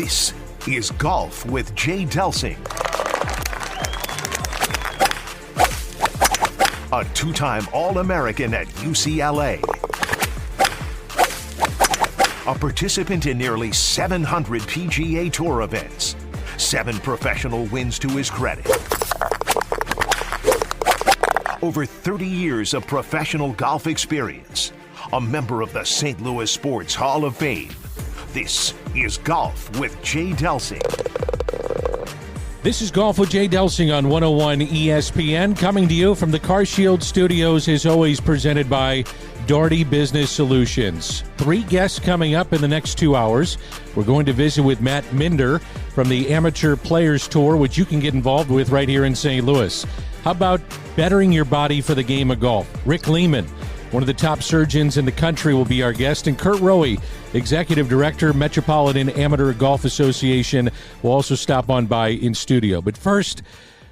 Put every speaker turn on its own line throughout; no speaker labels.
This is Golf with Jay Delsing. A two-time All-American at UCLA. A participant in nearly 700 PGA Tour events. 7 professional wins to his credit. Over 30 years of professional golf experience. A member of the St. Louis Sports Hall of Fame. This is Golf with Jay Delsing.
This is Golf with Jay Delsing on 101 ESPN, coming to you from the CarShield Studios, as always presented by Daugherty Business Solutions. 3 guests coming up in the next 2 hours. We're going to visit with Matt Minder from the Amateur Players Tour, which you can get involved with right here in St. Louis. How about bettering your body for the game of golf? Rick Lehman, one of the top surgeons in the country, will be our guest, and Curt Rohe, Executive Director, Metropolitan Amateur Golf Association, will also stop on by in studio. But first,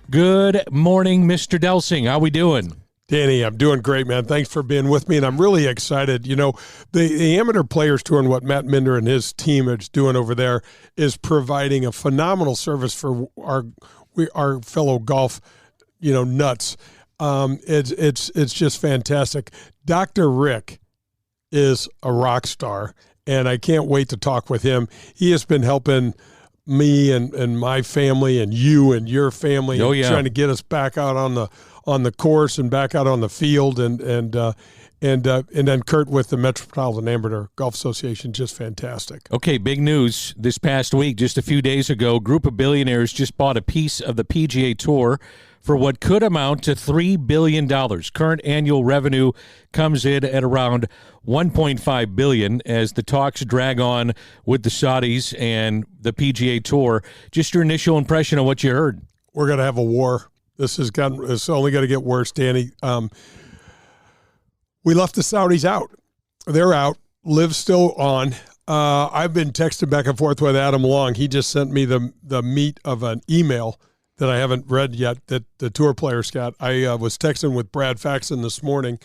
good morning, Mr. Delsing. How we doing?
Danny, I'm doing great, man. Thanks for being with me, and I'm really excited. You know, the Amateur Players Tour and what Matt Minder and his team is doing over there is providing a phenomenal service for our fellow golf, nuts. It's just fantastic. Dr. Rick is a rock star, and I can't wait to talk with him. He has been helping me and my family and you and your family, trying to get us back out on the course and back out on the field, and then Curt with the Metropolitan Amateur Golf Association, just fantastic. Okay,
big news this past week, just a few days ago, a group of billionaires just bought a piece of the PGA Tour for what could amount to $3 billion. Current annual revenue comes in at around $1.5 billion as the talks drag on with the Saudis and the PGA Tour. Just your initial impression of what you heard.
We're going to have a war. It's only going to get worse, Danny. We left the Saudis out. They're out. Liv's still on. I've been texting back and forth with Adam Long. He just sent me the meat of an email that I haven't read yet that the tour players got. I was texting with Brad Faxon this morning.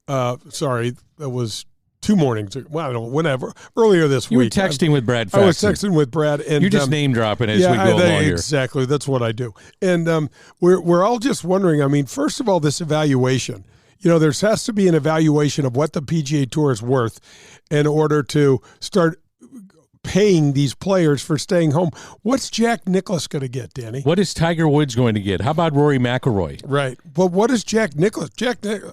Sorry, that was 2 mornings. Well, I don't know, whenever. Earlier this week.
You were texting with Brad Faxon.
I was texting with Brad. And
you're just name dropping as we go along here.
Exactly. That's what I do. And we're all just wondering, I mean, first of all, this evaluation. There has to be an evaluation of what the PGA Tour is worth in order to start paying these players for staying home. What's Jack Nicklaus going to get, Danny?
What is Tiger Woods going to get? How about Rory McIlroy?
Right. But what is Jack Nicklaus?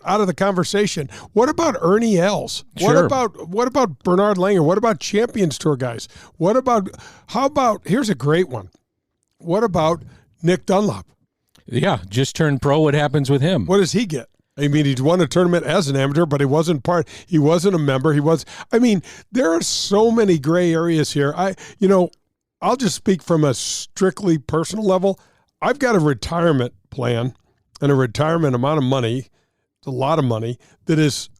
Out of the conversation. What about Ernie Els?
Sure.
What about Bernard Langer? What about Champions Tour guys? How about here's a great one. What about Nick Dunlop?
Yeah, just turned pro. What happens with him?
What does he get? I mean, he won a tournament as an amateur, but he wasn't a member. There are so many gray areas here. I'll just speak from a strictly personal level. I've got a retirement plan and a retirement amount of money, a lot of money, that is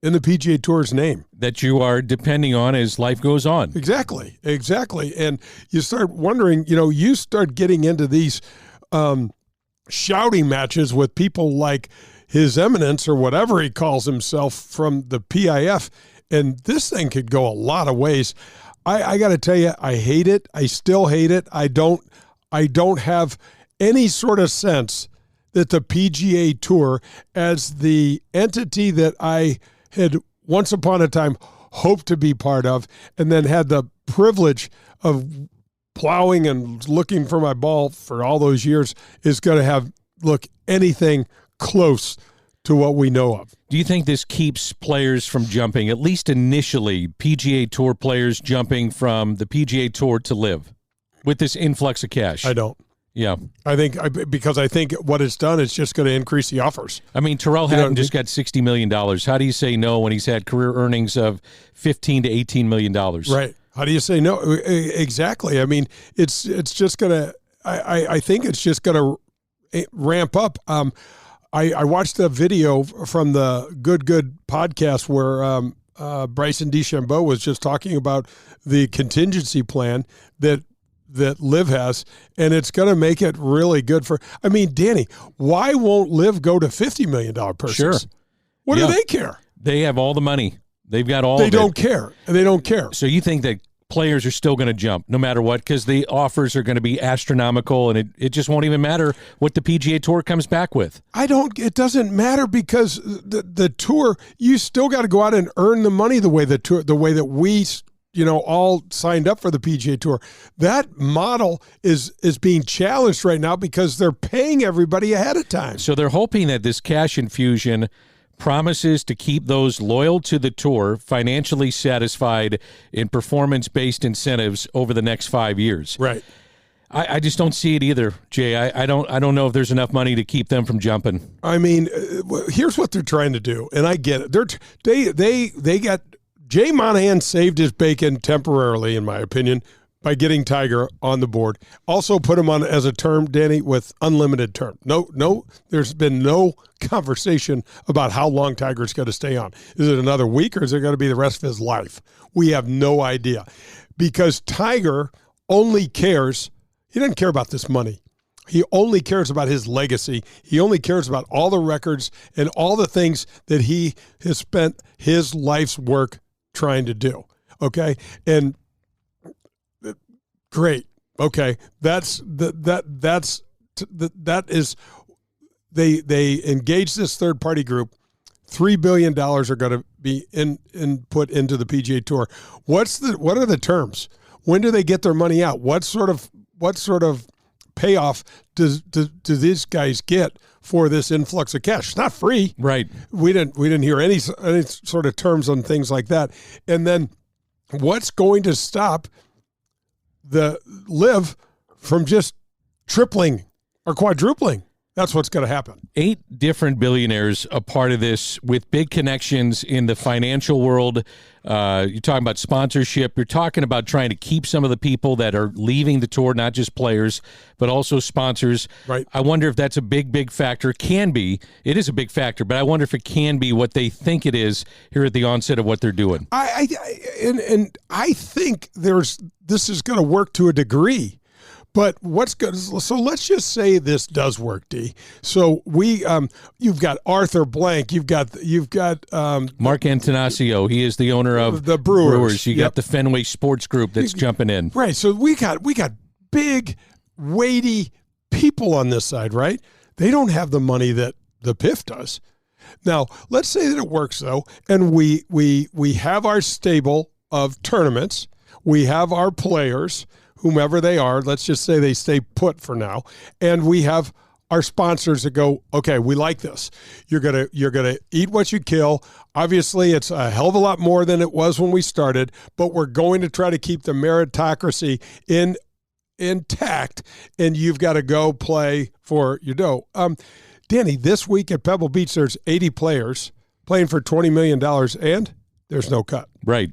in the PGA Tour's name.
That you are depending on as life goes on.
Exactly. And you start wondering, you start getting into these shouting matches with people like His Eminence or whatever he calls himself from the PIF, and this thing could go a lot of ways. I got to tell you, I hate it. I still hate it. I don't have any sort of sense that the PGA Tour, as the entity that I had once upon a time hoped to be part of, and then had the privilege of plowing and looking for my ball for all those years, is going to look anything close to what we know of.
Do you think this keeps players from jumping, at least initially, PGA Tour players jumping from the PGA Tour to live with this influx of cash?
I don't.
Yeah.
Because I think what it's done is just going to increase the offers.
I mean, Terrell Hatton just got $60 million. How do you say no when he's had career earnings of $15 to $18 million?
Right. How do you say no? Exactly. I mean, it's just going to, I think it's just going to ramp up. I watched a video from the Good podcast where Bryson DeChambeau was just talking about the contingency plan that Liv has, and it's going to make it really good for. I mean, Danny, why won't Liv go to $50 million purses?
Sure.
What do they care?
They have all the money. They've got all.
They don't care. They don't care.
So you think that players are still going to jump no matter what because the offers are going to be astronomical, and it just won't even matter what the PGA Tour comes back with. It
doesn't matter because the tour, you still got to go out and earn the money the way that we all signed up for the PGA Tour. That model is being challenged right now because they're paying everybody ahead of time.
So they're hoping that this cash infusion promises to keep those loyal to the tour financially satisfied in performance-based incentives over the next 5 years.
Right.
I just don't see it either, Jay. I don't know if there's enough money to keep them from jumping.
I mean, here's what they're trying to do, and I get it. They got Jay Monahan saved his bacon temporarily, in my opinion, by getting Tiger on the board. Also put him on as a term, Danny, with unlimited term. No, there's been no conversation about how long Tiger's going to stay on. Is it another week or is it going to be the rest of his life? We have no idea because Tiger only cares. He doesn't care about this money. He only cares about his legacy. He only cares about all the records and all the things that he has spent his life's work trying to do. Okay. And great. Okay. They engage this third party group. $3 billion are going to be input into the PGA Tour. What are the terms? When do they get their money out? What sort of payoff do these guys get for this influx of cash? It's not free.
Right.
We didn't hear any sort of terms on things like that. And then what's going to stop the LIV from just tripling or quadrupling? That's what's going to happen.
8 different billionaires a part of this with big connections in the financial world. You're talking about sponsorship. You're talking about trying to keep some of the people that are leaving the tour, not just players, but also sponsors.
Right.
I wonder if that's a big factor. Can be. It is a big factor, but I wonder if it can be what they think it is here at the onset of what they're doing.
I think this is going to work to a degree. But what's good? So let's just say this does work, D. So you've got Arthur Blank, you've got
Mark Antanasio. He is the owner of
the Brewers.
You got the Fenway Sports Group that's jumping in.
Right. So we got big, weighty people on this side, right? They don't have the money that the PIF does. Now let's say that it works though, and we have our stable of tournaments. We have our players, whomever they are, let's just say they stay put for now, and we have our sponsors that go, okay, we like this. You're gonna eat what you kill. Obviously, it's a hell of a lot more than it was when we started, but we're going to try to keep the meritocracy intact, and you've got to go play for your dough. Danny, this week at Pebble Beach, there's 80 players playing for $20 million, and there's no cut.
Right.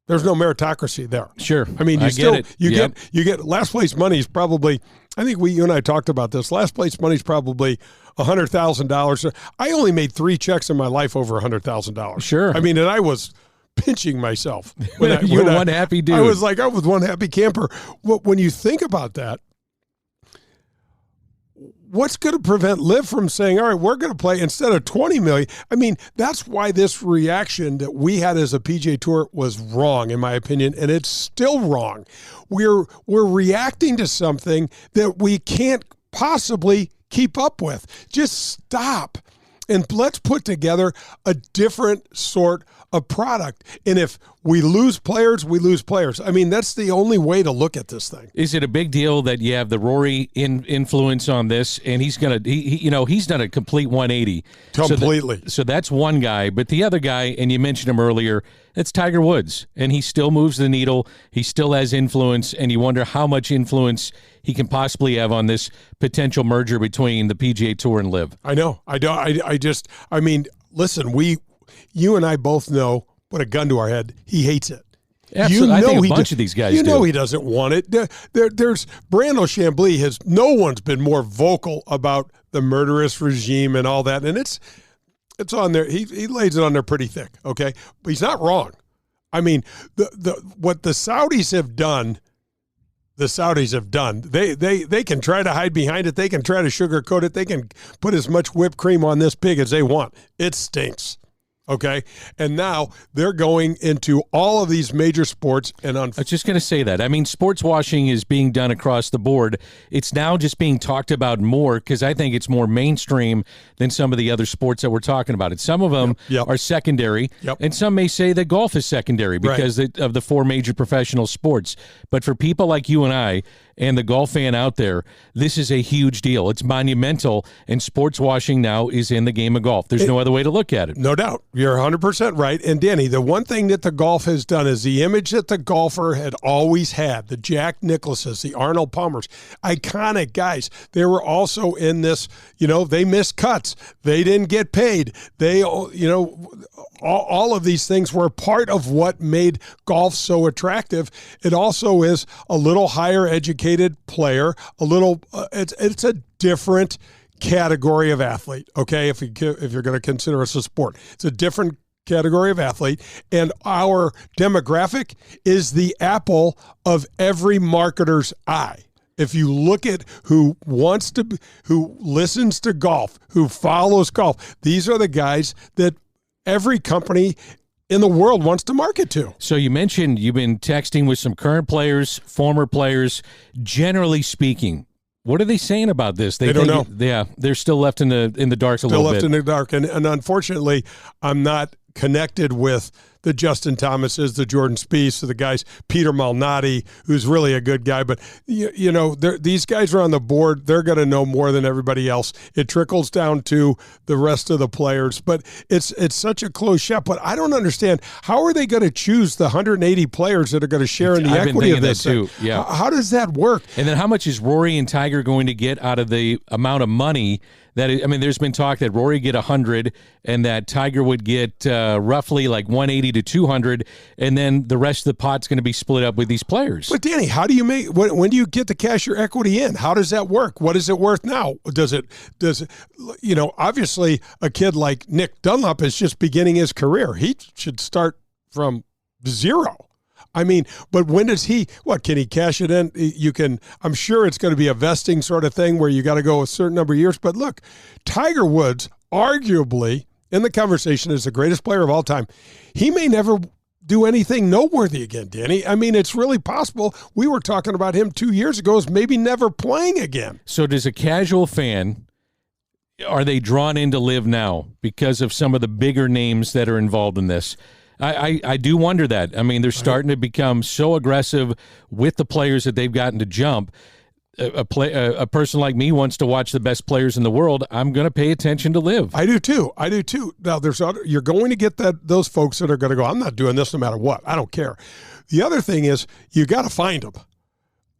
There's no meritocracy there.
Sure.
I mean, you get last place money is probably, I think you and I talked about this. Last place money is probably $100,000. I only made 3 checks in my life over $100,000.
Sure.
I mean, and I was pinching myself.
You were one happy dude.
I was one happy camper. When you think about that, what's going to prevent LIV from saying, all right, we're going to play instead of $20 million? I mean, that's why this reaction that we had as a PGA Tour was wrong, in my opinion, and it's still wrong. We're reacting to something that we can't possibly keep up with. Just stop and let's put together a different sort of product. And if we lose players, we lose players. I mean, that's the only way to look at this thing.
Is it a big deal that you have the Rory influence on this, and he's done a complete 180
completely.
So that's one guy, but the other guy, and you mentioned him earlier, it's Tiger Woods, and he still moves the needle. He still has influence, and you wonder how much influence he can possibly have on this potential merger between the PGA Tour and LIV.
I know. I mean, listen, you and I both know, put a gun to our head, he hates it.
Absolutely. I think a bunch of these guys do.
You know he doesn't want it. There's Brandel Chambly no one's been more vocal about the murderous regime and all that, and it's on there. He lays it on there pretty thick, okay? But he's not wrong. I mean, what the Saudis have done, they can try to hide behind it. They can try to sugarcoat it. They can put as much whipped cream on this pig as they want. It stinks. Okay, and now they're going into all of these major sports. And
I was just going to say that. I mean, sports washing is being done across the board. It's now just being talked about more because I think it's more mainstream than some of the other sports that we're talking about. And some of them are secondary, and some may say that golf is secondary because of the four major professional sports. But for people like you and I and the golf fan out there, this is a huge deal. It's monumental, and sports washing now is in the game of golf. There's no other way to look at it.
No doubt. You're 100% right. And, Danny, the one thing that the golf has done is the image that the golfer had always had, the Jack Nicklauses, the Arnold Palmers, iconic guys. They were also in this, they missed cuts. They didn't get paid. They, all of these things were part of what made golf so attractive. It also is a little higher educated player, a little, it's a different category of athlete, okay, if you're going to consider us a sport. It's a different category of athlete, and our demographic is the apple of every marketer's eye. If you look at who listens to golf, who follows golf, these are the guys that every company in the world wants to market to.
So you mentioned you've been texting with some current players, former players. Generally speaking, what are they saying about this?
They don't know.
Yeah, they're still left in the dark a little bit.
Still left in the dark, and unfortunately, I'm not connected with the Justin Thomases, the Jordan Spieths, the guys, Peter Malnati, who's really a good guy. But, these guys are on the board. They're going to know more than everybody else. It trickles down to the rest of the players. But it's such a close shot. But I don't understand, how are they going to choose the 180 players that are going to share in the equity of this
too. Yeah.
How does that work?
And then how much is Rory and Tiger going to get out of the amount of money there's been talk that Rory get 100 and that Tiger would get roughly like 180 to 200, and then the rest of the pot's going to be split up with these players.
But Danny, how do you when do you get to cash your equity in? How does that work? What is it worth now? Does it obviously a kid like Nick Dunlap is just beginning his career. He should start from zero. I mean, but when does can he cash it in? I'm sure it's going to be a vesting sort of thing where you got to go a certain number of years. But look, Tiger Woods, arguably in the conversation, is the greatest player of all time. He may never do anything noteworthy again, Danny. I mean, it's really possible. We were talking about him 2 years ago as maybe never playing again.
So does a casual fan, are they drawn into LIV now because of some of the bigger names that are involved in this? I do wonder that. I mean, they're starting to become so aggressive with the players that they've gotten to jump. A person like me wants to watch the best players in the world. I'm going to pay attention to LIV.
I do too. Now, you're going to get those folks that are going to go, I'm not doing this no matter what. I don't care. The other thing is you got to find them.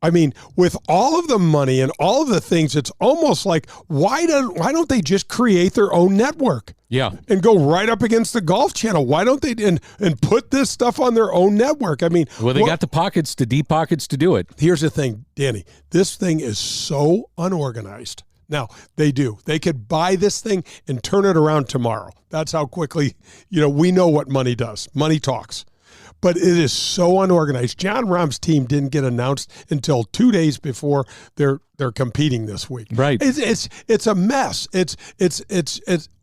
I mean, with all of the money and all of the things, it's almost like, why don't they just create their own network?
Yeah.
And go right up against the Golf Channel. Why don't they and put this stuff on their own network? I mean,
well, they got the deep pockets to do it.
Here's the thing, Danny. This thing is so unorganized. Now, they do. They could buy this thing and turn it around tomorrow. That's how quickly, we know what money does. Money talks. But it is so unorganized. John Rahm's team didn't get announced until 2 days before they're competing this week.
Right.
It's a mess. It's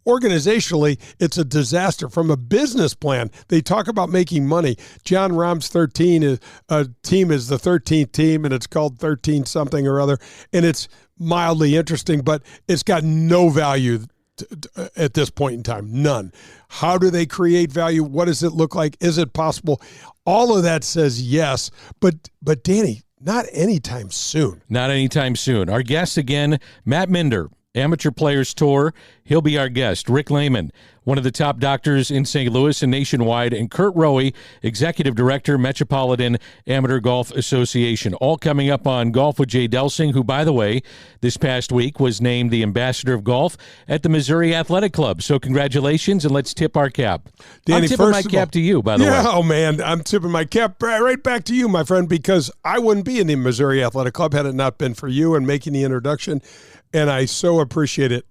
organizationally, it's a disaster. From a business plan, they talk about making money. John Rahm's team is the 13th team, and it's called 13 something or other, and it's mildly interesting, but it's got no value at this point in time. None. How do they create value? What does it look like? Is it possible? All of that says yes, but Danny, not anytime soon.
Not anytime soon. Our guest again, Matt Minder, Amateur Players Tour. He'll be our guest. Rick Lehman, one of the top doctors in St. Louis and nationwide, and Curt Rohe, Executive Director, Metropolitan Amateur Golf Association. All coming up on Golf with Jay Delsing, who, by the way, this past week was named the Ambassador of Golf at the Missouri Athletic Club. So congratulations, and let's tip our cap.
Danny,
I'm tipping my cap to you, by the way.
Oh, man, I'm tipping my cap right back to you, my friend, because I wouldn't be in the Missouri Athletic Club had it not been for you and making the introduction, and I so appreciate it.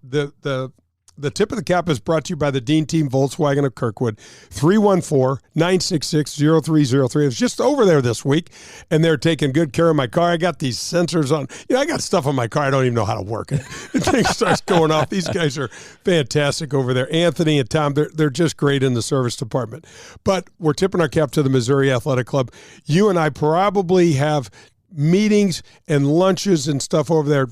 the tip of the cap is brought to you by the Dean Team Volkswagen of Kirkwood, 314-966-0303. I was just over there this week, and they're taking good care of my car. I got these sensors on. I got stuff on my car. I don't even know how to work it. The thing starts going off. These guys are fantastic over there. Anthony and Tom, they're just great in the service department. But we're tipping our cap to the Missouri Athletic Club. You and I probably have meetings and lunches and stuff over there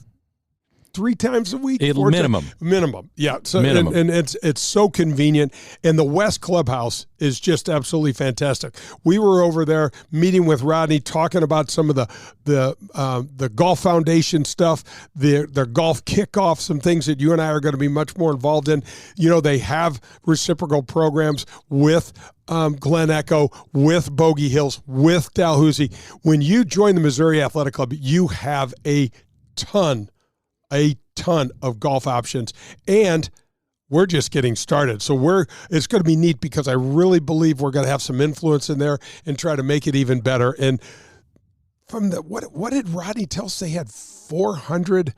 3 times a week? Minimum. Yeah. So minimum. And it's so convenient. And the West Clubhouse is just absolutely fantastic. We were over there meeting with Rodney, talking about some of the Golf Foundation stuff, their golf kickoff, some things that you and I are going to be much more involved in. They have reciprocal programs with Glen Echo, with Bogey Hills, with Dalhousie. When you join the Missouri Athletic Club, you have a ton of golf options, and we're just getting started. So it's going to be neat because I really believe we're going to have some influence in there and try to make it even better. And from what did Rodney tell us? They had 400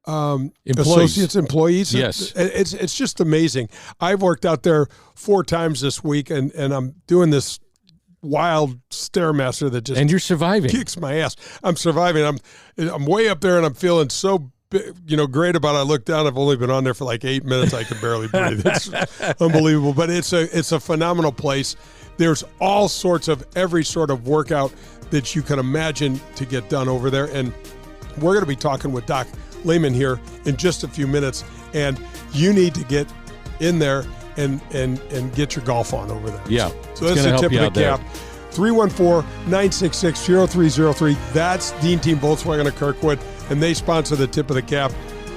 employees.
Yes.
It's just amazing. I've worked out there 4 times this week, and I'm doing this wild Stairmaster that just,
and you're surviving,
kicks my ass. I'm surviving. I'm way up there, and I'm feeling so great about it. I look down. I've only been on there for like 8 minutes. I can barely breathe. It's unbelievable. But it's a phenomenal place. There's all sorts of every sort of workout that you can imagine to get done over there. And we're going to be talking with Doc Lehman here in just a few minutes. And you need to get in there and get your golf on over there.
Yeah.
So that's the tip of the cap. 314-966-0303. That's Dean Team Volkswagen of Kirkwood, and they sponsor the tip of the cap,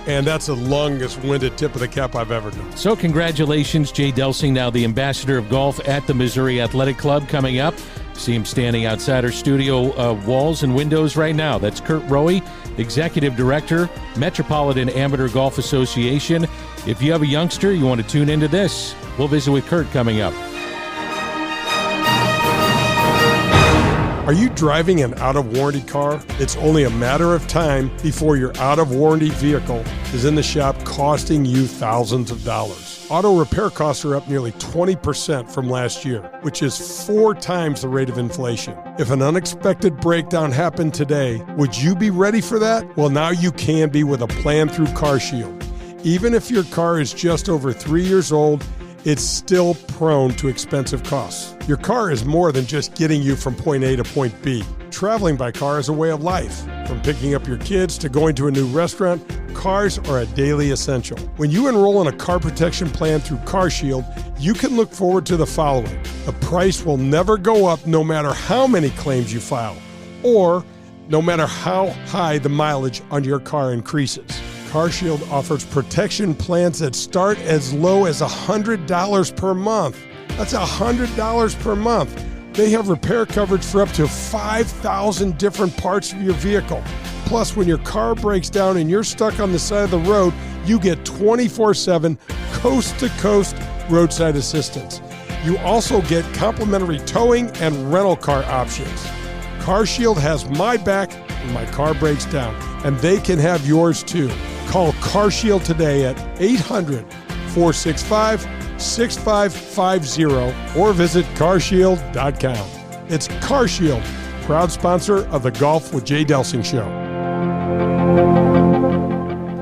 and that's the longest-winded tip of the cap I've ever done.
So congratulations, Jay Delsing, now the ambassador of golf at the Missouri Athletic Club coming up. See him standing outside our studio walls and windows right now. That's Curt Rohe, Executive Director, Metropolitan Amateur Golf Association. If you have a youngster, you want to tune into this, we'll visit with Curt coming up.
Are you driving an out-of-warranty car? It's only a matter of time before your out-of-warranty vehicle is in the shop costing you thousands of dollars. Auto repair costs are up nearly 20% from last year, which is 4 times the rate of inflation. If an unexpected breakdown happened today, would you be ready for that? Well, now you can be with a plan through CarShield. Even if your car is just over 3 years old, it's still prone to expensive costs. Your car is more than just getting you from point A to point B. Traveling by car is a way of life. From picking up your kids to going to a new restaurant, cars are a daily essential. When you enroll in a car protection plan through CarShield, you can look forward to the following. The price will never go up no matter how many claims you file, or no matter how high the mileage on your car increases. CarShield offers protection plans that start as low as $100 per month. That's $100 per month. They have repair coverage for up to 5,000 different parts of your vehicle. Plus, when your car breaks down and you're stuck on the side of the road, you get 24/7 coast-to-coast roadside assistance. You also get complimentary towing and rental car options. CarShield has my back when my car breaks down, and they can have yours too. Call CarShield today at 800-465-6550 or visit carshield.com. It's CarShield, proud sponsor of the Golf with Jay Delsing show.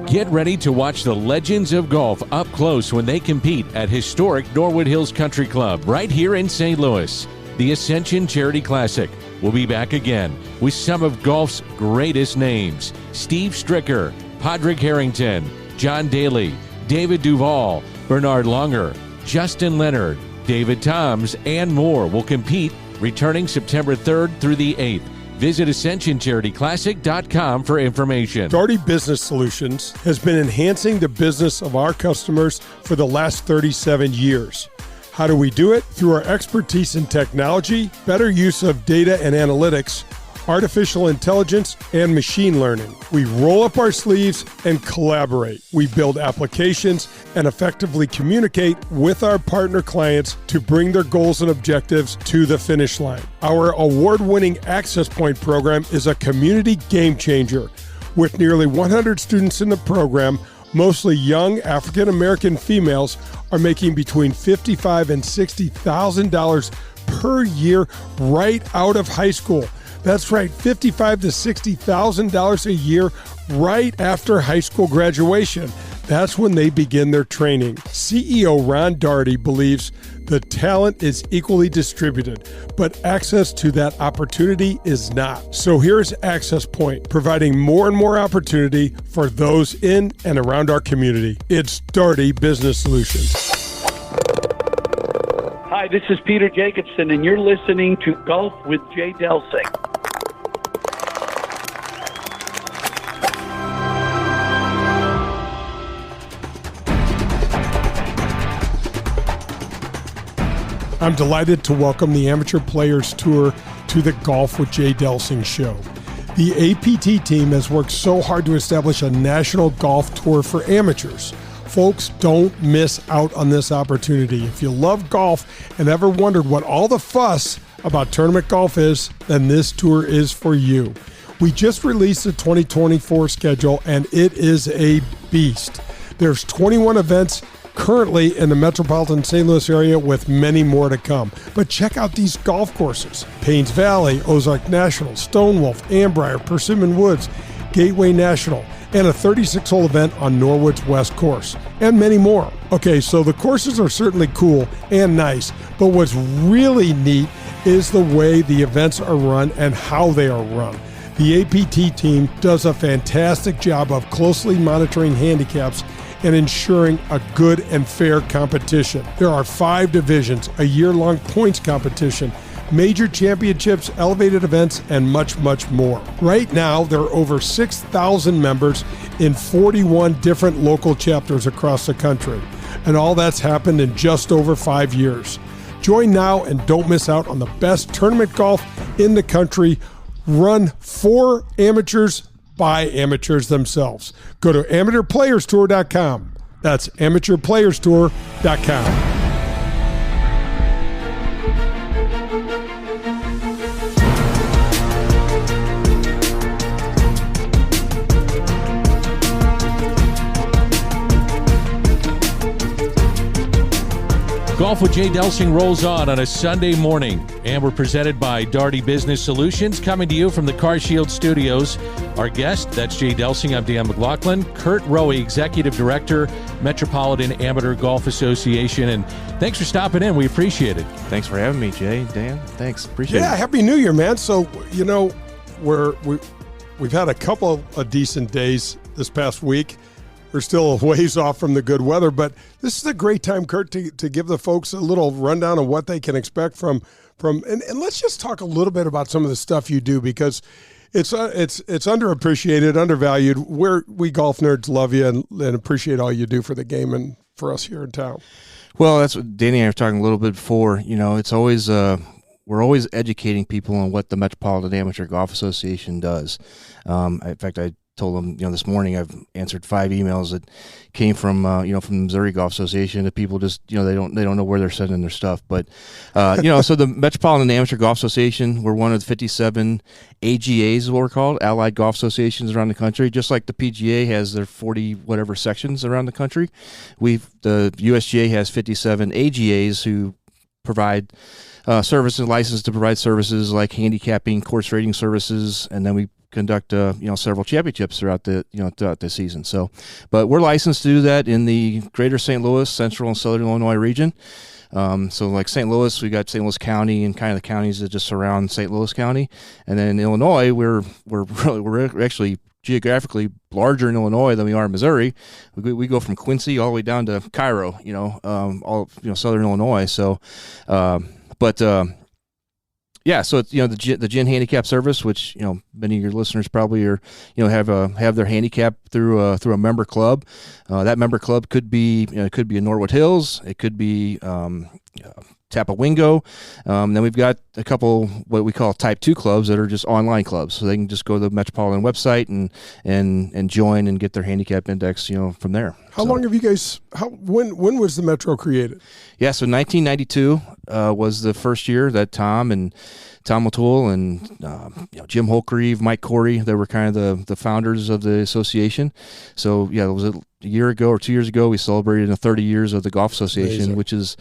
Get ready to watch the legends of golf up close when they compete at historic Norwood Hills Country Club right here in St. Louis. The Ascension Charity Classic will be back again with some of golf's greatest names. Steve Stricker, Padraig Harrington, John Daly, David Duval, Bernard Langer, Justin Leonard, David Toms, and more will compete returning September 3rd through the 8th. Visit AscensionCharityClassic.com for information.
Daugherty Business Solutions has been enhancing the business of our customers for the last 37 years. How do we do it? Through our expertise in technology, better use of data and analytics, artificial intelligence, and machine learning. We roll up our sleeves and collaborate. We build applications and effectively communicate with our partner clients to bring their goals and objectives to the finish line. Our award-winning Access Point program is a community game changer. With nearly 100 students in the program, Mostly young African-American females are making between $55,000 and $60,000 per year right out of high school. That's right, $55,000 to $60,000 a year right after high school graduation. That's when they begin their training. CEO Ron Daugherty believes the talent is equally distributed, but access to that opportunity is not. So here's Access Point, providing more and more opportunity for those in and around our community. It's Daugherty Business Solutions.
Hi, this is Peter Jacobson, and you're listening to Golf with Jay Delsing.
I'm delighted to welcome the Amateur Players Tour to the Golf with Jay Delsing show. The APT team has worked so hard to establish a national golf tour for amateurs. Folks, don't miss out on this opportunity. If you love golf and ever wondered what all the fuss about tournament golf is, then this tour is for you. We just released the 2024 schedule, and it is a beast. There's 21 events currently in the metropolitan St. Louis area, with many more to come. But check out these golf courses: Paynes Valley, Ozark National, Stonewolf, Ambrier, Persimmon Woods, Gateway National, and a 36-hole event on Norwood's West Course, and many more. Okay, so the courses are certainly cool and nice, but what's really neat is the way the events are run and how they are run. The APT team does a fantastic job of closely monitoring handicaps and ensuring a good and fair competition. There are 5 divisions, a year-long points competition, major championships, elevated events, and much, much more. Right now, there are over 6,000 members in 41 different local chapters across the country, and all that's happened in just over 5 years. Join now and don't miss out on the best tournament golf in the country, run for amateurs by amateurs themselves. Go to amateurplayerstour.com. That's amateurplayerstour.com.
Golf with Jay Delsing rolls on a Sunday morning, and we're presented by Daugherty Business Solutions, coming to you from the Car Shield Studios. Our guest, that's Jay Delsing. I'm Dan McLaughlin. Curt Rohe, Executive Director, Metropolitan Amateur Golf Association, and thanks for stopping in. We appreciate it.
Thanks for having me, Jay. Dan, thanks. Appreciate it.
Yeah, Happy New Year, man. So, you know, we've had a couple of decent days this past week. We're still a ways off from the good weather, but this is a great time, Curt, to give the folks a little rundown of what they can expect from and let's just talk a little bit about some of the stuff you do, because it's underappreciated, undervalued. We golf nerds love you and appreciate all you do for the game and for us here in town.
Well, that's what Danny and I were talking a little bit before. You know, it's always we're always educating people on what the Metropolitan Amateur Golf Association does. In fact, I told them, this morning I've answered 5 emails that came from, from the Missouri Golf Association, that people just, they don't know where they're sending their stuff. But, so the Metropolitan Amateur Golf Association, we're one of the 57 AGAs, is what we're called, Allied Golf Associations around the country. Just like the PGA has their 40 whatever sections around the country, the USGA has 57 AGAs who provide services, licensed to provide services like handicapping, course rating services, and then we conduct several championships throughout the season. So, but we're licensed to do that in the greater St. Louis, central and southern Illinois region. So like St. Louis, we got St. Louis County and kind of the counties that just surround St. Louis County, and then in Illinois, we're actually geographically larger in Illinois than we are in Missouri. We go from Quincy all the way down to Cairo, southern Illinois. So, yeah, so it's the GIN handicap service, which many of your listeners probably are have their handicap through a member club. That member club could be in Norwood Hills, it could be Tapawingo. Then we've got a couple what we call Type 2 clubs that are just online clubs, so they can just go to the Metropolitan website and join and get their handicap index from there.
How long have you guys? When was the Metro created?
Yeah, so 1992 was the first year that Tom O'Toole and Jim Holkreeve, Mike Corey, they were kind of the founders of the association. So yeah, it was a year ago or 2 years ago we celebrated the 30 years of the Golf Association. Amazing. Which is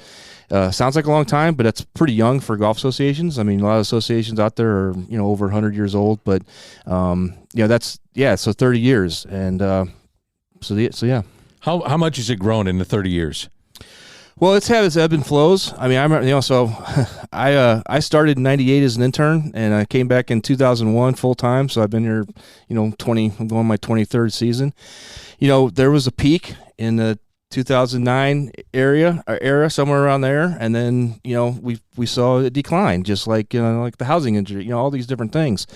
sounds like a long time, but that's pretty young for golf associations. I mean, a lot of associations out there are over 100 years old, but so 30 years, and so yeah.
How much has it grown in the 30 years?
Well, it's had its ebb and flows. I mean, I remember, so I started in '98 as an intern, and I came back in 2001 full time. So I've been here, I'm going my 23rd season. There was a peak in the 2009 era, somewhere around there, and then we saw a decline, just like like the housing industry, all these different things.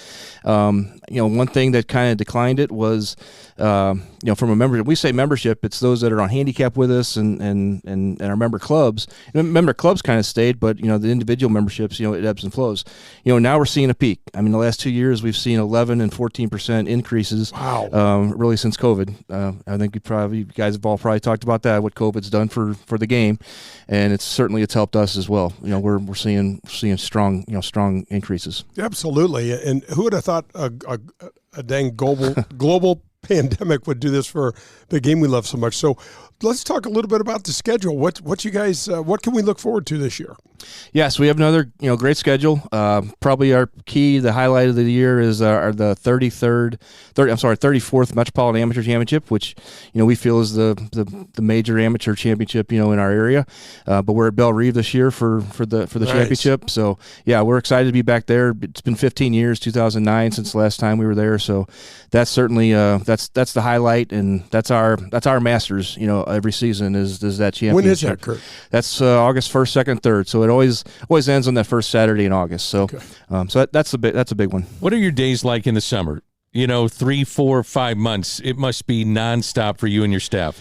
One thing that kind of declined it was from a membership. We say membership, it's those that are on handicap with us and our member clubs. Member clubs kind of stayed, but the individual memberships, it ebbs and flows. Now we're seeing a peak. I mean, the last 2 years we've seen 11 and 14% increases.
Wow.
Really since COVID. I think you guys have all probably talked about that, what COVID's done for the game, and it's helped us as well. We're seeing strong increases.
Absolutely. And who would have thought a dang global pandemic would do this for the game we love so much? So let's talk a little bit about the schedule. What you guys what can we look forward to this year?
Yes, we have another great schedule. Probably our the highlight of the year is the 34th Metropolitan Amateur Championship, which we feel is the major amateur championship in our area. But we're at Belle Reve this year for the nice. Championship. So yeah, we're excited to be back there. It's been 15 years, 2009 since the last time we were there. So that's certainly that's the highlight, and that's our Masters. Every season is that championship.
When is that, Curt?
That's August 1st, 2nd, 3rd. So it always ends on that first Saturday in August. So
okay.
So that's a big one.
What are your days like in the summer? 3, 4, 5 months. It must be nonstop for you and your staff.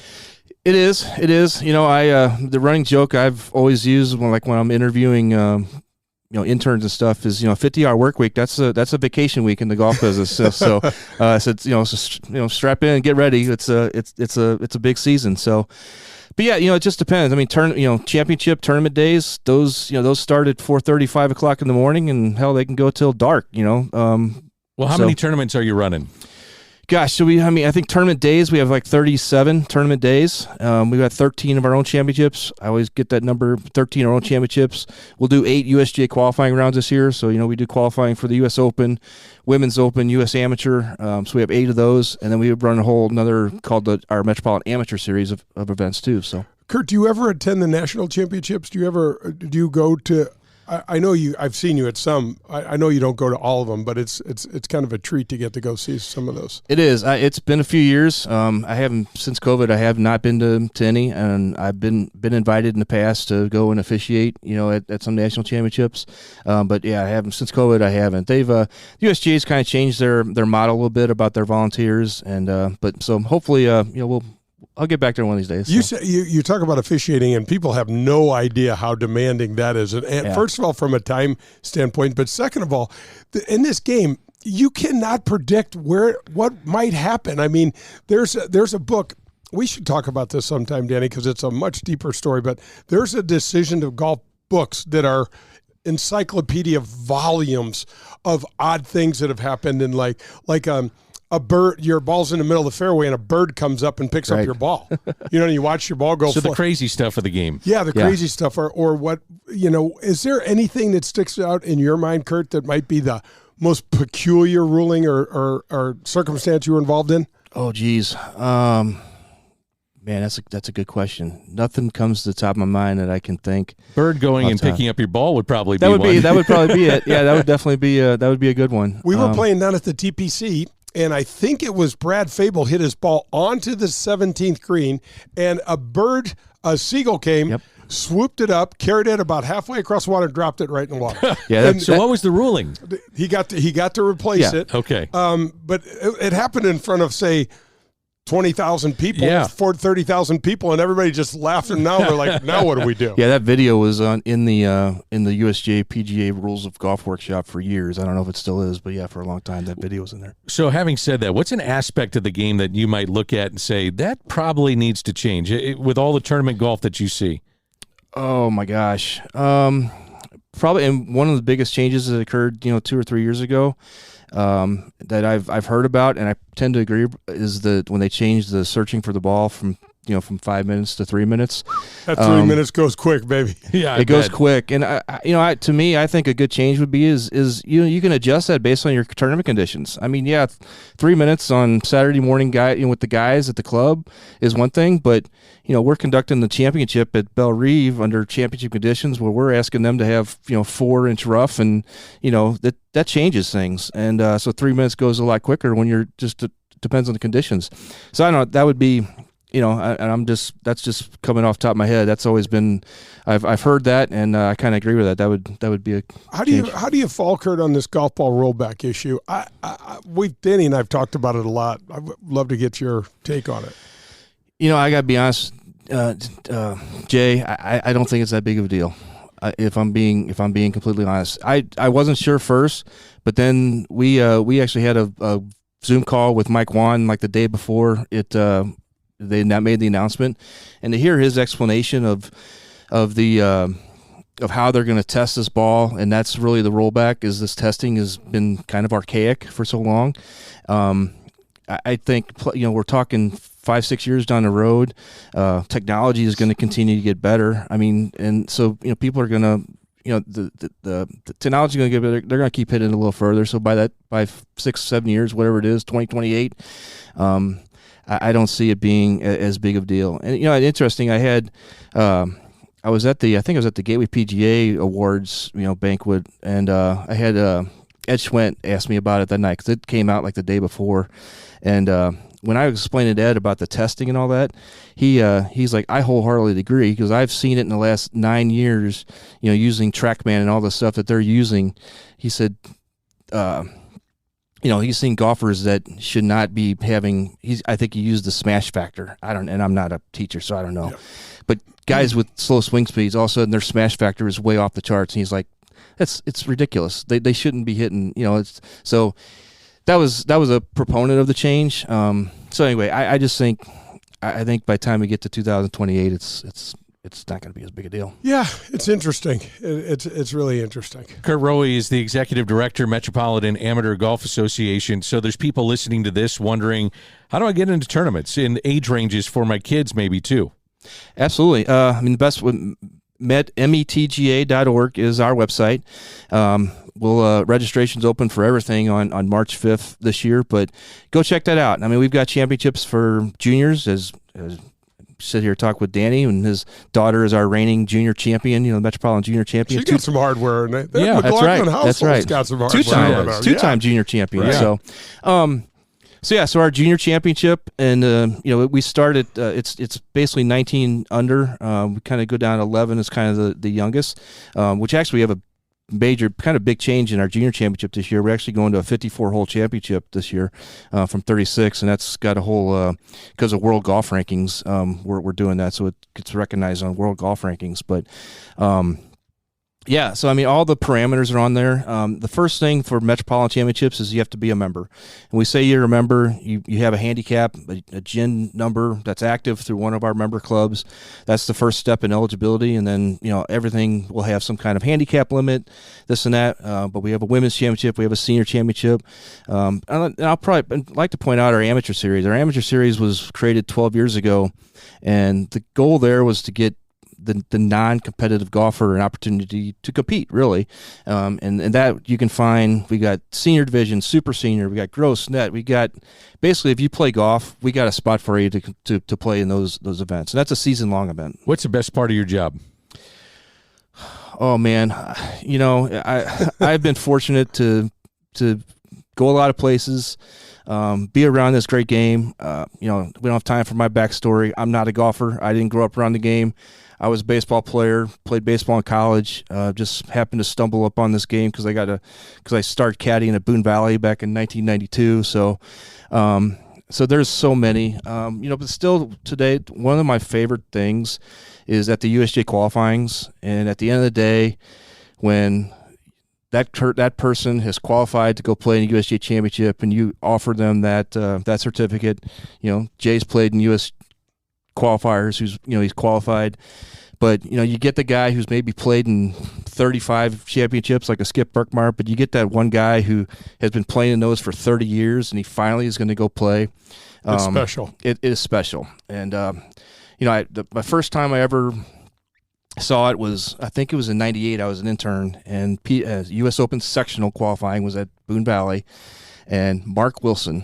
It is. The running joke I've always used when I'm interviewing interns and stuff is 50-hour work week. That's a vacation week in the golf business. So strap in and get ready. It's a big season. So. But yeah, it just depends. I mean, championship tournament days, those start at 4:30, 5 o'clock in the morning, and hell, they can go till dark.
Well, how many tournaments are you running?
Gosh, I think tournament days, we have like 37 tournament days. We've got 13 of our own championships. I always get that number, 13 of our own championships. We'll do 8 USGA qualifying rounds this year. So, we do qualifying for the U.S. Open, Women's Open, U.S. Amateur. So we have 8 of those. And then we run another called our Metropolitan Amateur Series of events too. So,
Curt, do you ever attend the national championships? Do you go to... I know I've seen you at some. I know you don't go to all of them, but it's kind of a treat to get to go see some of those.
It is. It's been a few years. I haven't since COVID. I have not been to any, and I've been invited in the past to go and officiate. At some national championships. But yeah, I haven't since COVID. I haven't. They've USGA's kind of changed their model a little bit about their volunteers, and but so hopefully I'll get back there one of these days. So.
You talk about officiating, and people have no idea how demanding that is. And yeah. First of all, from a time standpoint, but second of all, in this game, you cannot predict what might happen. I mean, there's a book. We should talk about this sometime, Danny, because it's a much deeper story. But there's a decision of golf books that are encyclopedia volumes of odd things that have happened, and like a bird, your ball's in the middle of the fairway and a bird comes up and picks up your ball. You watch your ball go.
So the crazy stuff of the game.
Yeah, crazy stuff. Or what, is there anything that sticks out in your mind, Curt, that might be the most peculiar ruling or circumstance you were involved in?
Oh, geez. Man, that's a good question. Nothing comes to the top of my mind that I can think.
Bird going and picking up your ball would probably be
one. That would probably be it. Yeah, that would definitely be that would be a good one.
We were playing down at the TPC, and I think it was Brad Fable hit his ball onto the 17th green, and a seagull came, swooped it up, carried it about halfway across the water, and dropped it right in the water.
So what was the ruling?
He got to replace it.
Okay.
But it happened in front of, say, 20,000 people,
Yeah.
30,000 people, and everybody just laughed. And now they're like, now what do we do?
Yeah, that video was in the USGA PGA Rules of Golf Workshop for years. I don't know if it still is, but yeah, for a long time that video was in there.
So having said that, what's an aspect of the game that you might look at and say that probably needs to change with all the tournament golf that you see?
Oh my gosh. Probably, and one of the biggest changes that occurred, 2 or 3 years ago, that I've heard about, and I tend to agree, is that when they changed the searching for the ball from 5 minutes to 3 minutes.
That 3 minutes goes quick, baby.
Yeah,
it goes quick. And to me, I think a good change would be is you can adjust that based on your tournament conditions. I mean, 3 minutes on Saturday morning with the guys at the club is one thing, but we're conducting the championship at Belle Rive under championship conditions where we're asking them to have 4-inch rough, and that changes things. And so 3 minutes goes a lot quicker when you're just depends on the conditions. So I don't know, that would be. And that's just coming off the top of my head. That's always been, I've heard that, and I kind of agree with that. That would be a. How
do you fall, Curt, on this golf ball rollback issue? Danny and I've talked about it a lot. I would love to get your take on it.
I got to be honest, Jay. I don't think it's that big of a deal. If I'm being completely honest, I wasn't sure first, but then we actually had a Zoom call with Mike Wan like the day before it. They made the announcement, and to hear his explanation of how they're going to test this ball, and that's really the rollback. Is this testing has been kind of archaic for so long. I think we're talking 5-6 years down the road. Technology is going to continue to get better. I mean, and so people are going to. The technology is going to get better. They're going to keep hitting it a little further. So by 6-7 years, whatever it is, 2028. I don't see it being as big of a deal. And interesting. I was at the Gateway PGA Awards banquet, and I had Ed Schwent ask me about it that night because it came out like the day before, and when I was explaining to Ed about the testing and all that, he's like, I wholeheartedly agree because I've seen it in the last 9 years, using TrackMan and all the stuff that they're using. He said. He's seen golfers that should not be having. I think he used the smash factor. And I'm not a teacher, so I don't know. Yeah. But guys with slow swing speeds, all of a sudden their smash factor is way off the charts, and he's like, "It's ridiculous. They shouldn't be hitting." So that was a proponent of the change. So anyway, I just think by the time we get to 2028, it's not going to be as big a deal.
Yeah, it's interesting. It's really interesting.
Curt Rohe is the executive director, Metropolitan Amateur Golf Association. So there's people listening to this wondering, how do I get into tournaments in age ranges for my kids maybe too?
Absolutely. The best metga.org is our website. Registration's open for everything on March 5th this year, but go check that out. I mean, we've got championships for juniors as sit here and talk with Danny, and his daughter is our reigning junior champion, the Metropolitan Junior Champion.
She got some hardware.
Yeah, that's right. That's right.
Got some hardware.
Two-time junior champion. Yeah. So our junior championship, and we started. It's basically 19 under. We kind of go down to 11 as kind of the youngest, which actually we have a major kind of big change in our junior championship this year. We're actually going to a 54-hole championship this year from 36, and that's got a whole because of world golf rankings. We're doing that, so it gets recognized on world golf rankings. But yeah, so I mean, all the parameters are on there. The first thing for Metropolitan Championships is you have to be a member. And we say you're a member, you have a handicap, a GIN number that's active through one of our member clubs. That's the first step in eligibility, and then everything will have some kind of handicap limit, this and that. But we have a women's championship, we have a senior championship. And I'll probably like to point out our amateur series. Our amateur series was created 12 years ago, and the goal there was to get the non-competitive golfer an opportunity to compete, really. And that you can find, we got senior division, super senior, we got gross, net, we got, basically if you play golf, we got a spot for you to play in those events. And that's a season-long event.
What's the best part of your job?
Oh, man. I've been fortunate to go a lot of places, be around this great game. We don't have time for my backstory. I'm not a golfer. I didn't grow up around the game. I was a baseball player, played baseball in college, just happened to stumble upon this game because I started caddying at Boone Valley back in 1992. So So there's so many, but still today, one of my favorite things is at the USGA qualifyings. And at the end of the day, when that person has qualified to go play in a USGA championship and you offer them that certificate, Jay's played in US qualifiers, he's qualified. But, you get the guy who's maybe played in 35 championships like a Skip Burkmar, but you get that one guy who has been playing in those for 30 years and he finally is going to go play.
It's special.
It is special. And, my first time I ever saw it was, I think it was in 98. I was an intern, and U.S. Open sectional qualifying was at Boone Valley. And Mark Wilson,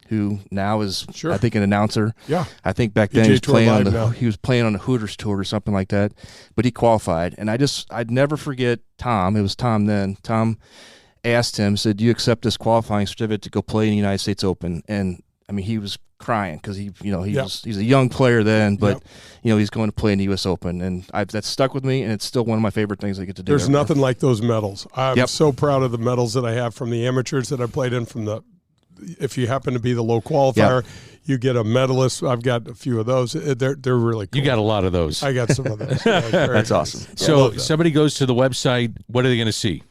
who now is,
Sure.
I think, an announcer.
Yeah.
I think back then
PGA
he was
Tour
playing
Live
he was playing on the Hooters Tour or something like that. But he qualified, and I'd never forget Tom. It was Tom then. Tom asked him, said, "Do you accept this qualifying certificate to go play in the United States Open?" And I mean, he was crying because he's a young player then, but he's going to play in the U.S. Open, and that's stuck with me, and it's still one of my favorite things I get to do.
There's nothing like those medals. I'm so proud of the medals that I have from the amateurs that I played in. If you happen to be the low qualifier, you get a medalist. I've got a few of those. They're really cool.
You got a lot of those.
I got some of those.
That's awesome.
So somebody goes to the website. What are they going to see?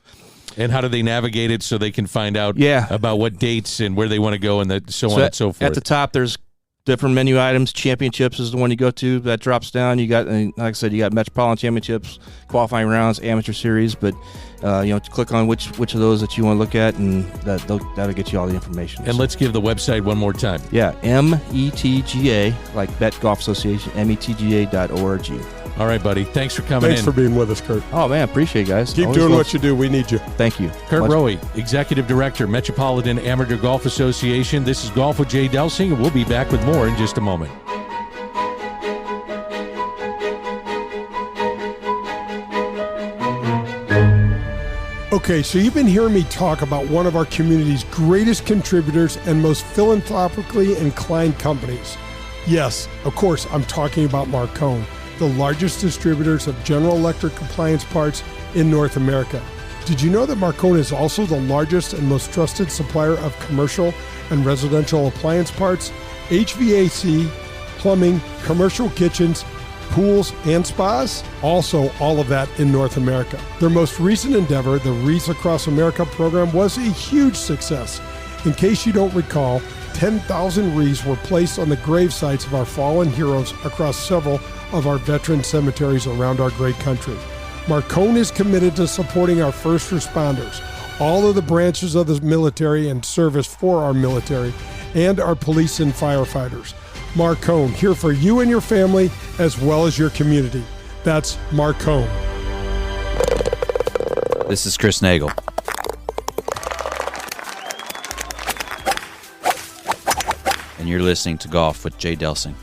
And how do they navigate it so they can find out about what dates and where they want to go and so on and so forth?
At the top, there's different menu items. Championships is the one you go to. That drops down. You got, like I said, you got Metropolitan Championships, qualifying rounds, amateur series. But click on which of those that you want to look at, and that'll get you all the information.
And let's give the website one more time.
Yeah, METGA, like Bet Golf Association, METGA.org.
All right, buddy. Thanks for coming
Thanks for being with us, Curt.
Oh, man, appreciate it, guys.
Keep doing what you do. We need you.
Thank you.
Curt Rohe, Executive Director, Metropolitan Amateur Golf Association. This is Golf with Jay Delsing, and we'll be back with more in just a moment.
Okay, so you've been hearing me talk about one of our community's greatest contributors and most philanthropically inclined companies. Yes, of course, I'm talking about Marcone, the largest distributors of General Electric appliance parts in North America. Did you know that Marcone is also the largest and most trusted supplier of commercial and residential appliance parts, HVAC, plumbing, commercial kitchens, pools, and spas? Also, all of that in North America. Their most recent endeavor, the Wreaths Across America program, was a huge success. In case you don't recall, 10,000 wreaths were placed on the grave sites of our fallen heroes across several of our veteran cemeteries around our great country. Marcone is committed to supporting our first responders, all of the branches of the military and service for our military, and our police and firefighters. Marcone, here for you and your family as well as your community. That's Marcone.
This is Chris Nagel. And you're listening to Golf with Jay Delsing.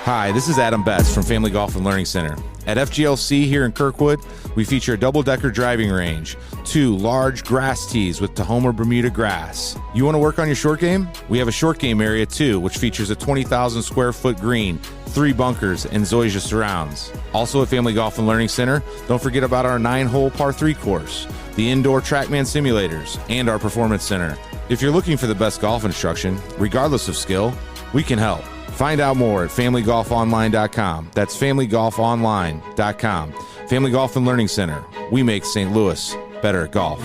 Hi, this is Adam Betts from Family Golf and Learning Center. At FGLC here in Kirkwood, we feature a double-decker driving range, 2 large grass tees with Tahoma Bermuda grass. You want to work on your short game? We have a short game area too, which features a 20,000 square foot green, 3 bunkers, and Zoysia surrounds. Also at Family Golf and Learning Center, don't forget about our 9-hole par 3 course, the indoor TrackMan simulators, and our performance center. If you're looking for the best golf instruction, regardless of skill, we can help. Find out more at FamilyGolfOnline.com. That's FamilyGolfOnline.com. Family Golf and Learning Center. We make St. Louis better at golf.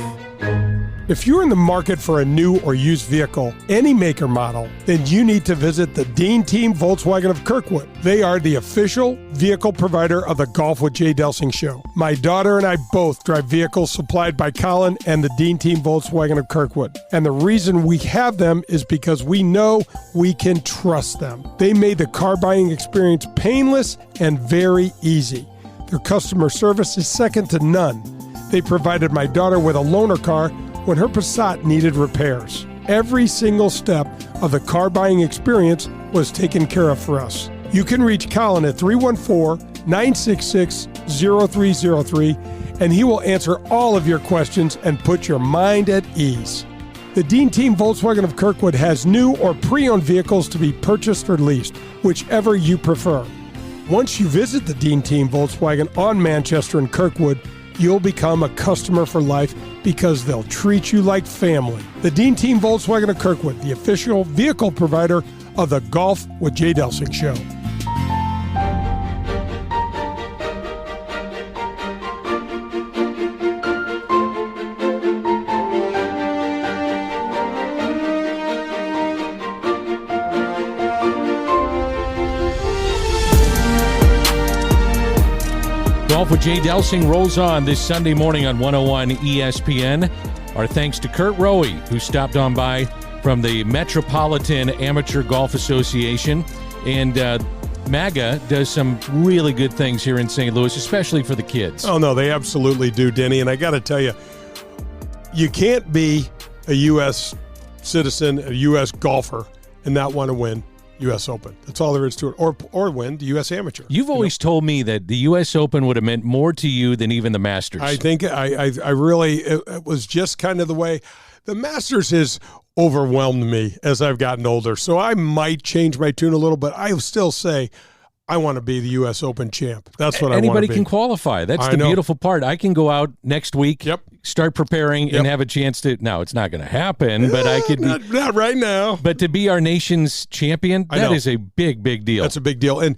If you're in the market for a new or used vehicle, any make or model, then you need to visit the Dean Team Volkswagen of Kirkwood. They are the official vehicle provider of the Golf with Jay Delsing show. My daughter and I both drive vehicles supplied by Colin and the Dean Team Volkswagen of Kirkwood. And the reason we have them is because we know we can trust them. They made the car buying experience painless and very easy. Their customer service is second to none. They provided my daughter with a loaner car when her Passat needed repairs. Every single step of the car buying experience was taken care of for us. You can reach Colin at 314-966-0303, and he will answer all of your questions and put your mind at ease. The Dean Team Volkswagen of Kirkwood has new or pre-owned vehicles to be purchased or leased, whichever you prefer. Once you visit the Dean Team Volkswagen on Manchester and Kirkwood, you'll become a customer for life because they'll treat you like family. The Dean Team Volkswagen of Kirkwood, the official vehicle provider of the Golf with Jay Delsing show.
Golf with Jay Delsing rolls on this Sunday morning on 101 ESPN. Our thanks to Curt Rohe, who stopped on by from the Metropolitan Amateur Golf Association. And MAGA does some really good things here in St. Louis, especially for the kids.
Oh, no, they absolutely do, Denny. And I got to tell you, you can't be a U.S. citizen, a U.S. golfer, and not want to win U.S. Open. That's all there is to it. Or win the U.S. Amateur.
You've always told me that the U.S. Open would have meant more to you than even the Masters.
I think I really, it was just kind of the way. The Masters has overwhelmed me as I've gotten older. So I might change my tune a little, but I still say I want to be the U.S. Open champ. That's what I want to be.
Anybody can qualify. That's the beautiful part. I can go out next week, start preparing, and have a chance to. Now, it's not going to happen, but I could.
Not right now.
But to be our nation's champion, that is a big, big deal.
That's a big deal. And,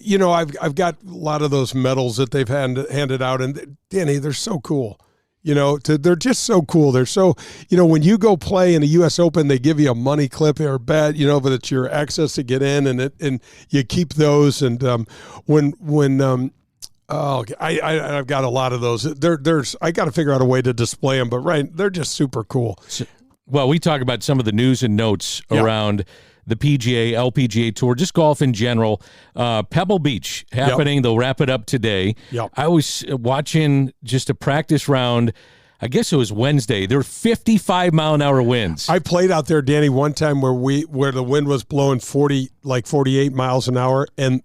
you know, I've got a lot of those medals that they've handed out, and, Danny, they're so cool. You know, they're just so cool. They're so, you know, when you go play in a U.S. Open, they give you a money clip or a bet, you know, but it's your access to get in, and you keep those. And I've got a lot of those. I got to figure out a way to display them, but they're just super cool.
Well, we talk about some of the news and notes around the PGA, LPGA Tour, just golf in general. Pebble Beach happening. They'll wrap it up today. I was watching just a practice round. I guess it was Wednesday. There were 55-mile-an-hour winds.
I played out there, Danny, one time where the wind was blowing 48 miles an hour. And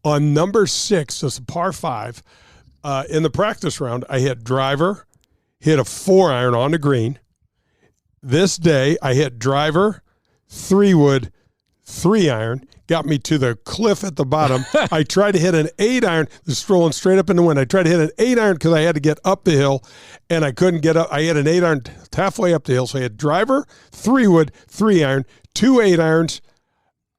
on number 6, it's a par 5, in the practice round, I hit driver, hit a 4-iron on the green. This day, I hit driver, 3-wood, 3-iron, got me to the cliff at the bottom. I tried to hit an 8-iron, strolling straight up in the wind. I tried to hit an 8-iron because I had to get up the hill, and I couldn't get up. I hit an 8-iron halfway up the hill, so I had driver, 3-wood, 3-iron, 2 8-irons,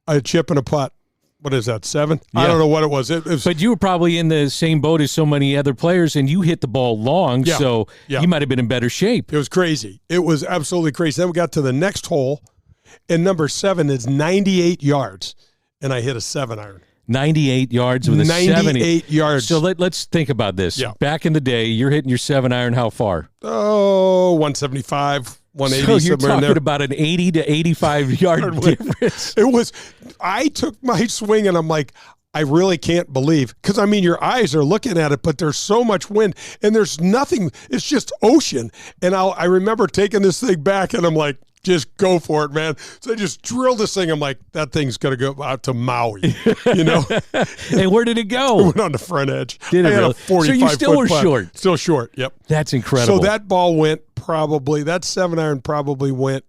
a chip and a putt. What is that, 7? Yeah. I don't know what it was.
But you were probably in the same boat as so many other players, and you hit the ball long, so you might have been in better shape.
It was crazy. It was absolutely crazy. Then we got to the next hole, and number 7 is 98 yards, and I hit a 7-iron.
98 yards with a
98 yards.
So let's think about this. Back in the day, you're hitting your 7-iron how far?
Oh, 175, 180.
So you're talking about an 80 to 85 yard difference.
I took my swing, and I'm like, I really can't believe, because, I mean, your eyes are looking at it, but there's so much wind, and there's nothing. It's just ocean. And I remember taking this thing back, and I'm like, just go for it, man. So I just drilled this thing. I'm like, that thing's going to go out to Maui, you know?
And where did it go?
It went on the front edge.
Did it really? So you still were short?
Still short, yep.
That's incredible.
So that ball went that 7-iron probably went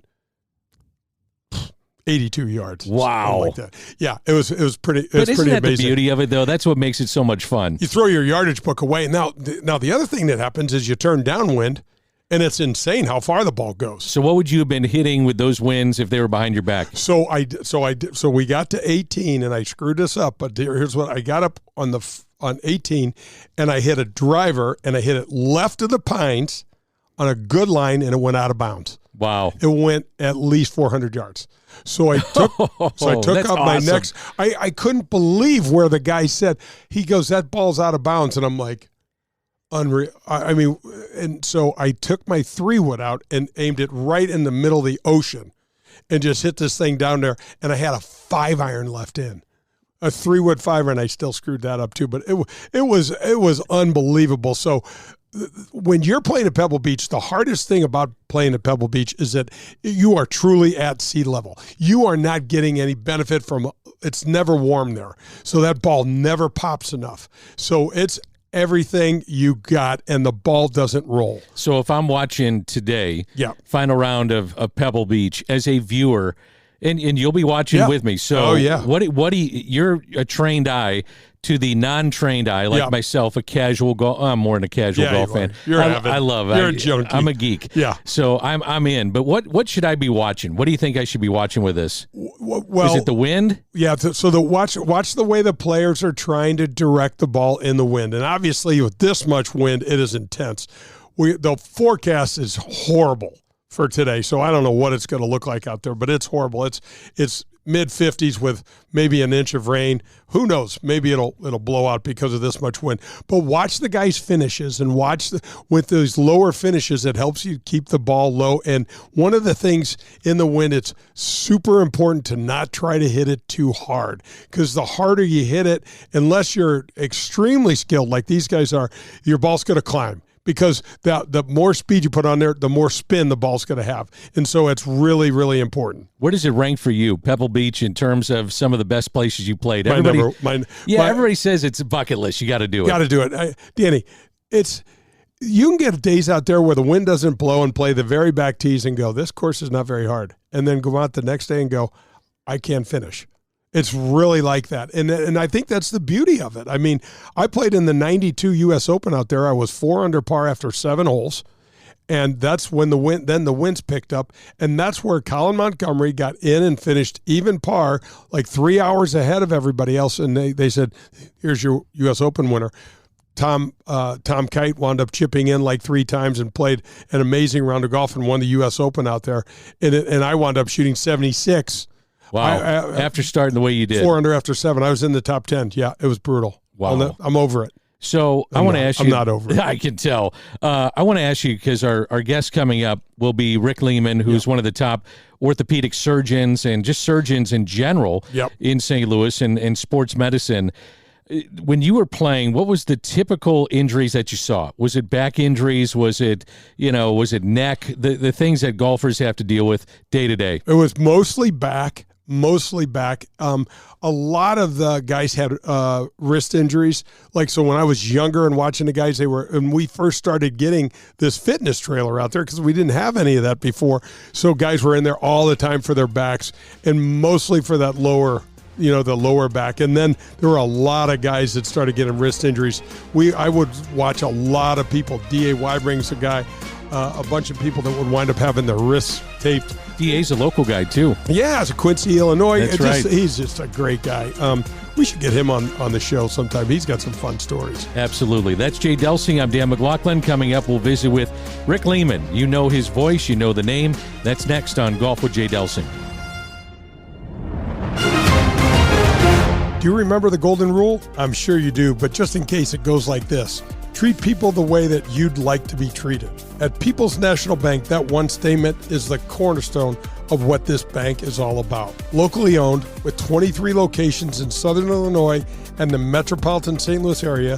82 yards.
Wow.
Like that. Yeah, it was pretty
But isn't that
amazing.
The beauty of it, though? That's what makes it so much fun.
You throw your yardage book away. Now the other thing that happens is you turn downwind, and it's insane how far the ball goes.
So what would you have been hitting with those winds if they were behind your back?
So we got to 18, and I screwed this up. But here's what I got up on 18, and I hit a driver, and I hit it left of the pines on a good line, and it went out of bounds.
Wow!
It went at least 400 yards. So I took up my next. I couldn't believe where the guy said. He goes, that ball's out of bounds, and I'm like, unreal. I mean, and so I took my 3-wood out and aimed it right in the middle of the ocean, and just hit this thing down there. And I had a 5-iron left in, a 3-wood 5-iron. I still screwed that up too, but it was unbelievable. So when you're playing at Pebble Beach, the hardest thing about playing at Pebble Beach is that you are truly at sea level. You are not getting any benefit from. It's never warm there, so that ball never pops enough. So it's everything you got, and the ball doesn't roll.
So if I'm watching today, final round of Pebble Beach as a viewer, and you'll be watching with me. So what do you, you're a trained eye. to the non-trained eye, like myself, a casual golf. I'm more than a casual golf fan. I love it.
You're a junkie.
I'm a geek.
Yeah.
So I'm in. But what should I be watching? What do you think I should be watching with this?
Well,
is it the wind?
Yeah. So watch the way the players are trying to direct the ball in the wind, and obviously with this much wind, it is intense. The forecast is horrible for today, so I don't know what it's going to look like out there, but it's horrible. It's mid-50s with maybe an inch of rain. Who knows? Maybe it'll blow out because of this much wind. But watch the guys' finishes and with those lower finishes, it helps you keep the ball low. And one of the things in the wind, it's super important to not try to hit it too hard, because the harder you hit it, unless you're extremely skilled like these guys are, your ball's going to climb. Because the more speed you put on there, the more spin the ball's going to have. And so it's really, really important.
Where does it rank for you, Pebble Beach, in terms of some of the best places you played? Everybody says it's a bucket list. You got to do it.
Got to do it. Danny, you can get days out there where the wind doesn't blow and play the very back tees and go, this course is not very hard. And then go out the next day and go, I can't finish. It's really like that. And I think that's the beauty of it. I mean, I played in the 92 U.S. Open out there. I was 4 under par after 7 holes. And that's when the winds picked up. And that's where Colin Montgomery got in and finished even par, like 3 hours ahead of everybody else. And they said, here's your U.S. Open winner. Tom Kite wound up chipping in like 3 times and played an amazing round of golf and won the U.S. Open out there. And I wound up shooting 76.
Wow. After starting the way you did.
4 under after 7. I was in the top 10. Yeah, it was brutal.
Wow.
I'm over it.
So I want to ask you.
I'm not over it.
I can tell. I want to ask you, because our guest coming up will be Rick Lehman, who's one of the top orthopedic surgeons and just surgeons in general in St. Louis and sports medicine. When you were playing, what was the typical injuries that you saw? Was it back injuries? Was it neck? The things that golfers have to deal with day to day?
It was mostly back. A lot of the guys had wrist injuries. Like, so when I was younger and watching the guys, and we first started getting this fitness trailer out there because we didn't have any of that before. So guys were in there all the time for their backs and mostly for that lower, the lower back. And then there were a lot of guys that started getting wrist injuries. I would watch a lot of people. D.A. Wybring's a guy, a bunch of people that would wind up having their wrists taped.
DA's a local guy, too.
Yeah, it's Quincy, Illinois.
That's right.
He's just a great guy. We should get him on the show sometime. He's got some fun stories.
Absolutely. That's Jay Delsing. I'm Dan McLaughlin. Coming up, we'll visit with Rick Lehman. You know his voice. You know the name. That's next on Golf with Jay Delsing.
Do you remember the golden rule? I'm sure you do, but just in case, it goes like this. Treat people the way that you'd like to be treated. At People's National Bank, that one statement is the cornerstone of what this bank is all about. Locally owned, with 23 locations in Southern Illinois and the metropolitan St. Louis area,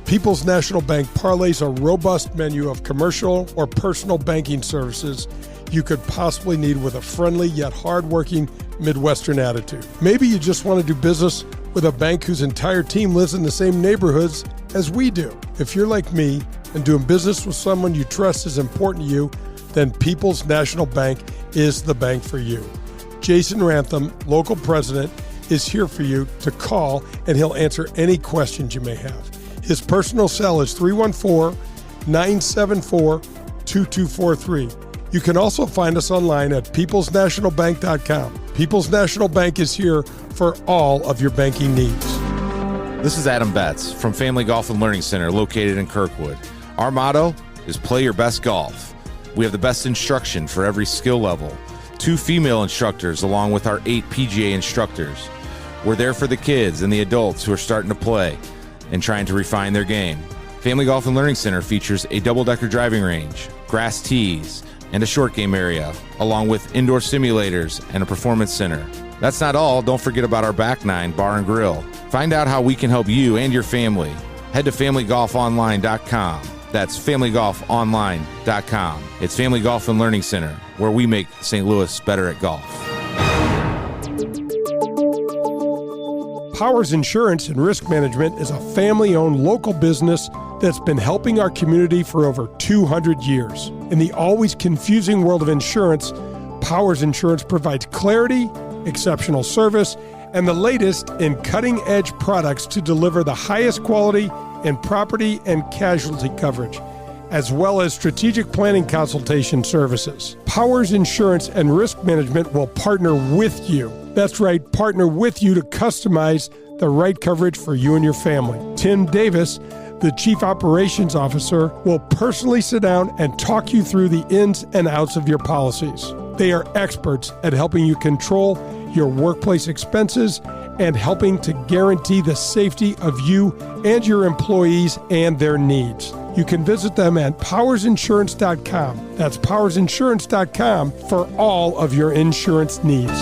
People's National Bank parlays a robust menu of commercial or personal banking services you could possibly need with a friendly yet hardworking Midwestern attitude. Maybe you just want to do business with a bank whose entire team lives in the same neighborhoods as we do. If you're like me and doing business with someone you trust is important to you, then People's National Bank is the bank for you. Jason Rantham, local president, is here for you to call, and he'll answer any questions you may have. His personal cell is 314-974-2243. You can also find us online at peoplesnationalbank.com. People's National Bank is here for all of your banking needs.
This is Adam Betts from Family Golf and Learning Center located in Kirkwood. Our motto is play your best golf. We have the best instruction for every skill level. 2 female instructors along with our 8 PGA instructors. We're there for the kids and the adults who are starting to play and trying to refine their game. Family Golf and Learning Center features a double-decker driving range, grass tees, and a short game area, along with indoor simulators and a performance center. That's not all. Don't forget about our Back Nine Bar and Grill. Find out how we can help you and your family. Head to familygolfonline.com. That's familygolfonline.com. It's Family Golf and Learning Center, where we make St. Louis better at golf.
Powers Insurance and Risk Management is a family-owned local business that's been helping our community for over 200 years. In the always confusing world of insurance, Powers Insurance provides clarity, exceptional service, and the latest in cutting-edge products to deliver the highest quality in property and casualty coverage, as well as strategic planning consultation services. Powers Insurance and Risk Management will partner with you. That's right, partner with you to customize the right coverage for you and your family. Tim Davis, the Chief Operations Officer, will personally sit down and talk you through the ins and outs of your policies. They are experts at helping you control your workplace expenses and helping to guarantee the safety of you and your employees and their needs. You can visit them at powersinsurance.com. That's powersinsurance.com for all of your insurance needs.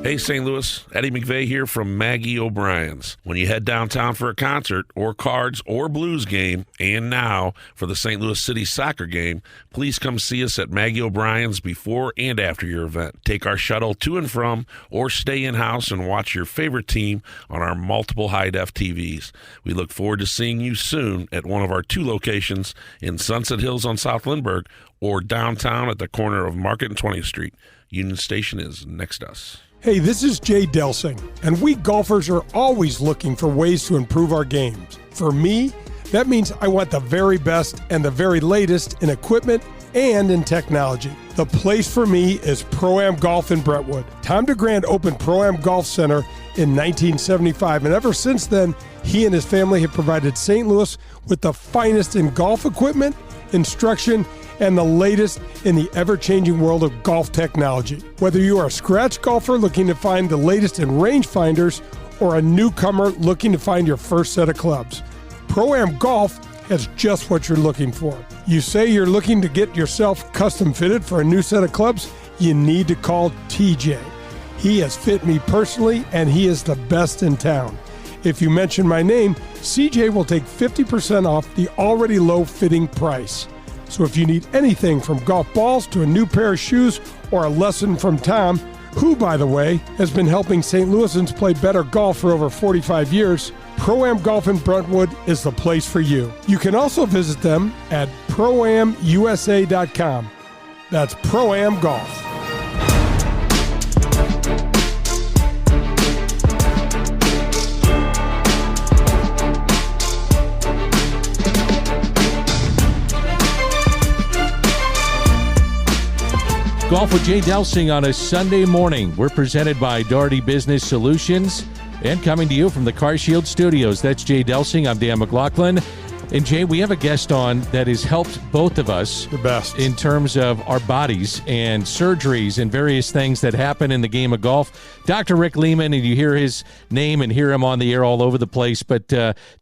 Hey, St. Louis, Eddie McVeigh here from Maggie O'Brien's. When you head downtown for a concert or cards or blues game, and now for the St. Louis City soccer game, please come see us at Maggie O'Brien's before and after your event. Take our shuttle to and from or stay in-house and watch your favorite team on our multiple high-def TVs. We look forward to seeing you soon at one of our 2 locations in Sunset Hills on South Lindbergh or downtown at the corner of Market and 20th Street. Union Station is next to us.
Hey, this is Jay Delsing, and we golfers are always looking for ways to improve our games. For me, that means I want the very best and the very latest in equipment and in technology. The place for me is Pro-Am Golf in Brentwood. Tom DeGrand opened Pro-Am Golf Center in 1975, and ever since then, he and his family have provided St. Louis with the finest in golf equipment, instruction, and the latest in the ever-changing world of golf technology. Whether you are a scratch golfer looking to find the latest in rangefinders or a newcomer looking to find your first set of clubs, Pro-Am Golf has just what you're looking for. You say you're looking to get yourself custom fitted for a new set of clubs? You need to call TJ. He has fit me personally, and he is the best in town. If you mention my name, CJ will take 50% off the already low fitting price. So if you need anything from golf balls to a new pair of shoes or a lesson from Tom, who, by the way, has been helping St. Louisans play better golf for over 45 years, Pro-Am Golf in Brentwood is the place for you. You can also visit them at proamusa.com. That's Pro-Am Golf.
Golf with Jay Delsing on a Sunday morning. We're presented by Doherty Business Solutions and coming to you from the CarShield Studios. That's Jay Delsing. I'm Dan McLaughlin. And Jay, we have a guest on that has helped both of us
the best
in terms of our bodies and surgeries and various things that happen in the game of golf. Dr. Rick Lehman, and you hear his name and hear him on the air all over the place. But,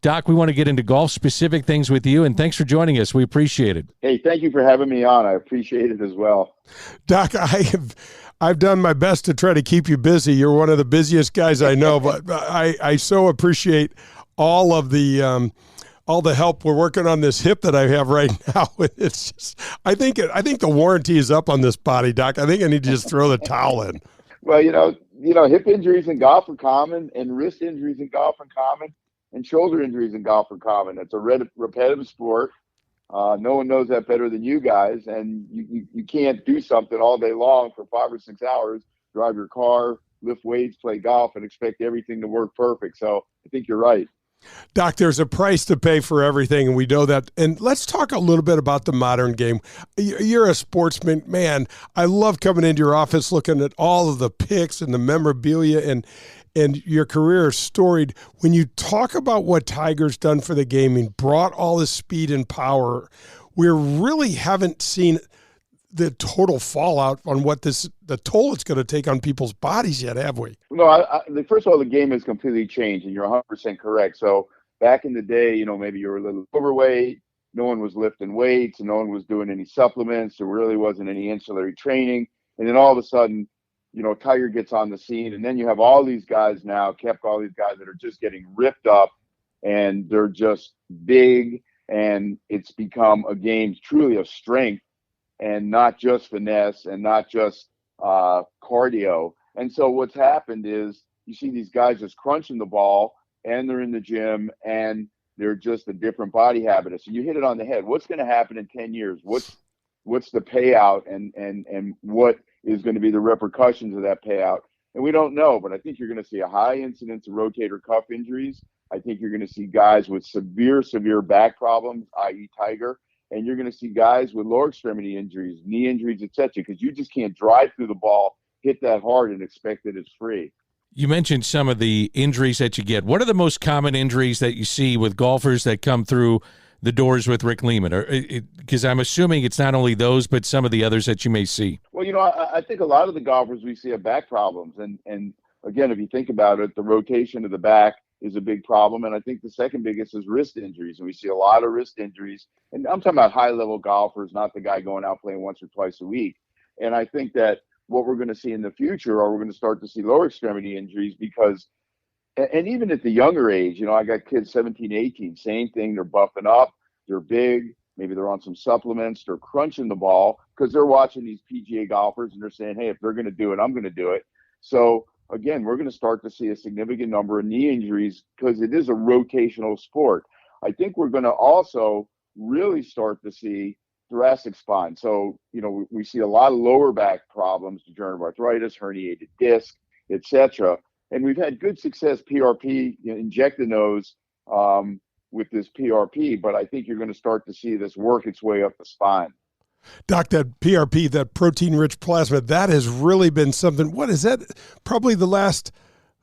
Doc, we want to get into golf-specific things with you, and thanks for joining us. We appreciate it.
Hey, thank you for having me on. I appreciate it as well.
Doc, I've done my best to try to keep you busy. You're one of the busiest guys I know, but I so appreciate all the help. We're working on this hip that I have right now. It's just, I think the warranty is up on this body, Doc. I think I need to just throw the towel in.
Well, hip injuries in golf are common, and wrist injuries in golf are common, and shoulder injuries in golf are common. It's a repetitive sport. No one knows that better than you guys, and you can't do something all day long for 5 or 6 hours, drive your car, lift weights, play golf, and expect everything to work perfect. So I think you're right.
Doc, there's a price to pay for everything, and we know that. And let's talk a little bit about the modern game. You're a sportsman. Man, I love coming into your office looking at all of the picks and the memorabilia, and your career is storied. When you talk about what Tiger's done for the game and brought all his speed and power, we really haven't seen the total fallout on the toll it's going to take on people's bodies yet, have we?
No, first of all, the game has completely changed, and you're 100% correct. So back in the day, maybe you were a little overweight, no one was lifting weights, and no one was doing any supplements, there really wasn't any ancillary training, and then all of a sudden, Tiger gets on the scene, and then you have all these guys now, all these guys that are just getting ripped up, and they're just big, and it's become a game truly of strength, and not just finesse and not just cardio. And so what's happened is you see these guys just crunching the ball, and they're in the gym, and they're just a different body habit. So you hit it on the head. What's going to happen in 10 years? What's the payout, and what is going to be the repercussions of that payout? And we don't know, but I think you're going to see a high incidence of rotator cuff injuries. I think you're going to see guys with severe back problems, i.e. Tiger, and you're going to see guys with lower extremity injuries, knee injuries, etc., because you just can't drive through the ball, hit that hard, and expect that it's free.
You mentioned some of the injuries that you get. What are the most common injuries that you see with golfers that come through the doors with Rick Lehman? Because I'm assuming it's not only those, but some of the others that you may see.
Well, I think a lot of the golfers we see have back problems. And again, if you think about it, the rotation of the back is a big problem. And I think the second biggest is wrist injuries. And we see a lot of wrist injuries. And I'm talking about high-level golfers, not the guy going out playing once or twice a week. And I think that what we're going to see in the future, or we're going to start to see lower extremity injuries because, and even at the younger age, I got kids 17, 18, same thing. They're buffing up. They're big. Maybe they're on some supplements. They're crunching the ball because they're watching these PGA golfers and they're saying, hey, if they're going to do it, I'm going to do it. So again, we're going to start to see a significant number of knee injuries because it is a rotational sport. I think we're going to also really start to see thoracic spine. So, we see a lot of lower back problems, degenerative arthritis, herniated disc, etc. And we've had good success PRP, injecting those with this PRP, but I think you're going to start to see this work its way up the spine.
Doc, that PRP, that protein-rich plasma, that has really been something. What is that? Probably the last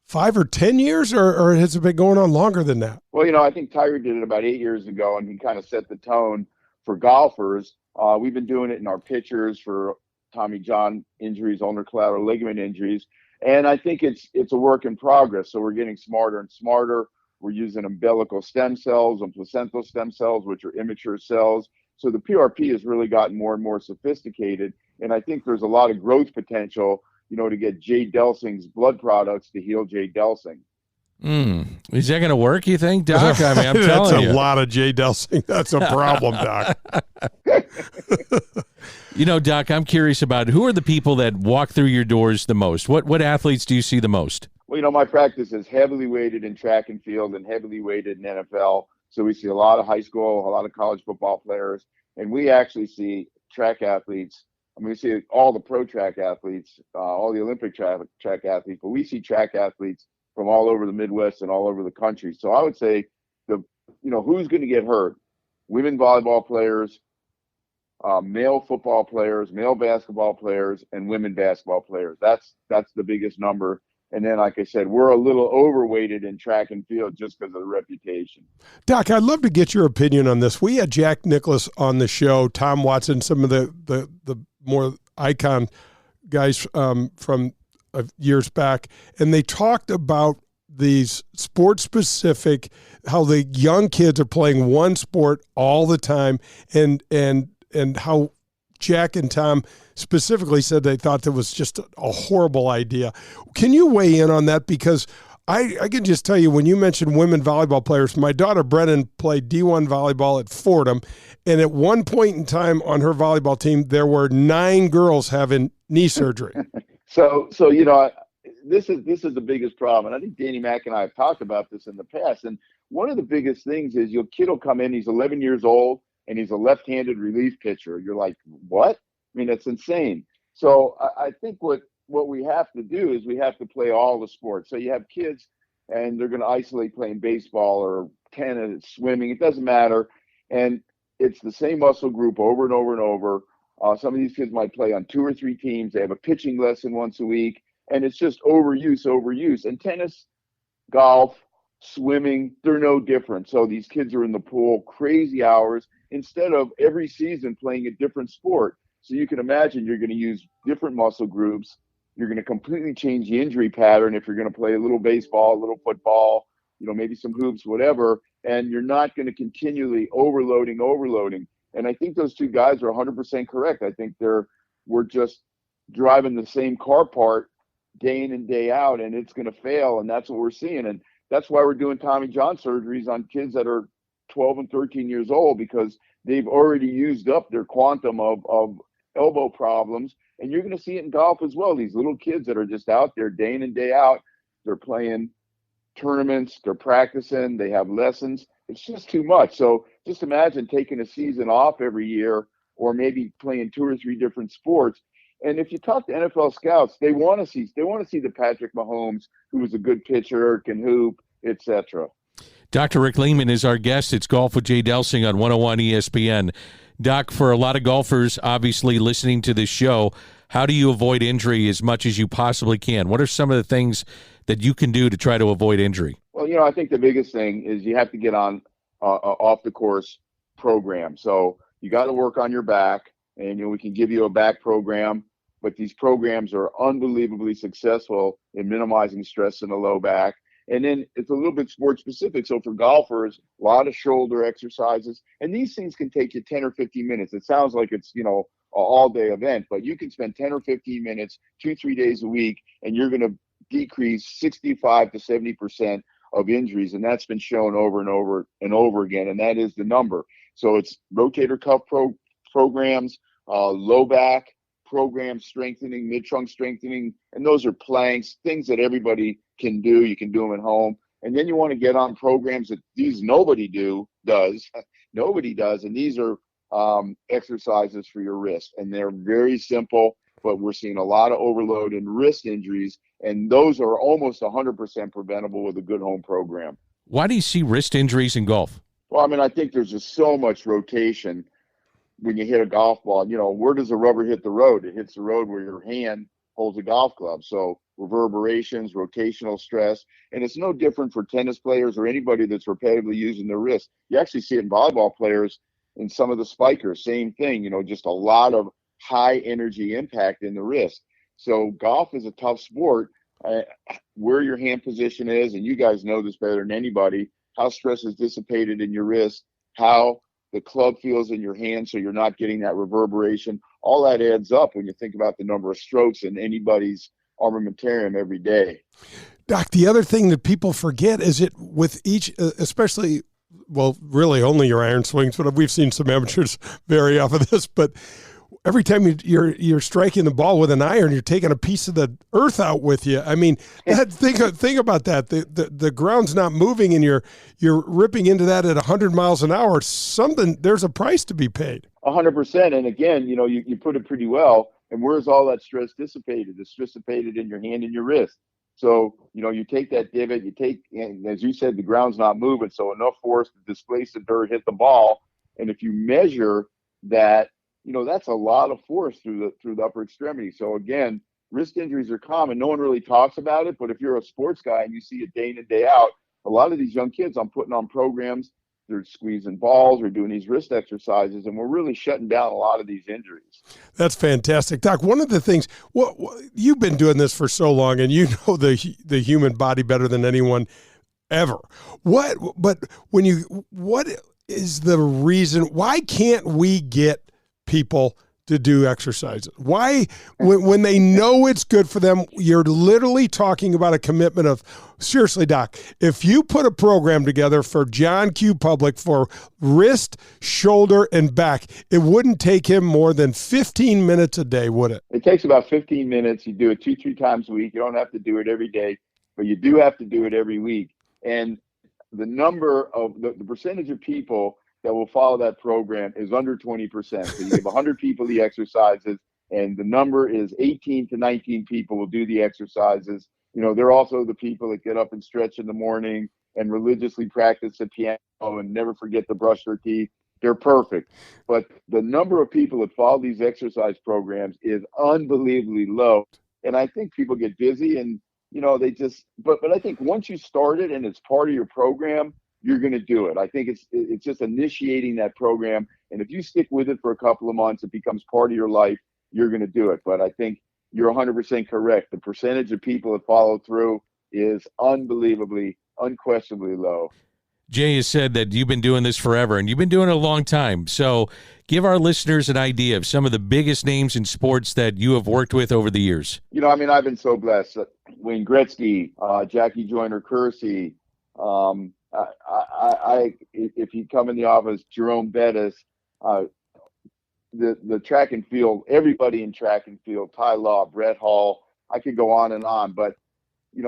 5 or 10 years, or has it been going on longer than that?
Well, I think Tiger did it about 8 years ago, and he kind of set the tone for golfers. We've been doing it in our pitchers for Tommy John injuries, ulnar collateral ligament injuries, and I think it's a work in progress. So we're getting smarter and smarter. We're using umbilical stem cells and placental stem cells, which are immature cells. So the PRP has really gotten more and more sophisticated, and I think there's a lot of growth potential, to get Jay Delsing's blood products to heal Jay Delsing.
Is that going to work, you think, Doc? I mean, I'm telling you.
That's a lot of Jay Delsing. That's a problem, Doc.
Doc, I'm curious about who are the people that walk through your doors the most? What athletes do you see the most?
Well, my practice is heavily weighted in track and field and heavily weighted in NFL. So we see a lot of high school, a lot of college football players, and we actually see track athletes. I mean, we see all the pro track athletes, all the Olympic track athletes, but we see track athletes from all over the Midwest and all over the country. So I would say who's going to get hurt? Women volleyball players, male football players, male basketball players, and women basketball players. That's the biggest number. And then, like I said, we're a little overweighted in track and field just because of the reputation. Doc,
I'd love to get your opinion on this. We had Jack Nicklaus on the show, Tom Watson, some of the more icon guys from years back, and they talked about these sport-specific, how the young kids are playing one sport all the time, and how Jack and Tom specifically said they thought that was just a horrible idea. Can you weigh in on that? Because I can just tell you, when you mentioned women volleyball players, my daughter Brennan played D1 volleyball at Fordham, and at one point in time on her volleyball team, there were 9 girls having knee surgery.
So this is the biggest problem. And I think Danny Mack and I have talked about this in the past. And one of the biggest things is your kid will come in, he's 11 years old, and he's a left-handed relief pitcher. You're like, what? I mean, that's insane. So I think what we have to do is we have to play all the sports. So you have kids, and they're going to isolate playing baseball or tennis, swimming. It doesn't matter. And it's the same muscle group over and over and over. Some of these kids might play on 2 or 3 teams. They have a pitching lesson once a week, and it's just overuse. And tennis, golf, swimming, they're no different. So these kids are in the pool crazy hours instead of every season playing a different sport. So you can imagine you're going to use different muscle groups. You're going to completely change the injury pattern if you're going to play a little baseball, a little football, maybe some hoops, whatever, and you're not going to continually overloading. And I think those two guys are 100% correct. I think we're just driving the same car part day in and day out, and it's going to fail, and that's what we're seeing. And that's why we're doing Tommy John surgeries on kids that are 12 and 13 years old, because they've already used up their quantum of elbow problems. And you're going to see it in golf as well. These little kids that are just out there day in and day out, they're playing tournaments, they're practicing, they have lessons. It's just too much. So just imagine taking a season off every year, or maybe playing 2 or 3 different sports. And if you talk to NFL scouts, they want to see the Patrick Mahomes, who was a good pitcher, can hoop, etc.
Dr. Rick Lehman is our guest. It's Golf with Jay Delsing on 101 ESPN. Doc, for a lot of golfers obviously listening to this show, how do you avoid injury as much as you possibly can? What are some of the things that you can do to try to avoid injury?
Well, I think the biggest thing is you have to get on off the course program. So you got to work on your back, and we can give you a back program, but these programs are unbelievably successful in minimizing stress in the low back. And then it's a little bit sport specific. So for golfers, a lot of shoulder exercises, and these things can take you 10 or 15 minutes. It sounds like it's, an all day event, but you can spend 10 or 15 minutes, 2-3 days a week, and you're going to decrease 65 to 70% of injuries. And that's been shown over and over and over again. And that is the number. So it's rotator cuff programs, low back programs, strengthening, mid-trunk strengthening, and those are planks, things that everybody can do. You can do them at home. And then you want to get on programs that nobody does, and these are exercises for your wrist. And they're very simple, but we're seeing a lot of overload and wrist injuries, and those are almost 100% preventable with a good home program.
Why do you see wrist injuries in golf?
Well, I think there's just so much rotation when you hit a golf ball. Where does the rubber hit the road? It hits the road where your hand holds a golf club. So reverberations, rotational stress, and it's no different for tennis players or anybody that's repetitively using their wrist. You actually see it in volleyball players and some of the spikers, same thing, just a lot of high energy impact in the wrist. So golf is a tough sport. Where your hand position is, and you guys know this better than anybody, how stress is dissipated in your wrist, how the club feels in your hand, so you're not getting that reverberation. All that adds up when you think about the number of strokes in anybody's armamentarium every day.
Doc, the other thing that people forget is it with each, especially, well, really only your iron swings, but we've seen some amateurs vary off of this, but every time you're striking the ball with an iron, you're taking a piece of the earth out with you. Think about that. The ground's not moving, and you're ripping into that at 100 miles an hour. There's a price to be paid.
100%. And again, you put it pretty well. And where's all that stress dissipated? It's dissipated in your hand and your wrist. So, you take that divot, and as you said, the ground's not moving, so enough force to displace the dirt, hit the ball. And if you measure that, that's a lot of force through the upper extremity. So again, wrist injuries are common. No one really talks about it, but if you're a sports guy and you see it day in and day out, a lot of these young kids I'm putting on programs, they're squeezing balls, we're doing these wrist exercises, and we're really shutting down a lot of these injuries. That's
fantastic. Doc, one of the things, you've been doing this for so long, and you know the human body better than anyone ever. What is the reason, why can't we get people to do exercises? Why, when they know it's good for them, you're literally talking about a commitment of, seriously, Doc, if you put a program together for John Q. Public for wrist, shoulder, and back, it wouldn't take him more than 15 minutes a day, would it?
It takes about 15 minutes. You do it 2-3 times a week. You don't have to do it every day, but you do have to do it every week. And the number of the percentage of people that will follow that program is under 20%. So you give 100 people the exercises, and the number is 18 to 19 people will do the exercises. They're also the people that get up and stretch in the morning and religiously practice the piano and never forget to brush their teeth. They're perfect. But the number of people that follow these exercise programs is unbelievably low. And I think people get busy and, they just, but I think once you start it and it's part of your program, you're going to do it. I think it's just initiating that program. And if you stick with it for a couple of months, it becomes part of your life, you're going to do it. But I think you're 100% correct. The percentage of people that follow through is unquestionably low.
Jay has said that you've been doing this forever, and you've been doing it a long time. So give our listeners an idea of some of the biggest names in sports that you have worked with over the years.
I've been so blessed. Wayne Gretzky, Jackie Joyner-Kersee, if you come in the office, Jerome Bettis, the track and field, everybody in track and field, Ty Law, Brett Hall, I could go on and on. But,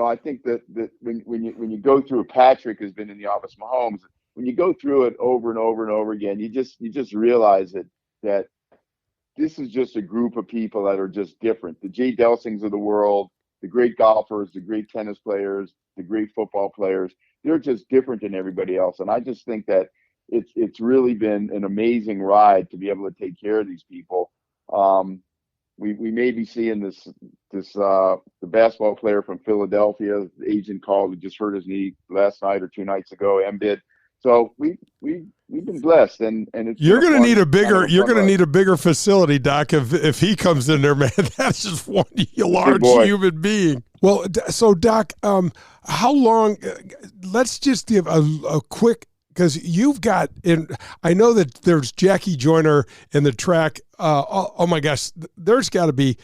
I think that when you go through, Patrick has been in the office, Mahomes, when you go through it over and over and over again, you just realize that this is just a group of people that are just different. The Jay Delsings of the world, the great golfers, the great tennis players, the great football players, they're just different than everybody else. And I just think that it's really been an amazing ride to be able to take care of these people. We may be seeing the basketball player from Philadelphia, the agent called, who just hurt his knee last night or 2 nights ago, Embiid. So we've been blessed, and it's
you're going to need a bigger facility, Doc. If he comes in there, man, that's just one large human being. Well, so Doc, how long? Let's just give a quick, because you've got in. I know that there's Jackie Joyner in the track. Oh my gosh, there's got to be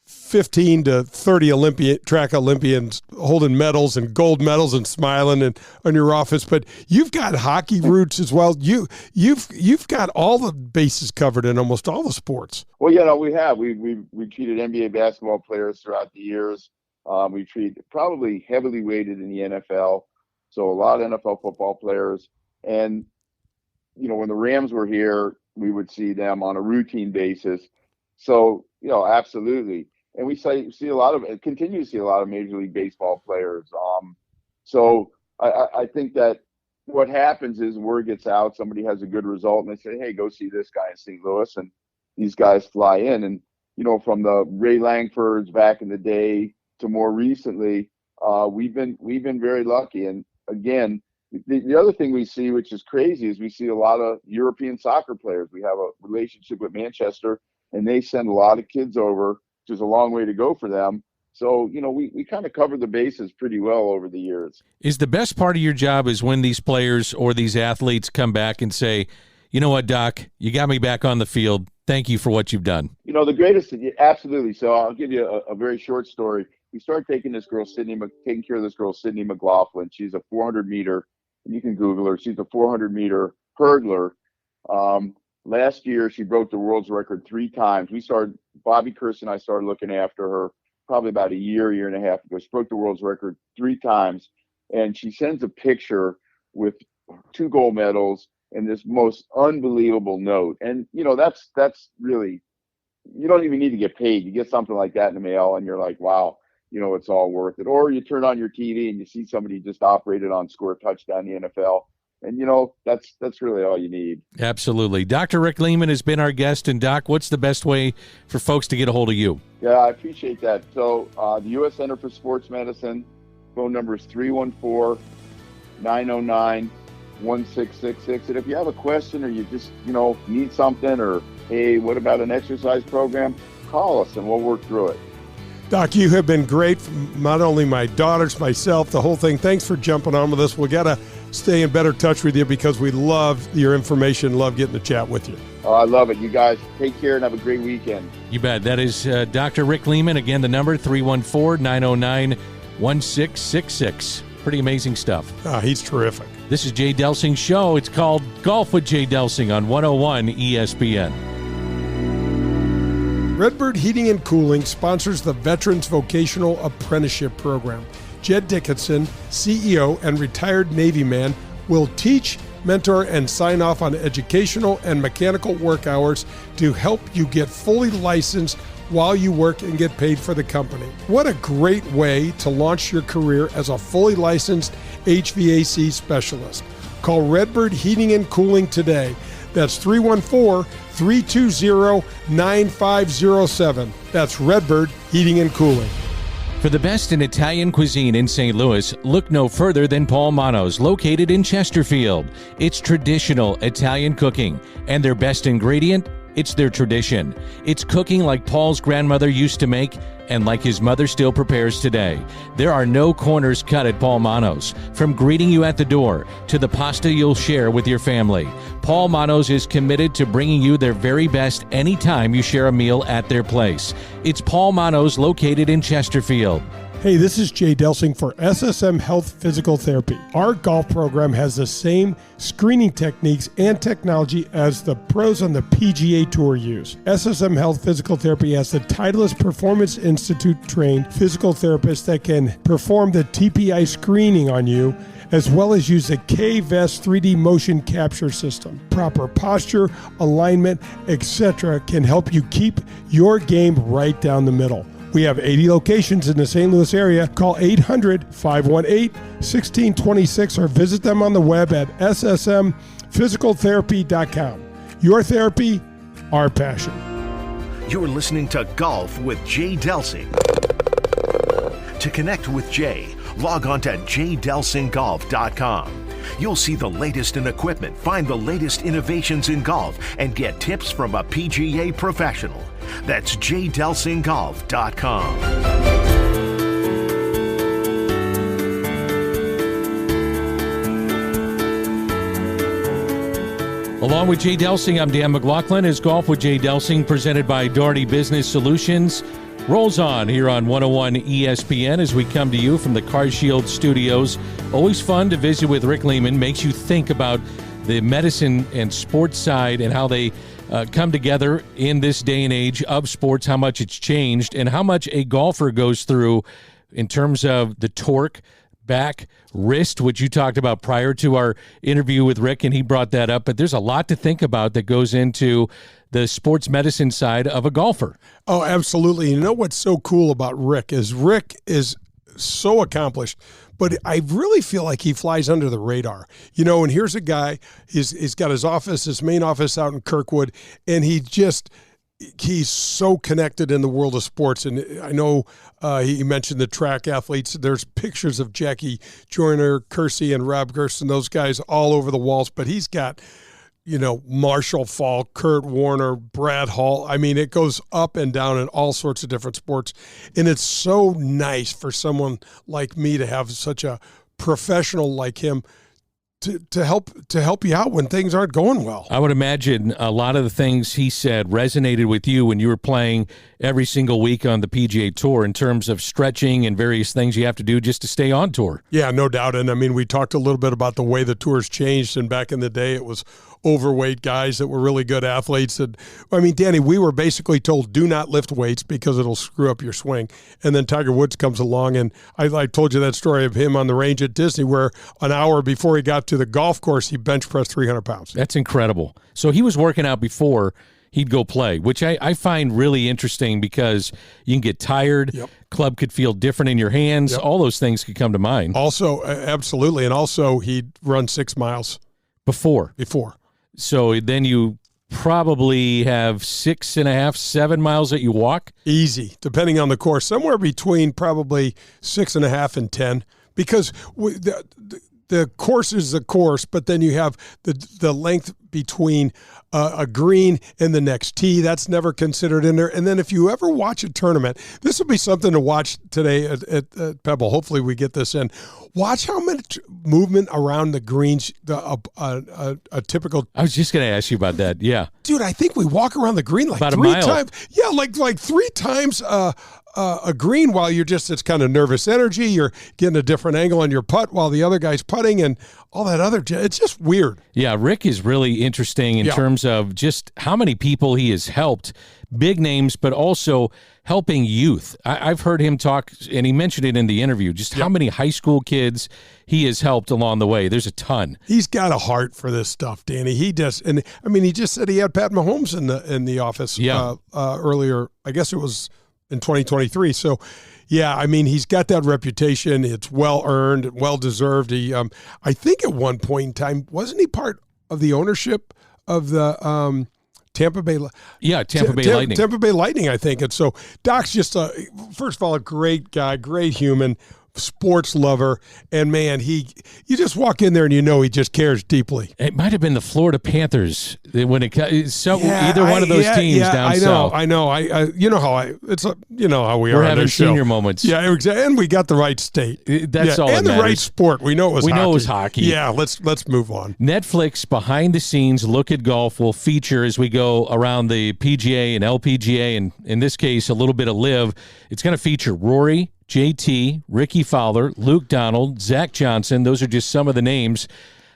15 to 30 track Olympians holding medals and gold medals and smiling and on your office, but you've got hockey roots as well. You've got all the bases covered in almost all the sports.
Well, yeah, no, we have. We treated NBA basketball players throughout the years. We treat probably heavily weighted in the NFL, so a lot of NFL football players. And when the Rams were here, we would see them on a routine basis. So absolutely. And we continue to see a lot of Major League Baseball players. So I think that what happens is word gets out, somebody has a good result, and they say, hey, go see this guy in St. Louis. And these guys fly in. And, from the Ray Langfords back in the day to more recently, we've been very lucky. And again, the other thing we see, which is crazy, is we see a lot of European soccer players. We have a relationship with Manchester, and they send a lot of kids over, which is a long way to go for them. So, we kind of cover the bases pretty well over the years.
Is the best part of your job is when these players or these athletes come back and say, you know what, Doc, you got me back on the field. Thank you for what you've done.
The greatest, absolutely. So I'll give you a very short story. We started taking care of this girl, Sydney McLaughlin. She's a 400-meter, and you can Google her. She's a 400-meter hurdler. Last year, she broke the world's record 3 times. Bobby Kirsten and I started looking after her probably about a year and a half ago. She broke the world's record 3 times, and she sends a picture with 2 gold medals and this most unbelievable note. And, that's really, you don't even need to get paid. You get something like that in the mail, and you're like, wow, it's all worth it. Or you turn on your TV and you see somebody just operated on, score a touchdown in the NFL. And, that's really all you need.
Absolutely. Dr. Rick Lehman has been our guest. And, Doc, what's the best way for folks to get a hold of you?
Yeah, I appreciate that. So the U.S. Center for Sports Medicine, phone number is 314-909-1666. And if you have a question or you just, need something, or, hey, what about an exercise program, call us and we'll work through it.
Doc, you have been great. Not only my daughters, myself, the whole thing. Thanks for jumping on with us. We got to stay in better touch with you because we love your information, love getting to chat with you.
Oh, I love it. You guys take care and have a great weekend.
You bet. That is Dr. Rick Lehman. Again, the number 314-909-1666. Pretty amazing stuff.
He's terrific.
This is Jay Delsing's show. It's called Golf with Jay Delsing on 101 ESPN.
Redbird Heating and Cooling sponsors the Veterans Vocational Apprenticeship Program. Jed Dickinson, CEO and retired Navy man, will teach, mentor, and sign off on educational and mechanical work hours to help you get fully licensed while you work and get paid for the company. What a great way to launch your career as a fully licensed HVAC specialist. Call Redbird Heating and Cooling today. That's 314-320-9507. That's Redbird Heating and Cooling.
For the best in Italian cuisine in St. Louis, look no further than Paul Manno's, located in Chesterfield. It's traditional Italian cooking, and their best ingredient, it's their tradition. It's cooking like Paul's grandmother used to make, and like his mother still prepares today. There are no corners cut at Paul Manno's. From greeting you at the door to the pasta you'll share with your family, Paul Manno's is committed to bringing you their very best anytime you share a meal at their place. It's Paul Manno's, located in Chesterfield.
Hey, this is Jay Delsing for SSM Health Physical Therapy. Our golf program has the same screening techniques and technology as the pros on the PGA Tour use. SSM Health Physical Therapy has the Titleist Performance Institute trained physical therapists that can perform the TPI screening on you, as well as use the K-Vest 3D motion capture system. Proper posture, alignment, etc. can help you keep your game right down the middle. We have 80 locations in the St. Louis area. Call 800-518-1626 or visit them on the web at ssmphysicaltherapy.com. Your therapy, our passion.
You're listening to Golf with Jay Delsing. To connect with Jay, log on to jdelsinggolf.com. You'll see the latest in equipment, find the latest innovations in golf, and get tips from a PGA professional. That's jdelsinggolf.com.
Along with Jay Delsing, I'm Dan McLaughlin. It's Golf with Jay Delsing, presented by Daugherty Business Solutions. Rolls on here on 101 ESPN as we come to you from the CarShield studios. Always fun to visit with Rick Lehman. Makes you think about the medicine and sports side and how they come together in this day and age of sports, how much it's changed, and how much a golfer goes through in terms of the torque, back, wrist, which you talked about prior to our interview with Rick, and he brought that up. But there's a lot to think about that goes into the sports medicine side of a golfer.
Oh, absolutely. You know what's so cool about Rick is so accomplished, but I really feel like he flies under the radar. You know, and here's a guy, he's got his main office out in Kirkwood, and he's so connected in the world of sports. And I know he mentioned the track athletes. There's pictures of Jackie Joyner, Kersey, and Rob Gersten, those guys all over the walls, but he's got, you know, Marshall Falk, Kurt Warner, Brad Hall. I mean, it goes up and down in all sorts of different sports. And it's so nice for someone like me to have such a professional like him to help you out when things aren't going well.
I would imagine a lot of the things he said resonated with you when you were playing every single week on the PGA Tour in terms of stretching and various things you have to do just to stay on tour.
Yeah, no doubt. And I mean, we talked a little bit about the way the tour's changed, and back in the day it was overweight guys that were really good athletes. And I mean, Danny, we were basically told do not lift weights because it'll screw up your swing. And then Tiger Woods comes along, and I told you that story of him on the range at Disney where an hour before he got to the golf course, he bench pressed 300 pounds.
That's incredible. So he was working out before he'd go play, which I find really interesting because you can get tired.
Yep.
Club could feel different in your hands. Yep. All those things could come to mind.
Also, absolutely. And also he'd run 6 miles.
Before. So then you probably have 6.5, 7 miles that you walk?
Easy, depending on the course. Somewhere between probably 6.5 and 10, because the course is the course, but then you have the length between a green and the next tee. That's never considered in there. And then if you ever watch a tournament, this will be something to watch today at Pebble. Hopefully we get this in. Watch how much movement around the greens, a typical...
I was just going to ask you about that, yeah.
Dude, I think we walk around the green like
about
3
a mile.
times. Yeah, like 3 times a green while it's kind of nervous energy. You're getting a different angle on your putt while the other guy's putting and all that other. It's just weird.
Yeah, Rick is really interesting in terms of just how many people he has helped, big names, but also helping youth. I've heard him talk, and he mentioned it in the interview, just how many high school kids he has helped along the way. There's a ton.
He's got a heart for this stuff, Danny. He does. And I mean, he just said he had Pat Mahomes in the office earlier. I guess it was in 2023. So, yeah, I mean, he's got that reputation. It's well-earned, well-deserved. He, I think at one point in time, wasn't he part of the ownership of the Tampa Bay?
Yeah, Tampa Bay Lightning.
Tampa Bay Lightning, I think. And so Doc's just, first of all, a great guy, great human, sports lover, and man, you just walk in there and you know he just cares deeply.
It might have been the Florida Panthers when either one of those teams down south.
I know. You know how we
We're
are.
having senior
show.
moments.
Yeah, exactly. And we got the right state.
That's all.
And
that
the right sport. We know it was.
We
hockey.
know it was hockey.
Yeah. Let's move on.
Netflix Behind the Scenes Look at Golf will feature as we go around the PGA and LPGA, and in this case, a little bit of LIV. It's going to feature Rory, JT, Ricky Fowler, Luke Donald, Zach Johnson. Those are just some of the names.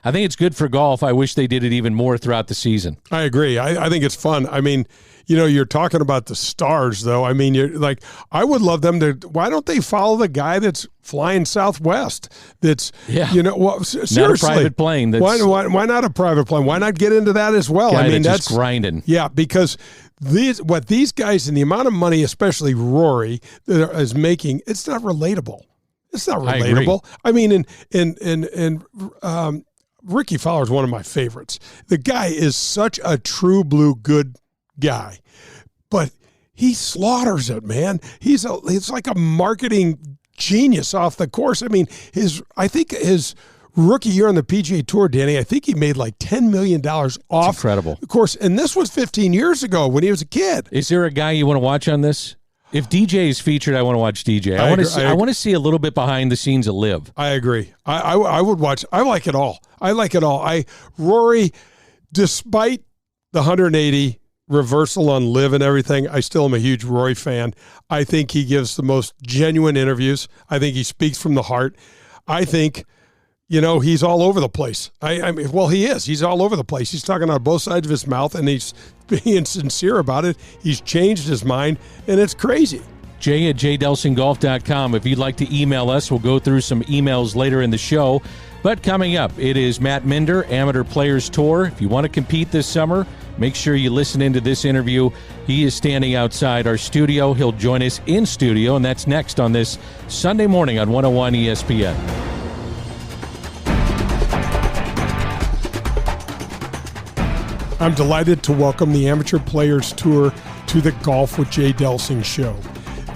I think it's good for golf. I wish they did it even more throughout the season.
I agree. I think it's fun. I mean, you're talking about the stars, though. I mean, you're like, I would love them to. Why don't they follow the guy that's flying Southwest? That's, seriously,
not a private plane. That's,
why not a private plane? Why not get into that as well?
I mean, that's grinding.
Yeah, because what these guys and the amount of money, especially Rory, is making, it's not relatable. It's not relatable. I mean, and Ricky Fowler is one of my favorites. The guy is such a true blue good guy, but he slaughters it, man. It's like a marketing genius off the course. I mean, I think his rookie year on the PGA Tour, Danny, I think he made like $10 million off
incredible.
The course. And this was 15 years ago when he was a kid.
Is there a guy you want to watch on this? If DJ is featured, I want to watch DJ. I want to see a little bit behind the scenes of Liv.
I agree. I would watch. I like it all. Rory, despite the 180 reversal on Liv and everything, I still am a huge Rory fan. I think he gives the most genuine interviews. I think he speaks from the heart. I think, he's all over the place. I mean, he is. He's all over the place. He's talking out of both sides of his mouth, and he's being sincere about it. He's changed his mind, and it's crazy.
Jay at jdelsinggolf.com. If you'd like to email us, we'll go through some emails later in the show. But coming up, it is Matt Minder, Amateur Players Tour. If you want to compete this summer, make sure you listen into this interview. He is standing outside our studio. He'll join us in studio, and that's next on this Sunday morning on 101 ESPN.
I'm delighted to welcome the Amateur Players Tour to the Golf with Jay Delsing show.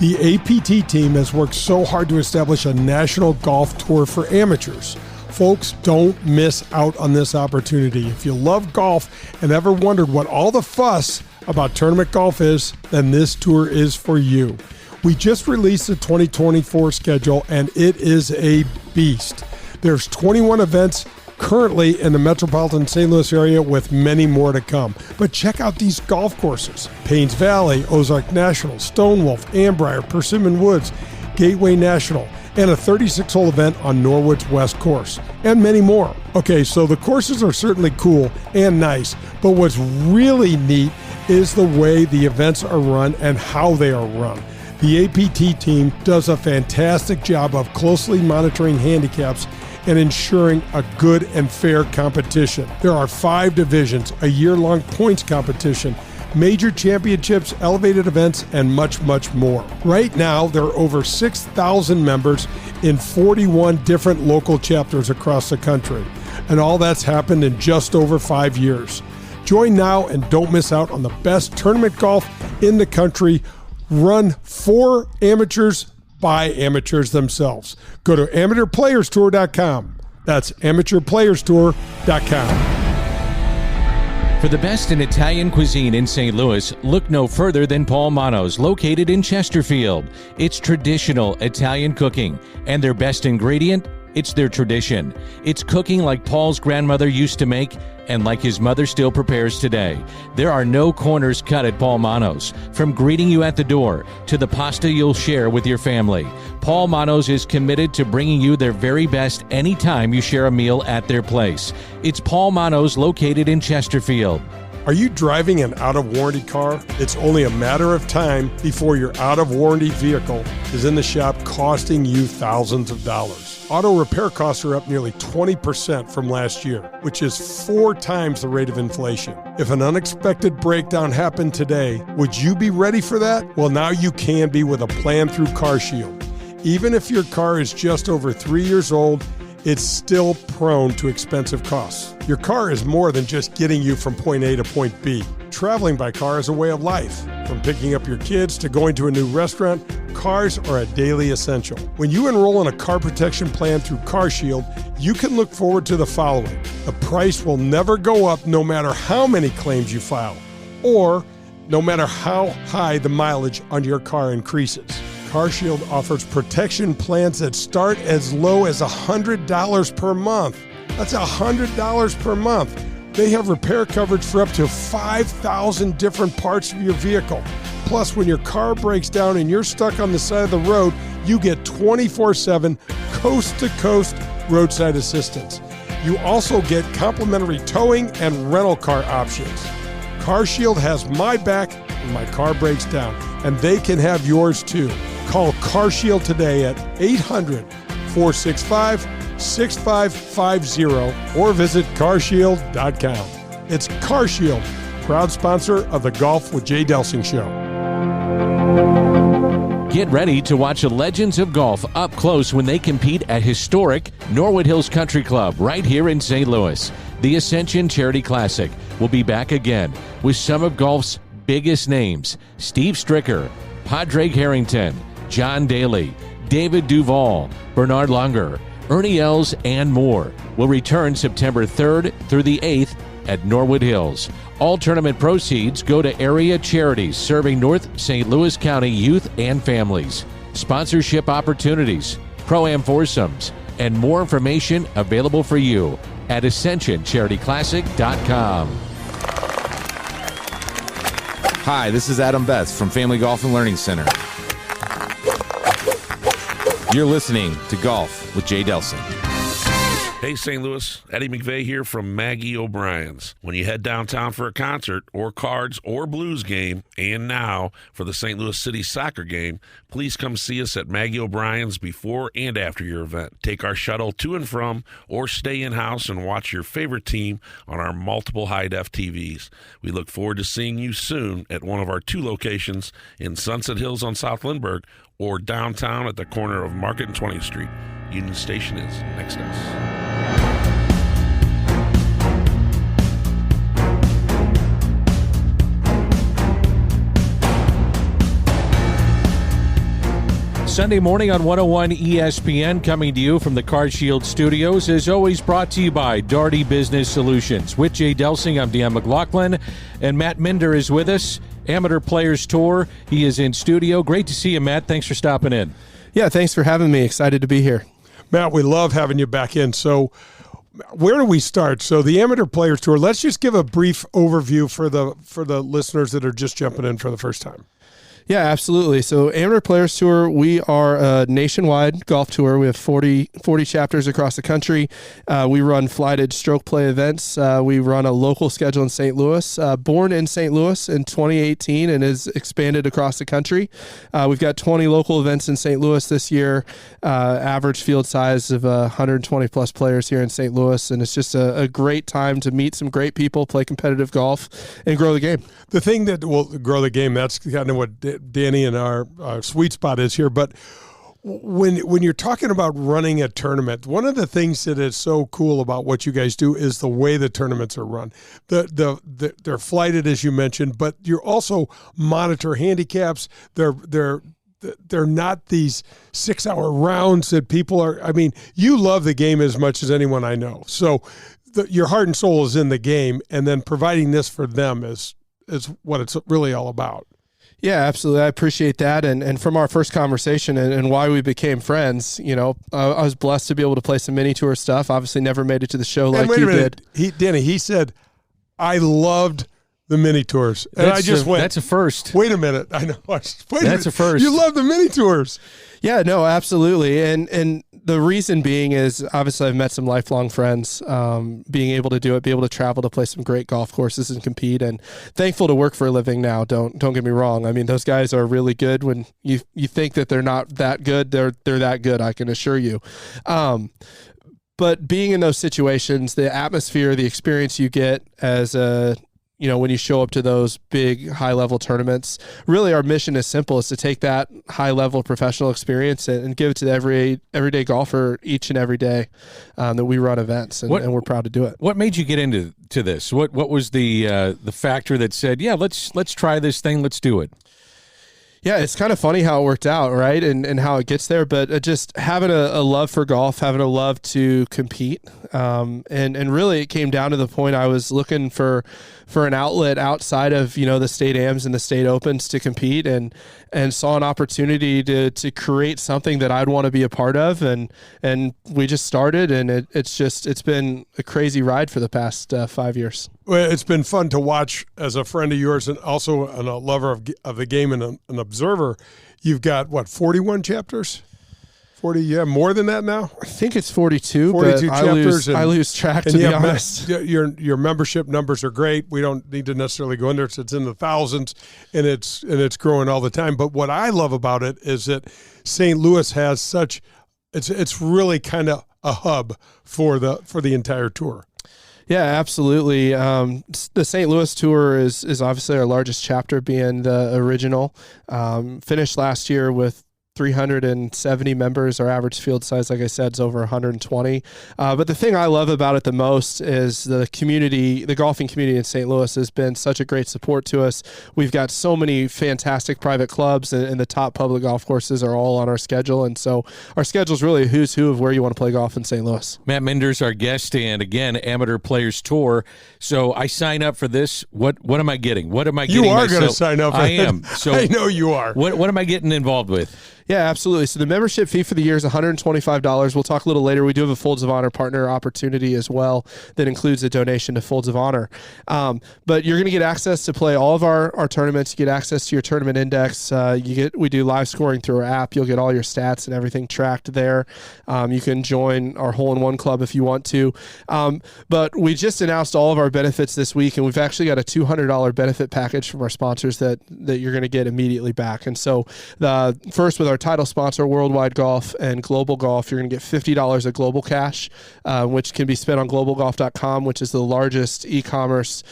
The APT team has worked so hard to establish a national golf tour for amateurs. Folks, don't miss out on this opportunity. If you love golf and ever wondered what all the fuss about tournament golf is, then this tour is for you. We just released the 2024 schedule, and it is a beast. There's 21 events currently in the metropolitan St. Louis area, with many more to come. But check out these golf courses: Paynes Valley, Ozark National, Stonewolf, Ambrier, Persimmon Woods, Gateway National, and a 36-hole event on Norwood's West Course, and many more. Okay, so the courses are certainly cool and nice, but what's really neat is the way the events are run and how they are run. The APT team does a fantastic job of closely monitoring handicaps and ensuring a good and fair competition. There are 5 divisions, a year-long points competition, major championships, elevated events, and much, much more. Right now, there are over 6,000 members in 41 different local chapters across the country, and all that's happened in just over 5 years. Join now and don't miss out on the best tournament golf in the country, run for amateurs by amateurs themselves. Go to amateurplayerstour.com. That's amateurplayerstour.com.
For the best in Italian cuisine in St. Louis, look no further than Paul Manno's, located in Chesterfield. It's traditional Italian cooking, and their best ingredient, it's their tradition. It's cooking like Paul's grandmother used to make, and like his mother still prepares today. There are no corners cut at Paul Manno's. From greeting you at the door to the pasta you'll share with your family, Paul Manno's is committed to bringing you their very best anytime you share a meal at their place. It's Paul Manno's, located in Chesterfield.
Are you driving an out-of-warranty car? It's only a matter of time before your out-of-warranty vehicle is in the shop costing you thousands of dollars. Auto repair costs are up nearly 20% from last year, which is 4 times the rate of inflation. If an unexpected breakdown happened today, would you be ready for that? Well, now you can be with a plan through CarShield. Even if your car is just over 3 years old, it's still prone to expensive costs. Your car is more than just getting you from point A to point B. Traveling by car is a way of life. From picking up your kids to going to a new restaurant, cars are a daily essential. When you enroll in a car protection plan through CarShield, you can look forward to the following. The price will never go up no matter how many claims you file, or no matter how high the mileage on your car increases. CarShield offers protection plans that start as low as $100 per month. That's $100 per month. They have repair coverage for up to 5,000 different parts of your vehicle. Plus, when your car breaks down and you're stuck on the side of the road, you get 24/7 coast-to-coast roadside assistance. You also get complimentary towing and rental car options. CarShield has my back when my car breaks down, and they can have yours too. Call CarShield today at 800-465-6550 or visit carshield.com. It's CarShield, proud sponsor of the Golf with Jay Delsing show.
Get ready to watch the legends of golf up close when they compete at historic Norwood Hills Country Club right here in St. Louis. The Ascension Charity Classic will be back again with some of golf's biggest names: Steve Stricker, Padraig Harrington, John Daly, David Duval, Bernard Langer, Ernie Els, and more will return September 3rd through the 8th at Norwood Hills. All tournament proceeds go to area charities serving North St. Louis County youth and families. Sponsorship opportunities, pro-am foursomes, and more information available for you at AscensionCharityClassic.com.
Hi, this is Adam Betts from Family Golf and Learning Center. You're listening to Golf with Jay Delsing.
Hey, St. Louis, Eddie McVeigh here from Maggie O'Brien's. When you head downtown for a concert or cards or blues game, and now for the St. Louis City soccer game, please come see us at Maggie O'Brien's before and after your event. Take our shuttle to and from, or stay in-house and watch your favorite team on our multiple high-def TVs. We look forward to seeing you soon at one of our 2 locations in Sunset Hills on South Lindbergh or downtown at the corner of Market and 20th Street. Union Station is next to us.
Sunday morning on 101 ESPN, coming to you from the CarShield Studios, is always brought to you by Daugherty Business Solutions. With Jay Delsing, I'm Dan McLaughlin, and Matt Minder is with us. Amateur Players Tour. He is in studio. Great to see you, Matt. Thanks for stopping in.
Yeah, thanks for having me. Excited to be here.
Matt, we love having you back in. So where do we start? So the Amateur Players Tour, let's just give a brief overview for the listeners that are just jumping in for the first time.
Yeah, absolutely. So Amateur Players Tour, we are a nationwide golf tour. We have 40 chapters across the country. We run flighted stroke play events. We run a local schedule in St. Louis. Born in St. Louis in 2018 and is expanded across the country. We've got 20 local events in St. Louis this year. Average field size of 120 plus players here in St. Louis. And it's just a great time to meet some great people, play competitive golf, and grow the game.
The thing that will grow the game, that's kind of what Danny and our sweet spot is here. But when you're talking about running a tournament, one of the things that is so cool about what you guys do is the way the tournaments are run. They're flighted, as you mentioned, but you also monitor handicaps. They're not these 6-hour rounds that people are. I mean, you love the game as much as anyone I know. So your heart and soul is in the game, and then providing this for them is what it's really all about.
Yeah, absolutely. I appreciate that. And from our first conversation and why we became friends, I was blessed to be able to play some mini tour stuff. Obviously never made it to the show like you did.
Danny, he said, I loved the mini tours. And I just went.
That's a first.
Wait a minute. I know.
That's a first.
You love the mini tours.
Yeah, no, absolutely. And the reason being is obviously I've met some lifelong friends, being able to do it, be able to travel to play some great golf courses and compete, and thankful to work for a living now. Don't get me wrong. I mean, those guys are really good. When you think that they're not that good, they're that good, I can assure you. But being in those situations, the atmosphere, the experience you get as when you show up to those big high-level tournaments, really our mission is simple, is to take that high-level professional experience and give it to the everyday golfer each and every day that we run events, and we're proud to do it.
What made you get into this? What was the factor that said, yeah, let's try this thing, let's do it?
Yeah, it's kind of funny how it worked out, right? And how it gets there, but just having a love for golf, having a love to compete. And really it came down to the point I was looking for an outlet outside of, the state AMs and the state opens to compete, and saw an opportunity to create something that I'd want to be a part of. And we just started, and it's been a crazy ride for the past 5 years.
Well, it's been fun to watch as a friend of yours and also a lover of the game and an observer. You've got, 41 chapters? 40, yeah, more than that now.
I think it's 42.
42
but
chapters.
I lose track, to be honest.
Your membership numbers are great. We don't need to necessarily go in there. It's in the thousands, and it's growing all the time. But what I love about it is that St. Louis has such. It's really kind of a hub for the entire tour.
Yeah, absolutely. The St. Louis tour is obviously our largest chapter, being the original. Finished last year with 370 members. Our average field size, like I said, is over 120. But the thing I love about it the most is the community, the golfing community in St. Louis has been such a great support to us. We've got so many fantastic private clubs, and the top public golf courses are all on our schedule. And so our schedule is really a who's who of where you want to play golf in St. Louis.
Matt Minder's our guest, and again, Amateur Players Tour. So I sign up for this. What am I getting? What am I getting?
You are going to sign up for
I am. So
I know you are.
What am I getting involved with?
Yeah, absolutely. So the membership fee for the year is $125. We'll talk a little later. We do have a Folds of Honor partner opportunity as well that includes a donation to Folds of Honor. But you're going to get access to play all of our tournaments. You get access to your tournament index. We do live scoring through our app. You'll get all your stats and everything tracked there. You can join our hole-in-one club if you want to. But we just announced all of our benefits this week, and we've actually got a $200 benefit package from our sponsors that you're going to get immediately back. And so first, with our title sponsor, Worldwide Golf and Global Golf, you're going to get $50 of global cash, which can be spent on globalgolf.com, which is the largest e-commerce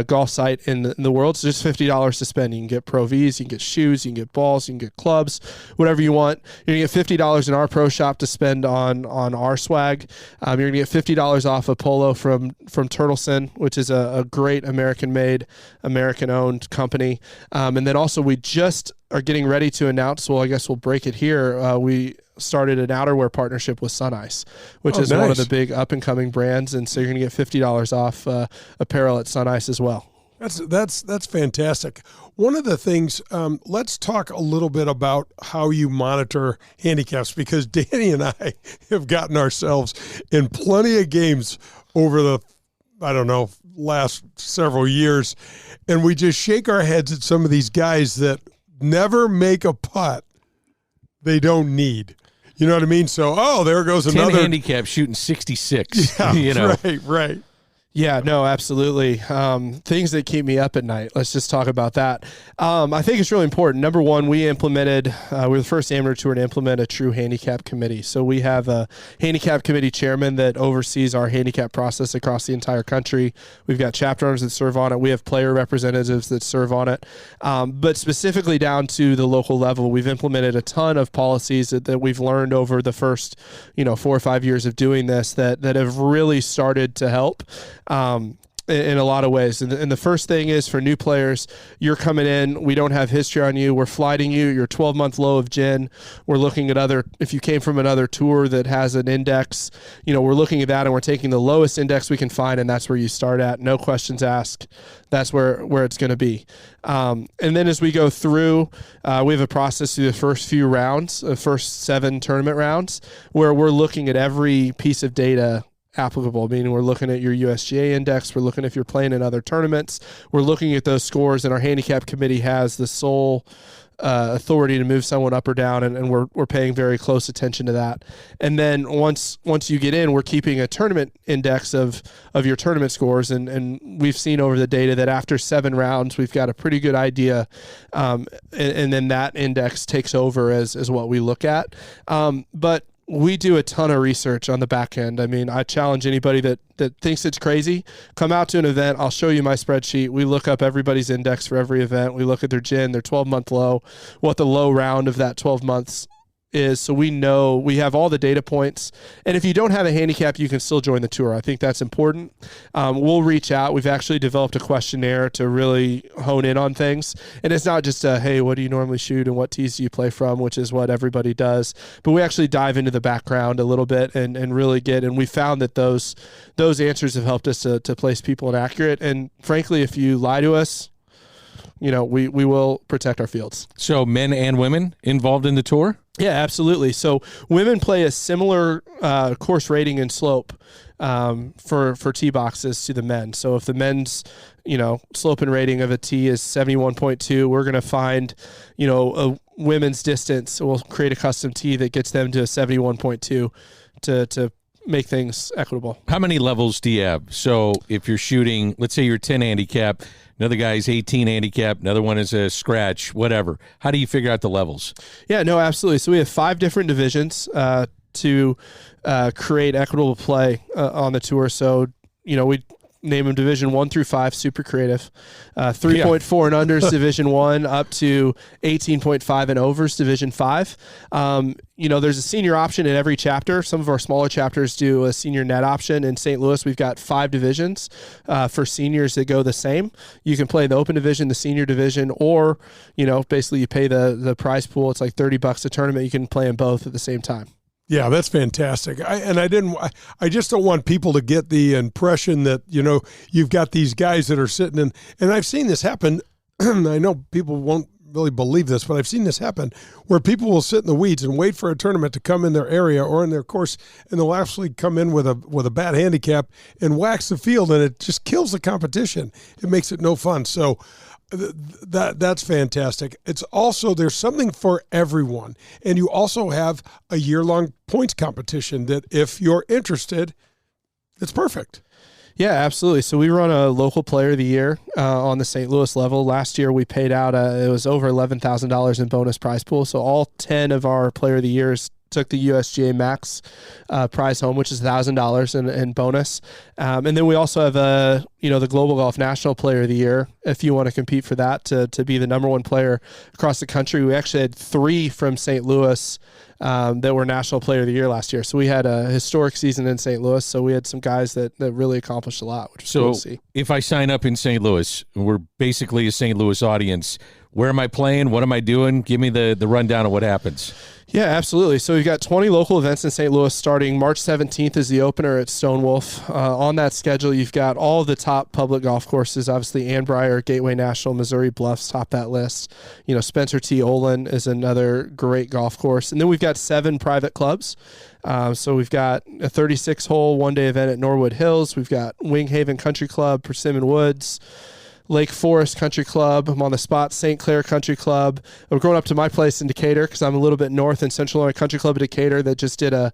golf site in the world. So just $50 to spend. You can get Pro Vs, you can get shoes, you can get balls, you can get clubs, whatever you want. You're going to get $50 in our pro shop to spend on our swag. You're going to get $50 off a polo from Turtleson, which is a great American-made, American-owned company. And then also we just are getting ready to announce, well, I guess we'll break it here. We started an outerwear partnership with Sun Ice, which is one of the big up-and-coming brands, and so you're going to get $50 off apparel at Sun Ice as well.
That's fantastic. One of the things, let's talk a little bit about how you monitor handicaps, because Danny and I have gotten ourselves in plenty of games over the, last several years, and we just shake our heads at some of these guys that never make a putt they don't need. You know what I mean? So, there goes another
10 handicap shooting 66.
Yeah, right.
Yeah, no, absolutely. Things that keep me up at night. Let's just talk about that. I think it's really important. Number one, we were the first amateur tour to implement a true handicap committee. So we have a handicap committee chairman that oversees our handicap process across the entire country. We've got chapter owners that serve on it. We have player representatives that serve on it. But specifically down to the local level, we've implemented a ton of policies that we've learned over the first, 4 or 5 years of doing this that have really started to help. In a lot of ways. And the first thing is, for new players, you're coming in, we don't have history on you, we're flighting you, you're 12-month low of GIN. We're looking at if you came from another tour that has an index, we're looking at that, and we're taking the lowest index we can find, and that's where you start at. No questions asked. That's where it's going to be. And then as we go through, we have a process through the first few rounds, the first 7 tournament rounds, where we're looking at every piece of data applicable, meaning we're looking at your USGA index, we're looking if you're playing in other tournaments, we're looking at those scores, and our handicap committee has the sole authority to move someone up or down, and we're paying very close attention to that. And then once you get in, we're keeping a tournament index of your tournament scores, and we've seen over the data that after 7 rounds, we've got a pretty good idea, and then that index takes over as what we look at. But we do a ton of research on the back end. I mean, I challenge anybody that thinks it's crazy. Come out to an event. I'll show you my spreadsheet. We look up everybody's index for every event. We look at their GIN, their 12-month low, what the low round of that 12 months is, so we know we have all the data points. And if you don't have a handicap, you can still join the tour. I think that's important. We'll reach out. We've actually developed a questionnaire to really hone in on things. And it's not just hey, what do you normally shoot and what tees do you play from, which is what everybody does. But we actually dive into the background a little bit and really and we found that those answers have helped us to place people in accurate. And frankly, if you lie to us, we will protect our fields.
So men and women involved in the tour?
Yeah, absolutely. So women play a similar course rating and slope for tee boxes to the men. So if the men's, slope and rating of a tee is 71.2, we're going to find, women's distance, we'll create a custom tee that gets them to a 71.2 to make things equitable.
How many levels do you have? So if you're shooting, let's say you're 10 handicap, another guy's 18 handicap, another one is a scratch, whatever. How do you figure out the levels?
Yeah, no, absolutely. So we have 5 different divisions to create equitable play on the tour. So, we name them Division 1 through 5, super creative. 3.4 and unders, Division 1, up to 18.5 and overs, Division 5. There's a senior option in every chapter. Some of our smaller chapters do a senior net option. In St. Louis, we've got 5 divisions for seniors that go the same. You can play the open division, the senior division, or, basically you pay the prize pool. It's like $30 a tournament. You can play them both at the same time.
Yeah, that's fantastic. I just don't want people to get the impression that, you've got these guys that are sitting in, and I've seen this happen. I know people won't really believe this, but I've seen this happen where people will sit in the weeds and wait for a tournament to come in their area or in their course, and they'll actually come in with a bad handicap and wax the field, and it just kills the competition. It makes it no fun. So that's fantastic. It's also, there's something for everyone. And you also have a year-long points competition that if you're interested, it's perfect.
Yeah, absolutely. So we run a local player of the year on the St. Louis level. Last year we paid out, it was over $11,000 in bonus prize pool. So all 10 of our player of the years took the USGA Max prize home, which is $1,000 in bonus. And then we also have the Global Golf National Player of the Year, if you want to compete for that, to be the number 1 player across the country. We actually had 3 from St. Louis that were National Player of the Year last year. So we had a historic season in St. Louis. So we had some guys that really accomplished a lot, which was cool to see.
If I sign up in St. Louis, we're basically a St. Louis audience. Where am I playing? What am I doing? Give me the rundown of what happens.
Yeah, absolutely. So we've got 20 local events in St. Louis starting March 17th is the opener at Stone Wolf. On that schedule, you've got all the top public golf courses. Obviously, Ann Breyer, Gateway National, Missouri Bluffs top that list. Spencer T. Olin is another great golf course. And then we've got 7 private clubs. So we've got a 36-hole one-day event at Norwood Hills. We've got Winghaven Country Club, Persimmon Woods, Lake Forest Country Club. I'm on the spot. St. Clair Country Club. I'm going up to my place in Decatur because I'm a little bit north in Central Illinois. Country Club of Decatur that just did a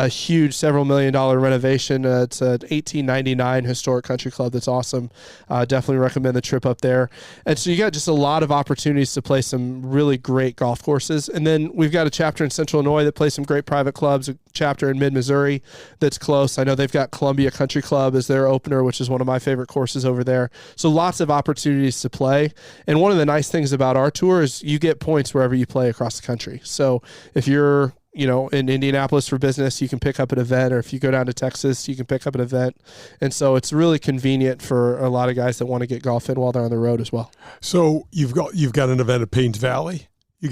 huge several $1 million renovation. It's an 1899 historic country club that's awesome. Definitely recommend the trip up there. And so you got just a lot of opportunities to play some really great golf courses. And then we've got a chapter in Central Illinois that plays some great private clubs, a chapter in mid-Missouri that's close. I know they've got Columbia Country Club as their opener, which is one of my favorite courses over there. So lots of opportunities to play. And one of the nice things about our tour is you get points wherever you play across the country. So if you're in Indianapolis for business, you can pick up an event, or if you go down to Texas, you can pick up an event. And so it's really convenient for a lot of guys that want to get golf in while they're on the road as well.
So you've got an event at Paynes Valley. You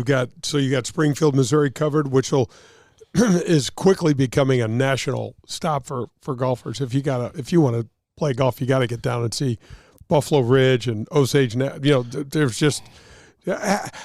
got Springfield, Missouri covered, which is quickly becoming a national stop for golfers. If you want to play golf, you got to get down and see Buffalo Ridge and Osage. There's just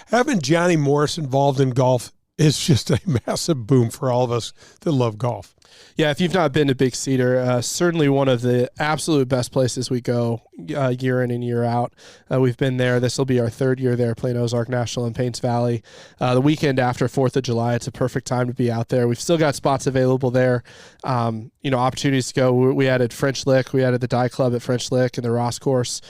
having Johnny Morris involved in golf is just a massive boom for all of us that love golf.
Yeah, if you've not been to Big Cedar, certainly one of the absolute best places we go year in and year out. We've been there. This will be our 3rd year there playing Ozark National in Paynes Valley. The weekend after 4th of July, it's a perfect time to be out there. We've still got spots available there. Opportunities to go. We added French Lick. We added the Die Club at French Lick and the Ross course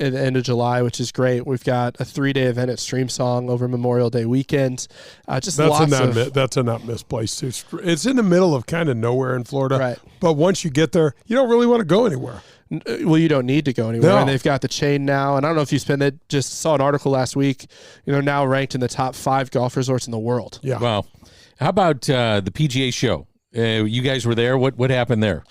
at the end of July, which is great. We've got a 3-day event at Stream Song over Memorial Day weekend. That's a not missed place too. It's in the middle of kind of nowhere in Florida, right? But once you get there, you don't really want to go anywhere. Well, you don't need to go anywhere.
No.
And they've got the chain now. And I don't know if you spend it. Just saw an article last week. Now ranked in the top 5 golf resorts in the world.
Yeah.
Wow. How about the PGA show? You guys were there. What happened there?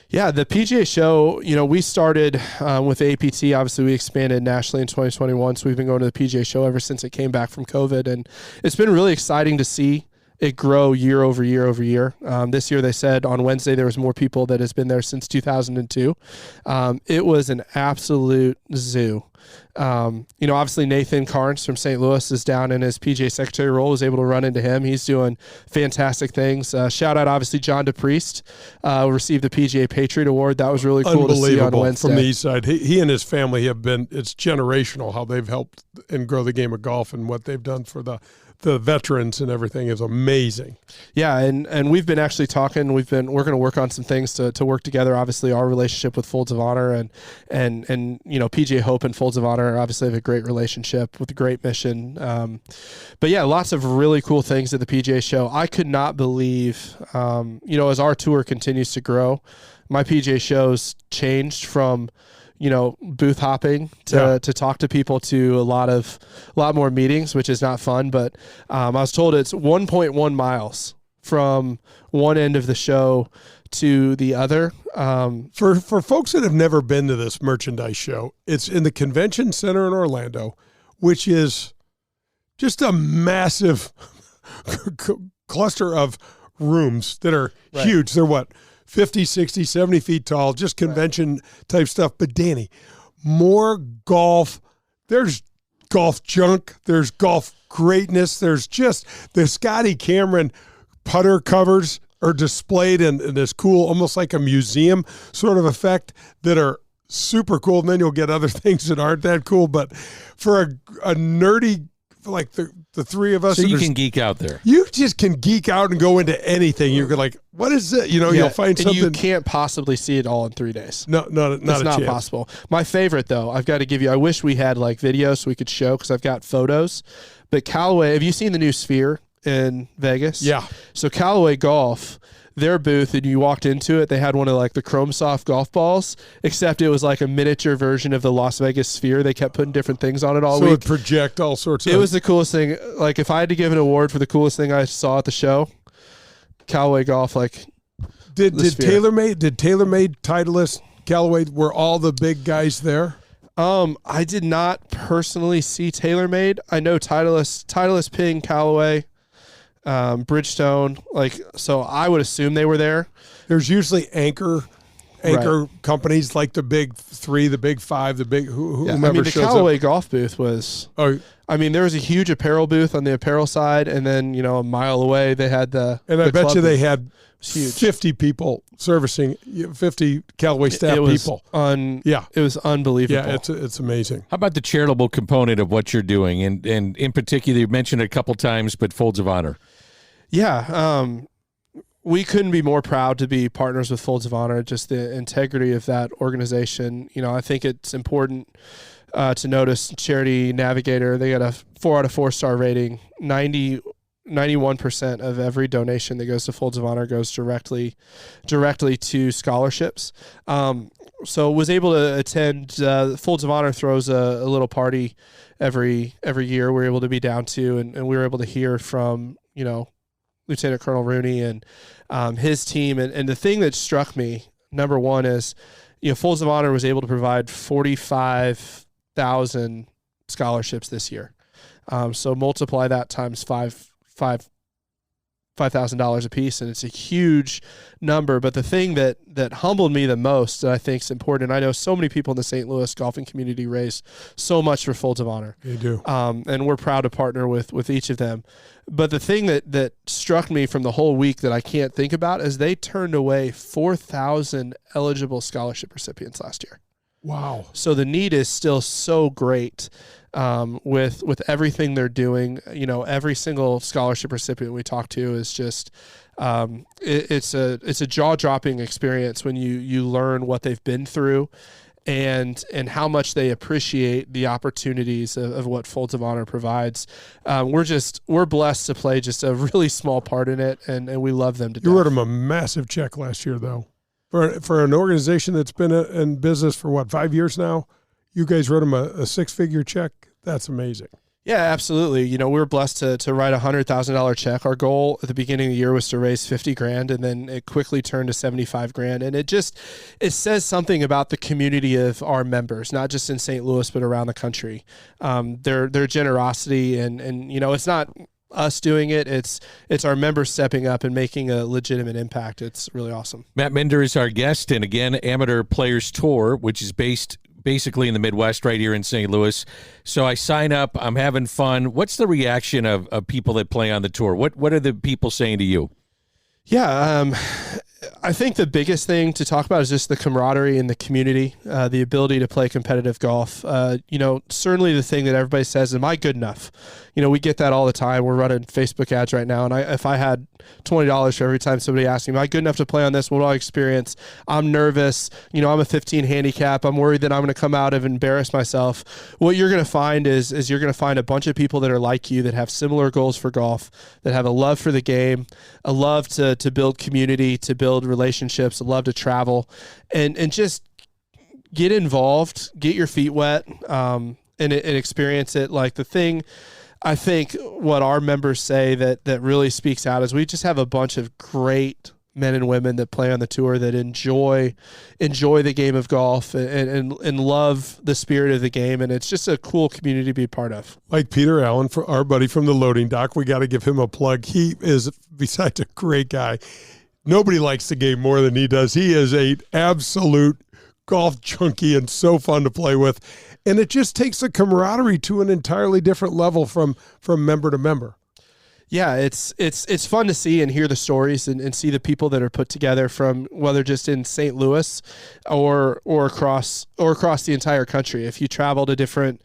Yeah, the PGA show, we started with APT. Obviously, we expanded nationally in 2021, so we've been going to the PGA show ever since it came back from COVID, and it's been really exciting to see it grow year over year over year. This year, they said on Wednesday there was more people that has been there since 2002. It was an absolute zoo. Obviously Nathan Carnes from St. Louis is down in his PGA secretary role, was able to run into him. He's doing fantastic things. Shout out, obviously, John DePriest, received the PGA Patriot Award. That was really cool to see on Wednesday.
From the East Side. He and his family have been, it's generational how they've helped and grow the game of golf, and what they've done for the veterans and everything is amazing.
Yeah, and we've been actually talking. We're going to work on some things to work together. Obviously, our relationship with Folds of Honor and PGA Hope and Folds of Honor obviously have a great relationship with a great mission. But yeah, lots of really cool things at the PGA show. I could not believe, as our tour continues to grow, my PGA shows changed from booth hopping to talk to people to a lot more meetings, which is not fun. But I was told it's 1.1 miles from one end of the show to the other.
For folks that have never been to this merchandise show, it's in the convention center in Orlando, which is just a massive cluster of rooms that are huge. They're 50, 60, 70 feet tall, just convention type stuff. But Danny, more golf. There's golf junk. There's golf greatness. There's just the Scotty Cameron putter covers are displayed in this cool, almost like a museum sort of effect, that are super cool. And then you'll get other things that aren't that cool. But for a nerdy, like the three of us.
So you can geek out there.
You just can geek out and go into anything. You're like, what is it? You'll find something.
You can't possibly see it all in 3 days.
No, it's
not possible. My favorite, though, I've got to give you, I wish we had like video so we could show, because I've got photos. But Callaway, have you seen the new Sphere in Vegas?
Yeah.
So Callaway Golf, their booth, and you walked into it, they had one of like the Chrome Soft golf balls, except it was like a miniature version of the Las Vegas Sphere. They kept putting different things on it all week.
So it project all sorts of...
It was the coolest thing. Like, if I had to give an award for the coolest thing I saw at the show, Callaway Golf, like...
Did TaylorMade, Titleist, Callaway, were all the big guys there?
I did not personally see TaylorMade. I know Titleist, Ping, Callaway, Bridgestone, so I would assume they were there.
There's usually anchor companies, like the big three, the big five, the big whomever.
The Callaway golf booth was. there was a huge apparel booth on the apparel side, and then a mile away they had the.
And I bet you they
booth.
had 50 people servicing, 50 Callaway staff people.
It was unbelievable.
Yeah, it's amazing.
How about the charitable component of what you're doing? And in particular, you mentioned it a couple times, but Folds of Honor.
Yeah, we couldn't be more proud to be partners with Folds of Honor, just the integrity of that organization. I think it's important to notice Charity Navigator, they got a 4 out of 4 star rating. 91% of every donation that goes to Folds of Honor goes directly to scholarships. So was able to attend. Folds of Honor throws a little party every year. We're able to be down to, and we were able to hear from Lieutenant Colonel Rooney and his team. And the thing that struck me, number one, is Folds of Honor was able to provide 45,000 scholarships this year. So multiply that times $5,000 a piece, and it's a huge number. But the thing that humbled me the most, that I think is important, and I know so many people in the St. Louis golfing community raise so much for Folds of Honor.
They do.
And we're proud to partner with each of them. But the thing that struck me from the whole week that I can't think about is they turned away 4,000 eligible scholarship recipients last year.
Wow.
So the need is still so great. With everything they're doing, every single scholarship recipient we talk to is just, it's a jaw-dropping experience when you learn what they've been through and how much they appreciate the opportunities of what Folds of Honor provides. We're blessed to play just a really small part in it, and we love them to death.
You wrote them a massive check last year, though, for an organization that's been in business for 5 years now. You guys wrote him a 6-figure check. That's amazing.
Yeah, absolutely. We were blessed to write a $100,000 check. Our goal at the beginning of the year was to raise $50,000, and then it quickly turned to $75,000. And it says something about the community of our members, not just in St. Louis, but around the country. Their generosity and it's not. us doing it. It's our members stepping up and making a legitimate impact. It's really awesome.
Matt Minder is our guest, and again, Amateur Players Tour, which is based basically in the Midwest right here in St. Louis. So I sign up. I'm having fun. What's the reaction of people that play on the tour? What are the people saying to you?
Yeah, I think the biggest thing to talk about is just the camaraderie in the community, the ability to play competitive golf. Certainly the thing that everybody says, am I good enough? We get that all the time. We're running Facebook ads right now, and if I had $20 for every time somebody asks me, am I good enough to play on this? What do I experience? I'm nervous. I'm a 15 handicap. I'm worried that I'm going to come out and embarrass myself. What you're going to find is you're going to find a bunch of people that are like you, that have similar goals for golf, that have a love for the game, a love to build community, to build relationships, a love to travel, and just get involved, get your feet wet, and experience it. Like, the thing I think what our members say that really speaks out is we just have a bunch of great men and women that play on the tour that enjoy the game of golf and love the spirit of the game, and it's just a cool community to be part of.
Like Peter Allen, for our buddy from the loading dock, we got to give him a plug. He is, besides a great guy, nobody likes the game more than he does. He is an absolute golf junkie and so fun to play with. And it just takes the camaraderie to an entirely different level from member to member.
Yeah, it's fun to see and hear the stories and see the people that are put together, from whether just in St. Louis or across the entire country. If you travel to different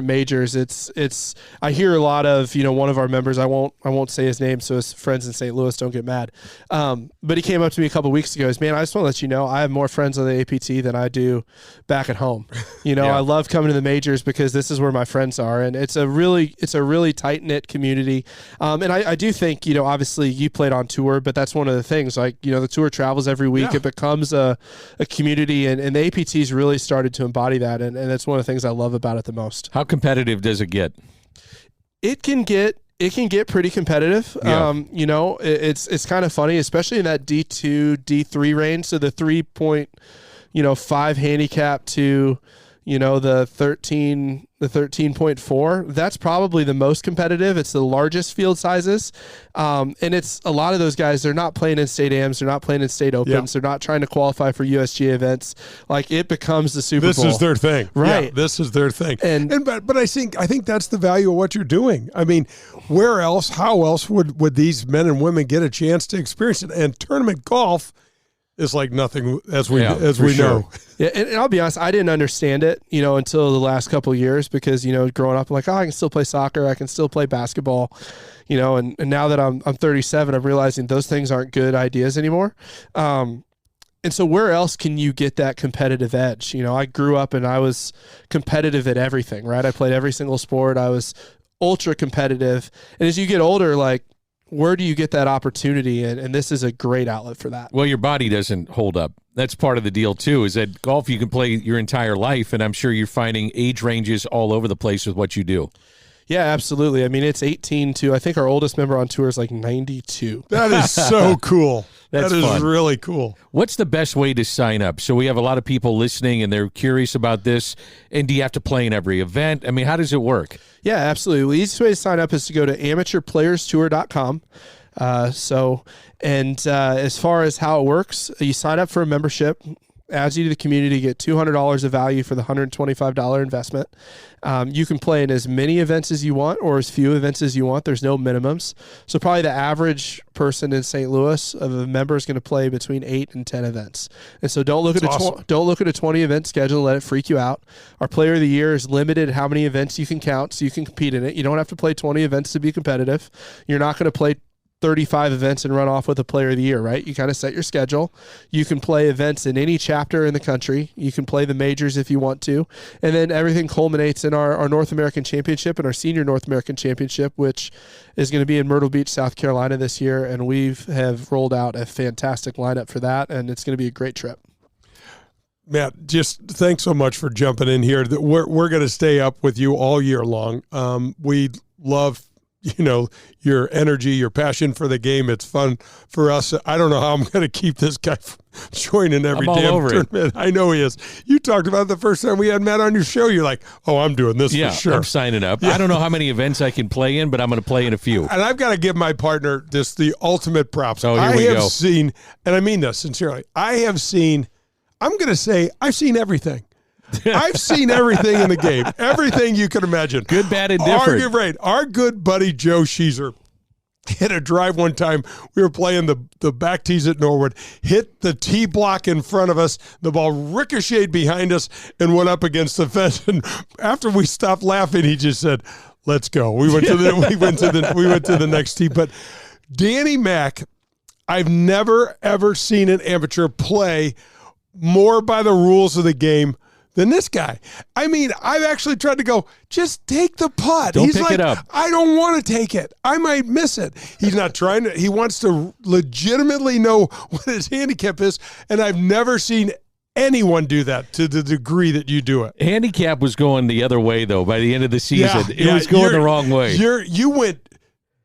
majors, it's I hear a lot of, one of our members, I won't say his name so his friends in St. Louis don't get mad. But he came up to me a couple of weeks ago. He goes, "Man, I just want to let you know I have more friends on the APT than I do back at home. I love coming to the majors because this is where my friends are." And it's a really tight-knit community. And I do think, obviously you played on tour, but that's one of the things, like, the tour travels every week. Yeah. It becomes a community, and the APT's really started to embody that. And that's one of the things I love about it the most.
How competitive does it get?
It can get pretty competitive.
Yeah.
It's kind of funny, especially in that D2, D3 range. So the 3.5 handicap to, the 13.4, that's probably the most competitive. It's the largest field sizes. And it's a lot of those guys, they're not playing in state AMs, they're not playing in state opens, They're not trying to qualify for USGA events. Like, it becomes the Super Bowl.
This is their thing.
Right.
Yeah, this is their thing. But I think that's the value of what you're doing. I mean, where else, how else would these men and women get a chance to experience it? And tournament golf is like nothing as we know.
Yeah, and I'll be honest, I didn't understand it, until the last couple of years, because, growing up, I'm like, I can still play soccer, I can still play basketball, and now that I'm 37, I'm realizing those things aren't good ideas anymore. And so where else can you get that competitive edge? I grew up and I was competitive at everything, right? I played every single sport. I was ultra competitive. And as you get older, like, where do you get that opportunity? And this is a great outlet for that.
Well, your body doesn't hold up. That's part of the deal, too, is that golf you can play your entire life, and I'm sure you're finding age ranges all over the place with what you do.
Yeah, absolutely. I mean, it's 18 to, I think our oldest member on tour is like 92.
That is so cool.
That's
that is
fun.
Really cool.
What's the best way to sign up? So we have a lot of people listening, and they're curious about this. And do you have to play in every event? I mean, how does it work?
Yeah, absolutely. Well, the easiest way to sign up is to go to amateurplayerstour.com. As far as how it works, you sign up for a membership, adds you to the community, get $200 of value for the $125 investment. You can play in as many events as you want or as few events as you want. There's no minimums. So probably the average person in St. Louis of a member is going to play between 8 and 10 events. And so don't look at a 20 event schedule, let it freak you out. Our player of the year is limited how many events you can count so you can compete in it. You don't have to play 20 events to be competitive. You're not going to play 35 events and run off with a player of the year, right? You kind of set your schedule. You can play events in any chapter in the country. You can play the majors if you want to. And then everything culminates in our North American Championship and our Senior North American Championship, which is going to be in Myrtle Beach, South Carolina this year. And we have rolled out a fantastic lineup for that, and it's going to be a great trip.
Matt, just thanks so much for jumping in here. We're going to stay up with you all year long. We love your energy, your passion for the game. It's fun for us. I don't know how I'm going to keep this guy from joining every damn tournament. I know he is. You talked about the first time we had Matt on your show. You're like, oh, I'm doing this for sure.
I'm signing up.
Yeah.
I don't know how many events I can play in, but I'm going to play in a few.
And I've got to give my partner the ultimate props.
Oh, here
I
we
have
go.
seen, and I mean this sincerely, I've seen everything. I've seen everything in the game. Everything you can imagine.
Good, bad, and different.
Our good buddy Joe Sheezer hit a drive one time. We were playing the back tees at Norwood, hit the tee block in front of us. The ball ricocheted behind us and went up against the fence. And after we stopped laughing, he just said, "Let's go." We went to the next tee. But Danny Mac, I've never ever seen an amateur play more by the rules of the game than this guy. I mean, I've actually tried to go, just take the putt.
Don't pick it up.
I don't want to take it. I might miss it. He's not trying to. He wants to legitimately know what his handicap is, and I've never seen anyone do that to the degree that you do it.
Handicap was going the other way, though, by the end of the season. It was going the wrong way.
You went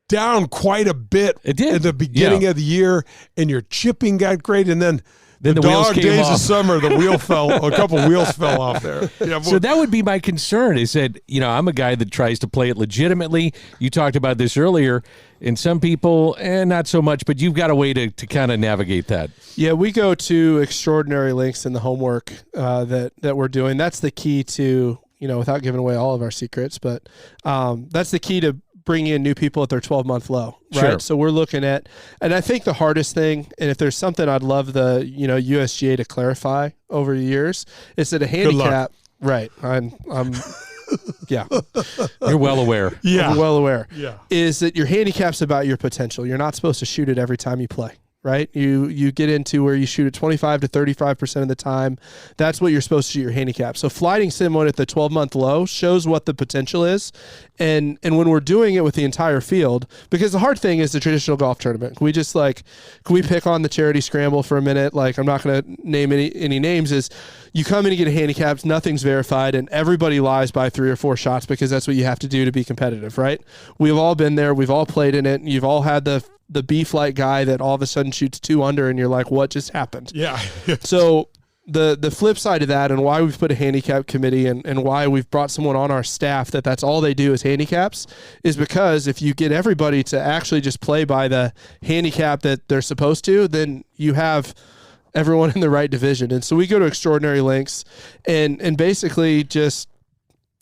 down quite a bit at the beginning of the year, and your chipping got great, and then the dog days of summer, a couple wheels fell off there. Yeah,
so that would be my concern is that, I'm a guy that tries to play it legitimately. You talked about this earlier, and some people, not so much, but you've got a way to kind of navigate that.
Yeah, we go to extraordinary lengths in the homework that we're doing. That's the key to, without giving away all of our secrets, but that's the key to bring in new people at their 12-month low, right?
Sure.
So we're looking at, and I think the hardest thing, and if there's something I'd love the USGA to clarify over the years, is that a handicap, right? I'm yeah.
You're well aware.
Yeah.
I'm well aware.
Yeah.
Is that your handicap's about your potential. You're not supposed to shoot it every time you play. Right? You get into where you shoot it 25 to 35% of the time. That's what you're supposed to shoot your handicap. So flighting someone at the 12-month low shows what the potential is. And when we're doing it with the entire field, because the hard thing is the traditional golf tournament. We just can we pick on the charity scramble for a minute? I'm not going to name any names. Is you come in and get a handicap, nothing's verified, and everybody lies by 3 or 4 shots because that's what you have to do to be competitive, right? We've all been there. We've all played in it. You've all had the B-flight guy that all of a sudden shoots 2 under and you're like, what just happened?
Yeah.
So the flip side of that, and why we've put a handicap committee and why we've brought someone on our staff that's all they do is handicaps, is because if you get everybody to actually just play by the handicap that they're supposed to, then you have everyone in the right division. And so we go to extraordinary lengths and basically just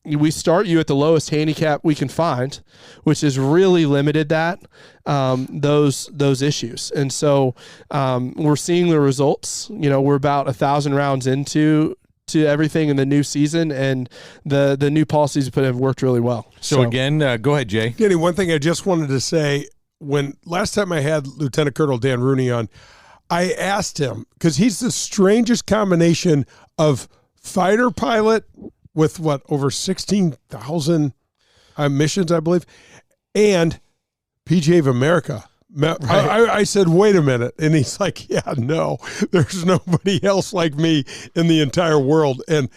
we start you at the lowest handicap we can find, which is really limited those issues. And so we're seeing the results. We're about 1,000 rounds into everything in the new season, and the new policies we put in have worked really well.
So again, go ahead, Jay.
Danny, one thing I just wanted to say, when last time I had Lieutenant Colonel Dan Rooney on, I asked him, because he's the strangest combination of fighter pilot with over 16,000 missions, I believe, and PGA of America. Right. I said, wait a minute. And he's like, yeah, no, there's nobody else like me in the entire world. And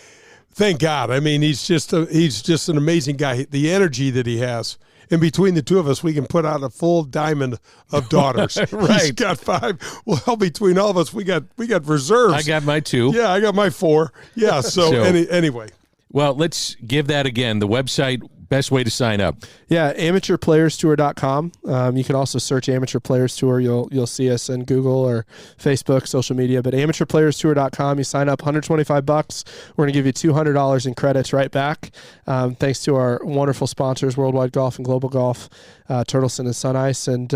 thank God. I mean, he's just an amazing guy. The energy that he has. And between the two of us, we can put out a full diamond of daughters.
Right.
He's got 5. Well, between all of us, we got reserves.
I got my 2.
Yeah, I got my 4. Yeah, so anyway.
Well, let's give that again. The website, best way to sign up.
Yeah, amateurplayerstour.com. You can also search Amateur Players Tour. You'll see us in Google or Facebook, social media. But amateurplayerstour.com. You sign up, $125. We're going to give you $200 in credits right back. Thanks to our wonderful sponsors, Worldwide Golf and Global Golf, Turtleson and Sun Ice, and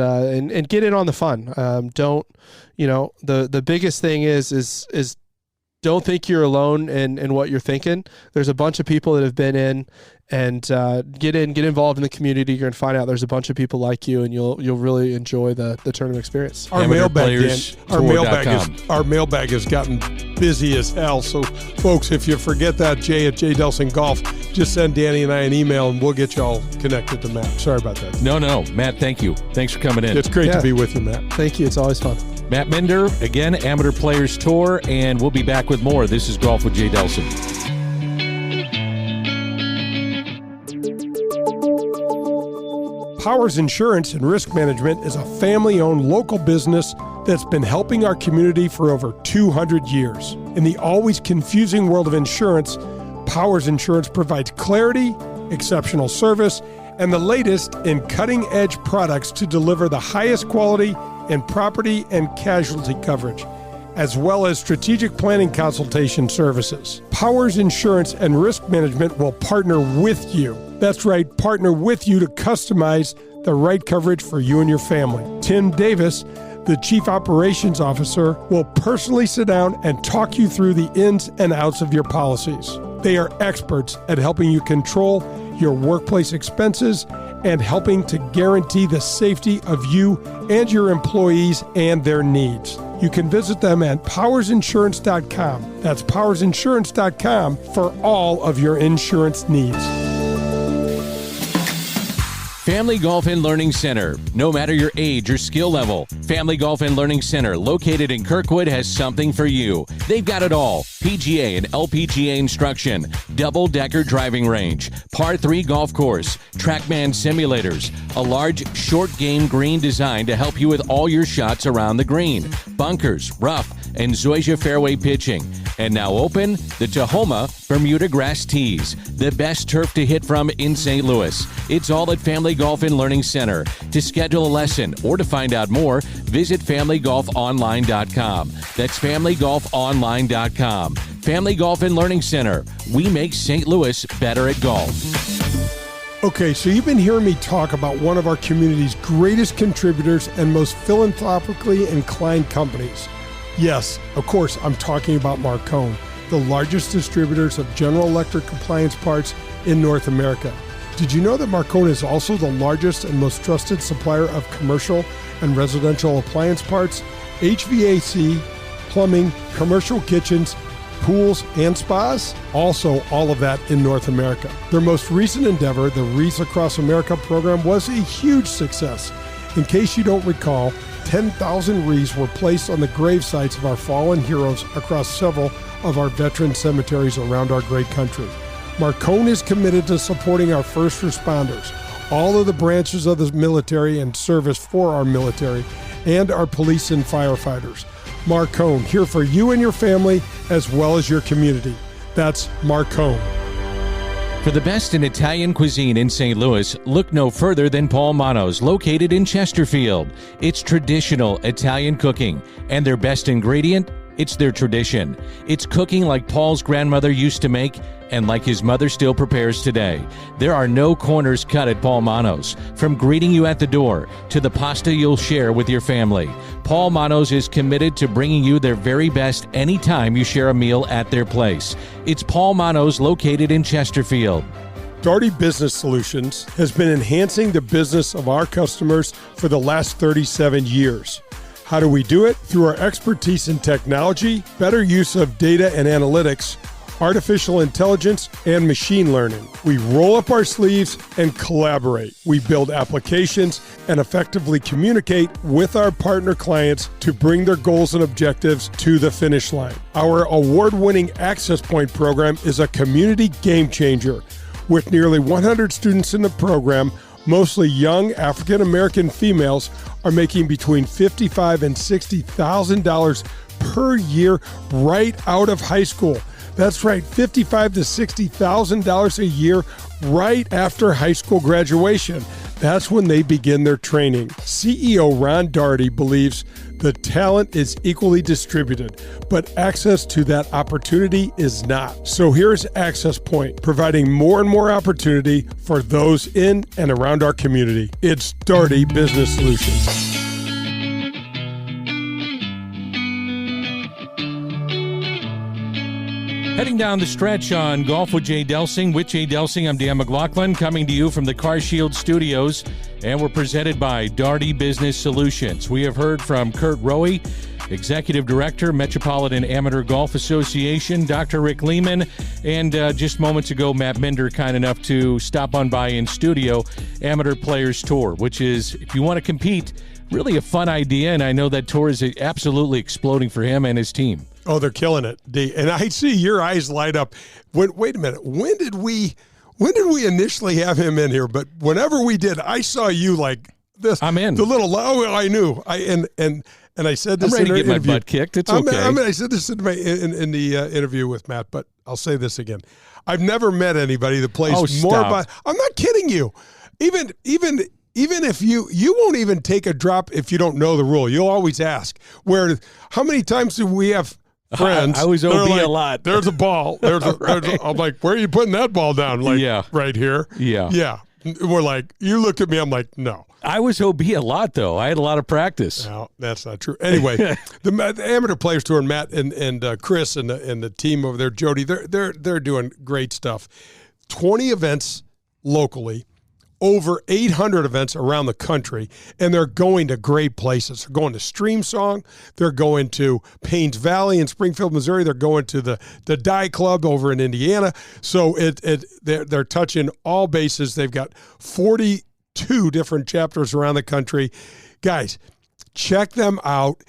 get in on the fun. The biggest thing is don't think you're alone in what you're thinking. There's a bunch of people that have been in, and get involved in the community. You're going to find out there's a bunch of people like you, and you'll really enjoy the tournament experience.
Our mailbag has gotten busy as hell. So, folks, if you forget that, Jay at Delsing Golf, just send Danny and I an email, and we'll get you all connected to Matt. Sorry about that.
No, Matt, thank you. Thanks for coming in.
It's great to be with you, Matt.
Thank you. It's always fun.
Matt Minder, again, Amateur Players Tour, and we'll be back with more. This is Golf with Jay Delsing.
Powers Insurance and Risk Management is a family-owned local business that's been helping our community for over 200 years. In the always confusing world of insurance, Powers Insurance provides clarity, exceptional service, and the latest in cutting-edge products to deliver the highest quality in property and casualty coverage, as well as strategic planning consultation services. Powers Insurance and Risk Management will partner with you. That's right, partner with you to customize the right coverage for you and your family. Tim Davis, the Chief Operations Officer, will personally sit down and talk you through the ins and outs of your policies. They are experts at helping you control your workplace expenses and helping to guarantee the safety of you and your employees and their needs. You can visit them at powersinsurance.com. That's powersinsurance.com for all of your insurance needs.
Family Golf and Learning Center. No matter your age or skill level, Family Golf and Learning Center, located in Kirkwood, has something for you. They've got it all. PGA and LPGA instruction, double-decker driving range, par 3 golf course, TrackMan simulators, a large short game green design to help you with all your shots around the green, bunkers, rough, and Zoysia fairway pitching. And now open, the Tahoma Bermuda Grass Tees, the best turf to hit from in St. Louis. It's all at Family Golf and Learning Center. To schedule a lesson or to find out more, visit FamilyGolfOnline.com. That's FamilyGolfOnline.com. Family Golf and Learning Center. We make St. Louis better at golf.
Okay, so you've been hearing me talk about one of our community's greatest contributors and most philanthropically inclined companies. Yes, of course, I'm talking about Marcone, the largest distributors of General Electric compliance parts in North America. Did you know that Marcone is also the largest and most trusted supplier of commercial and residential appliance parts, HVAC, plumbing, commercial kitchens, pools, and spas? Also, all of that in North America. Their most recent endeavor, the Wreaths Across America program, was a huge success. In case you don't recall, 10,000 wreaths were placed on the grave sites of our fallen heroes across several of our veteran cemeteries around our great country. Marcone is committed to supporting our first responders, all of the branches of the military and service for our military, and our police and firefighters. Marcone, here for you and your family, as well as your community. That's Marcone.
For the best in Italian cuisine in St. Louis, look no further than Paul Manno's, located in Chesterfield. It's traditional Italian cooking, and their best ingredient? It's their tradition. It's cooking like Paul's grandmother used to make, and like his mother still prepares today. There are no corners cut at Paul Manno's. From greeting you at the door to the pasta you'll share with your family, Paul Manno's is committed to bringing you their very best anytime you share a meal at their place. It's Paul Manno's, located in Chesterfield.
Daugherty Business Solutions has been enhancing the business of our customers for the last 37 years. How do we do it? Through our expertise in technology, better use of data and analytics, artificial intelligence, and machine learning. We roll up our sleeves and collaborate. We build applications and effectively communicate with our partner clients to bring their goals and objectives to the finish line. Our award-winning Access Point program is a community game changer. With nearly 100 students in the program, mostly young African-American females are making between $55,000 and $60,000 per year right out of high school. That's right, $55,000 to $60,000 a year right after high school graduation. That's when they begin their training. CEO Ron Daugherty believes the talent is equally distributed, but access to that opportunity is not. So here's Access Point, providing more and more opportunity for those in and around our community. It's Daugherty Business Solutions.
Heading down the stretch on Golf with Jay Delsing. With Jay Delsing, I'm Dan McLaughlin, coming to you from the Car Shield Studios, and we're presented by Daugherty Business Solutions. We have heard from Curt Rohe, Executive Director, Metropolitan Amateur Golf Association, Dr. Rick Lehman, and just moments ago, Matt Minder, kind enough to stop on by in studio, Amateur Players Tour, which is, if you want to compete, really a fun idea, and I know that tour is absolutely exploding for him and his team.
Oh, they're killing it, D. And I see your eyes light up. Wait a minute. When did we when did we initially have him in here? But whenever we did, I saw you like this.
I'm in.
The little, I knew. And I said this
I'm ready
in
to get
interview.
my butt kicked. It's okay.
I said this in the interview with Matt, but I'll say this again. I've never met anybody that plays more by. I'm not kidding you. Even if you won't even take a drop if you don't know the rule. You'll always ask. How many times do we have friends?
I was OB a lot.
There's a ball. I'm like, where are you putting that ball down? Like, right here.
Yeah.
Yeah. We're like, you looked at me. I'm like, no.
I was OB a lot, though. I had a lot of practice.
No, that's not true. Anyway, the Amateur Players Tour, and Matt and Chris and the team over there, Jody, they're doing great stuff. 20 events locally, over 800 events around the country, and they're going to great places. They're going to Streamsong. They're going to Paynes Valley in Springfield, Missouri. They're going to the Die Club over in Indiana. So they're touching all bases. They've got 42 different chapters around the country. Guys, check them out.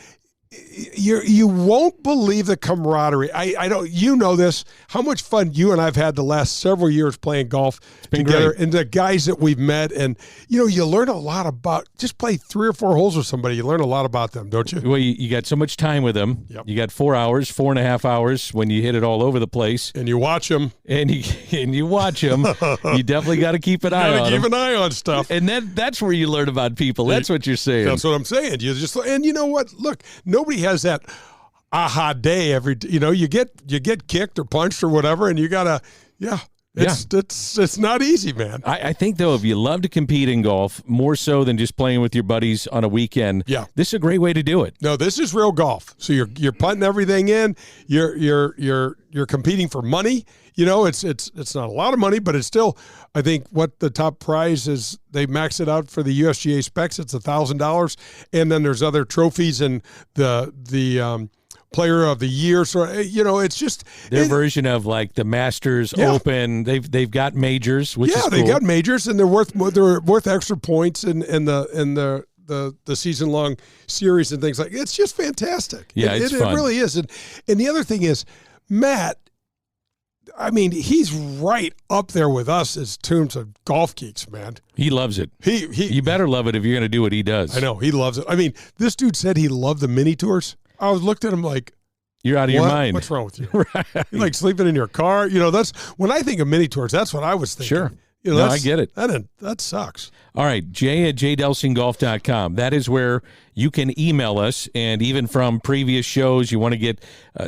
You won't believe the camaraderie. I don't. You know this. How much fun you and I've had the last several years playing golf together,
great.
and the guys that we've met, and you learn a lot about. Just play 3 or 4 holes with somebody. You learn a lot about them, don't you?
Well, you got so much time with them.
Yep.
You got 4 hours, 4.5 hours when you hit it all over the place,
and you watch them,
and you watch them. You definitely got to keep an eye on them.
Keep an eye on stuff,
and that's where you learn about people. That's what you're saying.
That's what I'm saying. And you know what? Look, nobody has that aha day you get kicked or punched or whatever, and you gotta it's not easy, man.
I think though, if you love to compete in golf more so than just playing with your buddies on a weekend, this is a great way to do it.
No, this is real golf. So you're punting everything in. You're competing for money. It's not a lot of money, but it's still, I think what the top prize is, they max it out for the USGA specs. It's $1,000, and then there's other trophies and the Player of the Year. So it's just
their version of like the Masters Open. They've got majors, which is cool.
They got majors, and they're worth extra points in the season long series and things like. It's just fantastic.
Yeah, it's fun.
It really is. And the other thing is, Matt, I mean, he's right up there with us in terms of golf geeks, man.
He loves it. You better love it if you're going to do what he does.
I know he loves it. I mean, this dude said he loved the mini tours. I looked at him like,
you're out of your mind.
What's wrong with you?
Right.
You like sleeping in your car? That's when I think of mini tours. That's what I was thinking.
Sure. I get it.
That sucks.
All right, jay@jdelsingolf.com. That is where you can email us, and even from previous shows, you want to get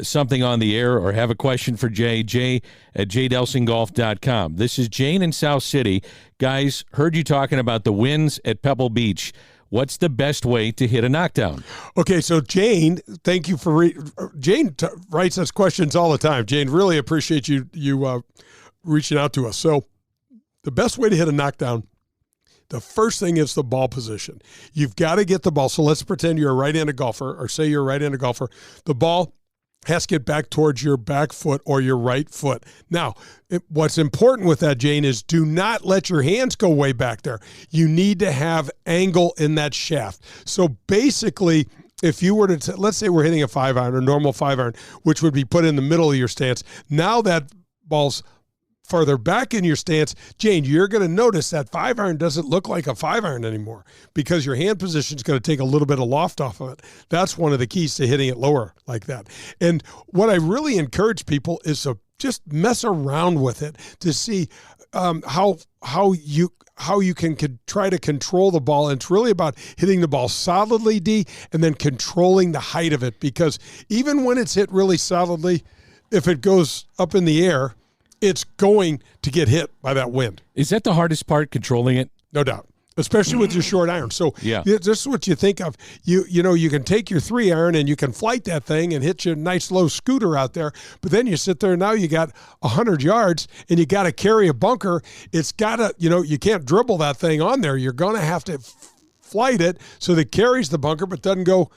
something on the air or have a question for jay@jdelsingolf.com. This is Jane in South City. Guys, heard you talking about the winds at Pebble Beach. What's the best way to hit a knockdown? Okay, so Jane, thank you for Jane writes us questions all the time. Jane, really appreciate you reaching out to us. So the best way to hit a knockdown, the first thing is the ball position. You've got to get the ball. So let's pretend you're a right-handed golfer, or say you're a right-handed golfer. The ball has to get back towards your back foot or your right foot. Now, what's important with that, Jane, is do not let your hands go way back there. You need to have angle in that shaft. So basically, if you were to, let's say we're hitting a 5-iron, a normal 5-iron, which would be put in the middle of your stance. Now that ball's farther back in your stance, Jane, you're going to notice that 5-iron doesn't look like a 5-iron anymore because your hand position is going to take a little bit of loft off of it. That's one of the keys to hitting it lower like that. And what I really encourage people is to just mess around with it to see how you can try to control the ball. And it's really about hitting the ball solidly, D, and then controlling the height of it, because even when it's hit really solidly, if it goes up in the air, it's going to get hit by that wind. Is that the hardest part, controlling it? No doubt, especially with your short iron. So this is what you think of. You can take your 3-iron and you can flight that thing and hit your nice low scooter out there, but then you sit there and now you got 100 yards and you got to carry a bunker. It's got to, you can't dribble that thing on there. You're going to have to flight it so that it carries the bunker but doesn't go,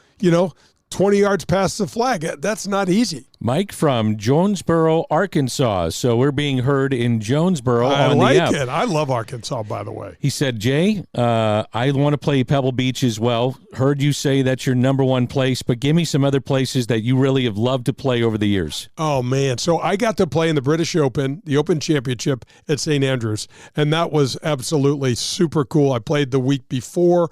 20 yards past the flag. That's not easy.
Mike from Jonesboro, Arkansas. So we're being heard in Jonesboro on the app.
I like it. I love Arkansas, by the way.
He said, Jay, I want to play Pebble Beach as well. Heard you say that's your number one place, but give me some other places that you really have loved to play over the years.
Oh, man. So I got to play in the British Open, the Open Championship at St. Andrews, and that was absolutely super cool. I played the week before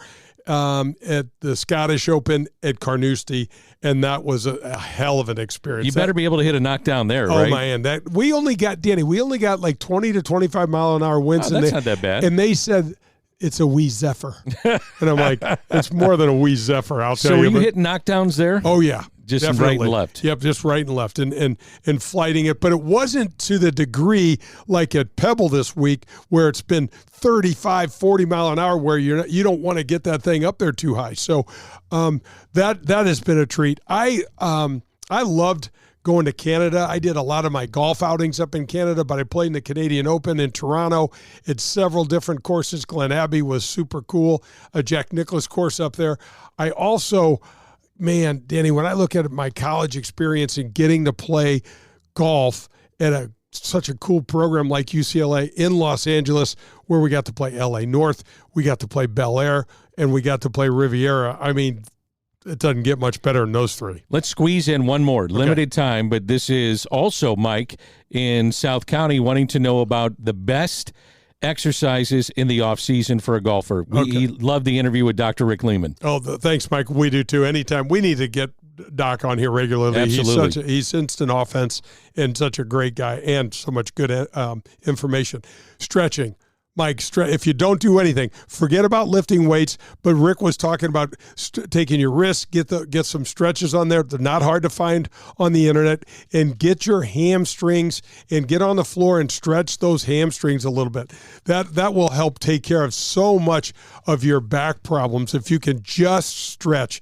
at the Scottish Open at Carnoustie, and that was a hell of an experience.
You better be able to hit a knockdown there,
right?
Oh,
man. We only got like 20 to 25 mile an hour winds.
Oh, that's not that bad.
And they said it's a wee zephyr. And I'm like, it's more than a wee zephyr, I'll tell you.
So were you hitting knockdowns there?
Oh, yeah.
Just
definitely.
right and left.
Yep, just right and left and flighting it. But it wasn't to the degree like at Pebble this week where it's been 35, 40 mile an hour where you don't want to get that thing up there too high. So that has been a treat. I loved going to Canada. I did a lot of my golf outings up in Canada, but I played in the Canadian Open in Toronto at several different courses. Glen Abbey was super cool. A Jack Nicklaus course up there. I also... Man, Danny, when I look at my college experience and getting to play golf at such a cool program like UCLA in Los Angeles, where we got to play LA North, we got to play Bel Air, and we got to play Riviera. I mean, it doesn't get much better than those three.
Let's squeeze in one more. Okay. Limited time, but this is also Mike in South County wanting to know about the best exercises in the off season for a golfer. We love the interview with Dr. Rick Lehman.
Oh, thanks, Mike. We do too. Anytime. We need to get Doc on here regularly.
Absolutely.
He's instant offense and such a great guy and so much good information. Stretching. Mike, if you don't do anything, forget about lifting weights. But Rick was talking about taking your wrists, get some stretches on there. They're not hard to find on the internet, and get your hamstrings and get on the floor and stretch those hamstrings a little bit. That will help take care of so much of your back problems if you can just stretch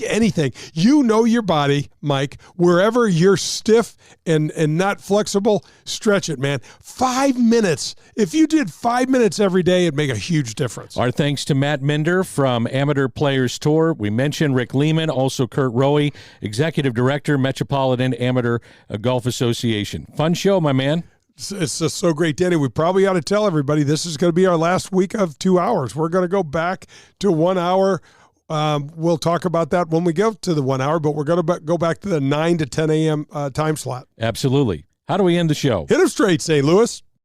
anything. You know your body, Mike. Wherever you're stiff and not flexible, stretch it, man. 5 minutes. If you did 5 minutes every day, it'd make a huge difference.
Our thanks to Matt Minder from Amateur Players Tour. We mentioned Rick Lehman, also Curt Rohe, Executive Director, Metropolitan Amateur Golf Association. Fun show, my man.
It's just so great, Danny. We probably ought to tell everybody this is going to be our last week of 2 hours. We're going to go back to 1 hour. We'll talk about that when we go to the 1 hour, but we're going to go back to the 9 to 10 a.m. Time slot.
Absolutely. How do we end the show?
Hit them straight, St. Louis.